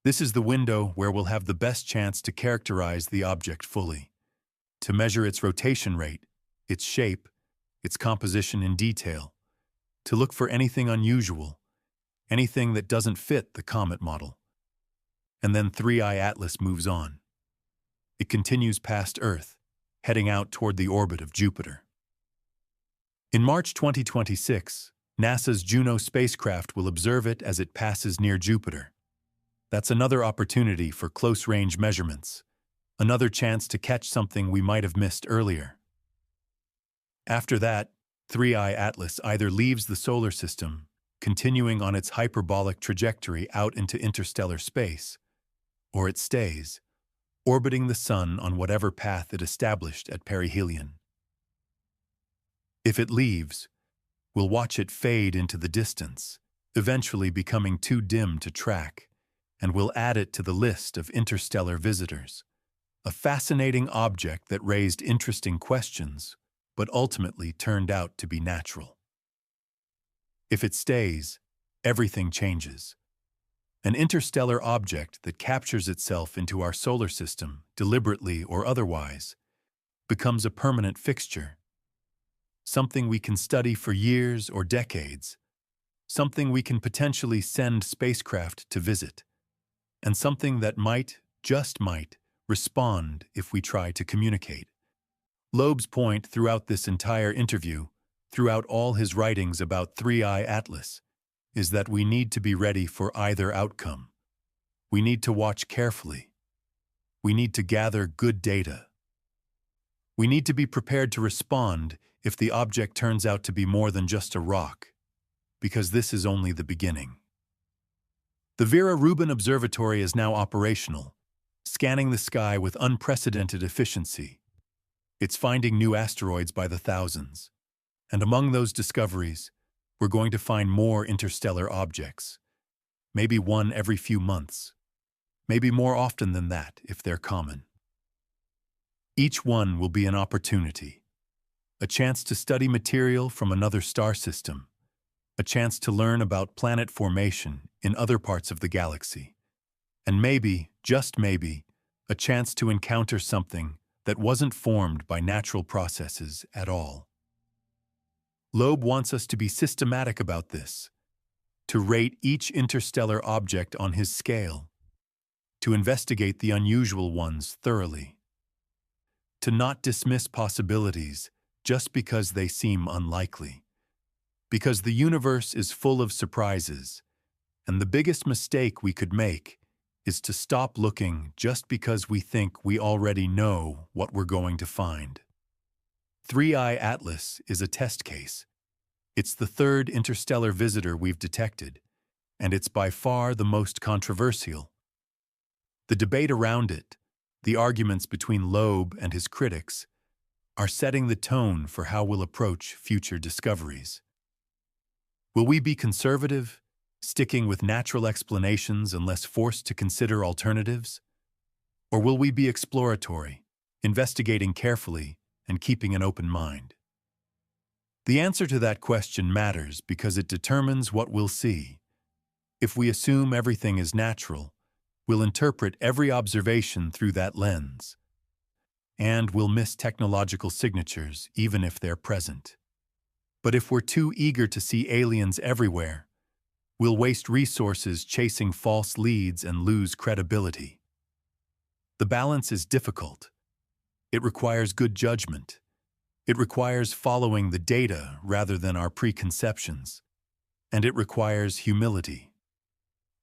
This is the window where we'll have the best chance to characterize the object fully, to measure its rotation rate, its shape, its composition in detail, to look for anything unusual, anything that doesn't fit the comet model. And then 3I Atlas moves on. It continues past Earth, heading out toward the orbit of Jupiter. In March 2026, NASA's Juno spacecraft will observe it as it passes near Jupiter. That's another opportunity for close-range measurements, another chance to catch something we might have missed earlier. After that, 3I Atlas either leaves the solar system, continuing on its hyperbolic trajectory out into interstellar space, or it stays, orbiting the Sun on whatever path it established at perihelion. If it leaves, we'll watch it fade into the distance, eventually becoming too dim to track, and we'll add it to the list of interstellar visitors, a fascinating object that raised interesting questions, but ultimately turned out to be natural. If it stays, everything changes. An interstellar object that captures itself into our solar system, deliberately or otherwise, becomes a permanent fixture. Something we can study for years or decades, something we can potentially send spacecraft to visit, and something that might, just might, respond if we try to communicate. Loeb's point throughout this entire interview, throughout all his writings about 3I Atlas, is that we need to be ready for either outcome. We need to watch carefully. We need to gather good data. We need to be prepared to respond if the object turns out to be more than just a rock, because this is only the beginning. The Vera Rubin Observatory is now operational, scanning the sky with unprecedented efficiency. It's finding new asteroids by the thousands. And among those discoveries, we're going to find more interstellar objects, maybe one every few months, maybe more often than that if they're common. Each one will be an opportunity, a chance to study material from another star system, a chance to learn about planet formation in other parts of the galaxy, and maybe, just maybe, a chance to encounter something that wasn't formed by natural processes at all. Loeb wants us to be systematic about this, to rate each interstellar object on his scale, to investigate the unusual ones thoroughly, to not dismiss possibilities just because they seem unlikely, because the universe is full of surprises, and the biggest mistake we could make is to stop looking just because we think we already know what we're going to find. 3I Atlas is a test case. It's the third interstellar visitor we've detected, and it's by far the most controversial. The debate around it, the arguments between Loeb and his critics, are setting the tone for how we'll approach future discoveries. Will we be conservative, sticking with natural explanations unless forced to consider alternatives? Or will we be exploratory, investigating carefully and keeping an open mind? The answer to that question matters because it determines what we'll see. If we assume everything is natural, we'll interpret every observation through that lens. And we'll miss technological signatures even if they're present. But if we're too eager to see aliens everywhere, we'll waste resources chasing false leads and lose credibility. The balance is difficult. It requires good judgment. It requires following the data rather than our preconceptions. And it requires humility.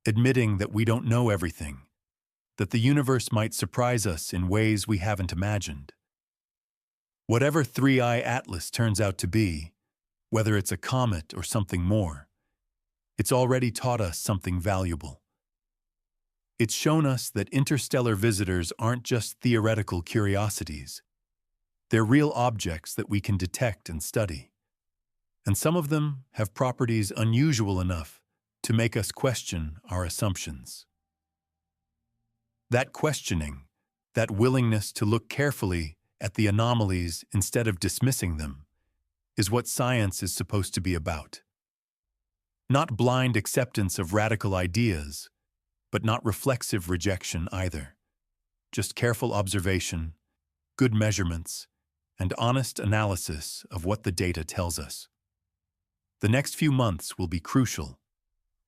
Admitting that we don't know everything, that the universe might surprise us in ways we haven't imagined. Whatever 3i Atlas turns out to be, whether it's a comet or something more, it's already taught us something valuable. It's shown us that interstellar visitors aren't just theoretical curiosities. They're real objects that we can detect and study. And some of them have properties unusual enough to make us question our assumptions. That questioning, that willingness to look carefully at the anomalies instead of dismissing them, is what science is supposed to be about. Not blind acceptance of radical ideas, but not reflexive rejection either. Just careful observation, good measurements, and honest analysis of what the data tells us. The next few months will be crucial.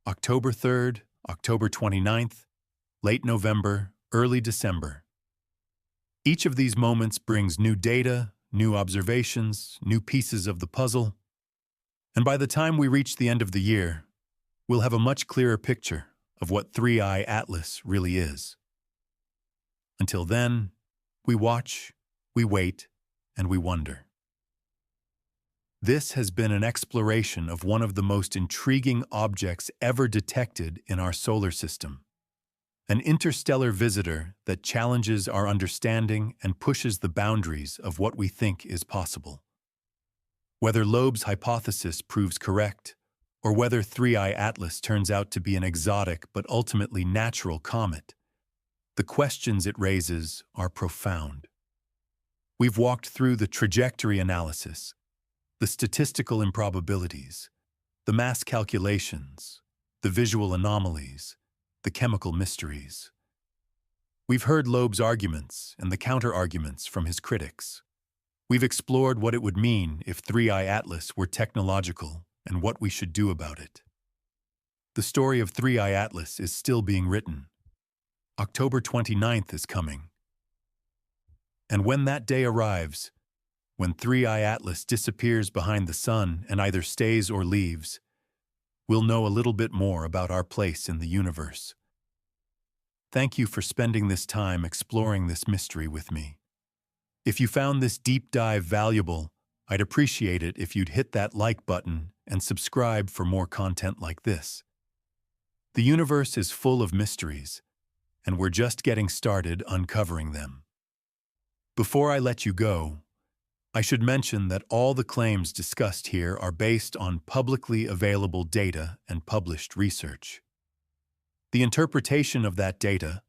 October 3rd, October 29th, late November, early December. Each of these moments brings new data, new observations, new pieces of the puzzle. And by the time we reach the end of the year, we'll have a much clearer picture of what 3i Atlas really is. Until then, we watch, we wait, and we wonder. This has been an exploration of one of the most intriguing objects ever detected in our solar system. An interstellar visitor that challenges our understanding and pushes the boundaries of what we think is possible. Whether Loeb's hypothesis proves correct, or whether 3i Atlas turns out to be an exotic but ultimately natural comet, the questions it raises are profound. We've walked through the trajectory analysis, the statistical improbabilities, the mass calculations, the visual anomalies, the chemical mysteries. We've heard Loeb's arguments and the counter-arguments from his critics. We've explored what it would mean if 3i Atlas were technological and what we should do about it. The story of 3i Atlas is still being written. October 29th is coming. And when that day arrives, when 3i Atlas disappears behind the sun and either stays or leaves, we'll know a little bit more about our place in the universe. Thank you for spending this time exploring this mystery with me. If you found this deep dive valuable, I'd appreciate it if you'd hit that like button and subscribe for more content like this. The universe is full of mysteries, and we're just getting started uncovering them. Before I let you go, I should mention that all the claims discussed here are based on publicly available data and published research. The interpretation of that data,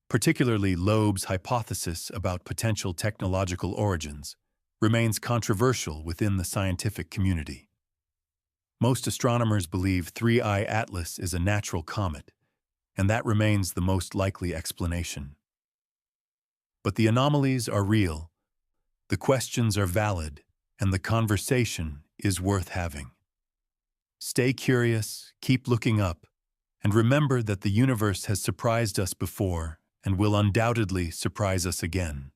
particularly Loeb's hypothesis about potential technological origins, remains controversial within the scientific community. Most astronomers believe 3i Atlas is a natural comet, and that remains the most likely explanation. But the anomalies are real, the questions are valid, and the conversation is worth having. Stay curious, keep looking up, and remember that the universe has surprised us before and will undoubtedly surprise us again.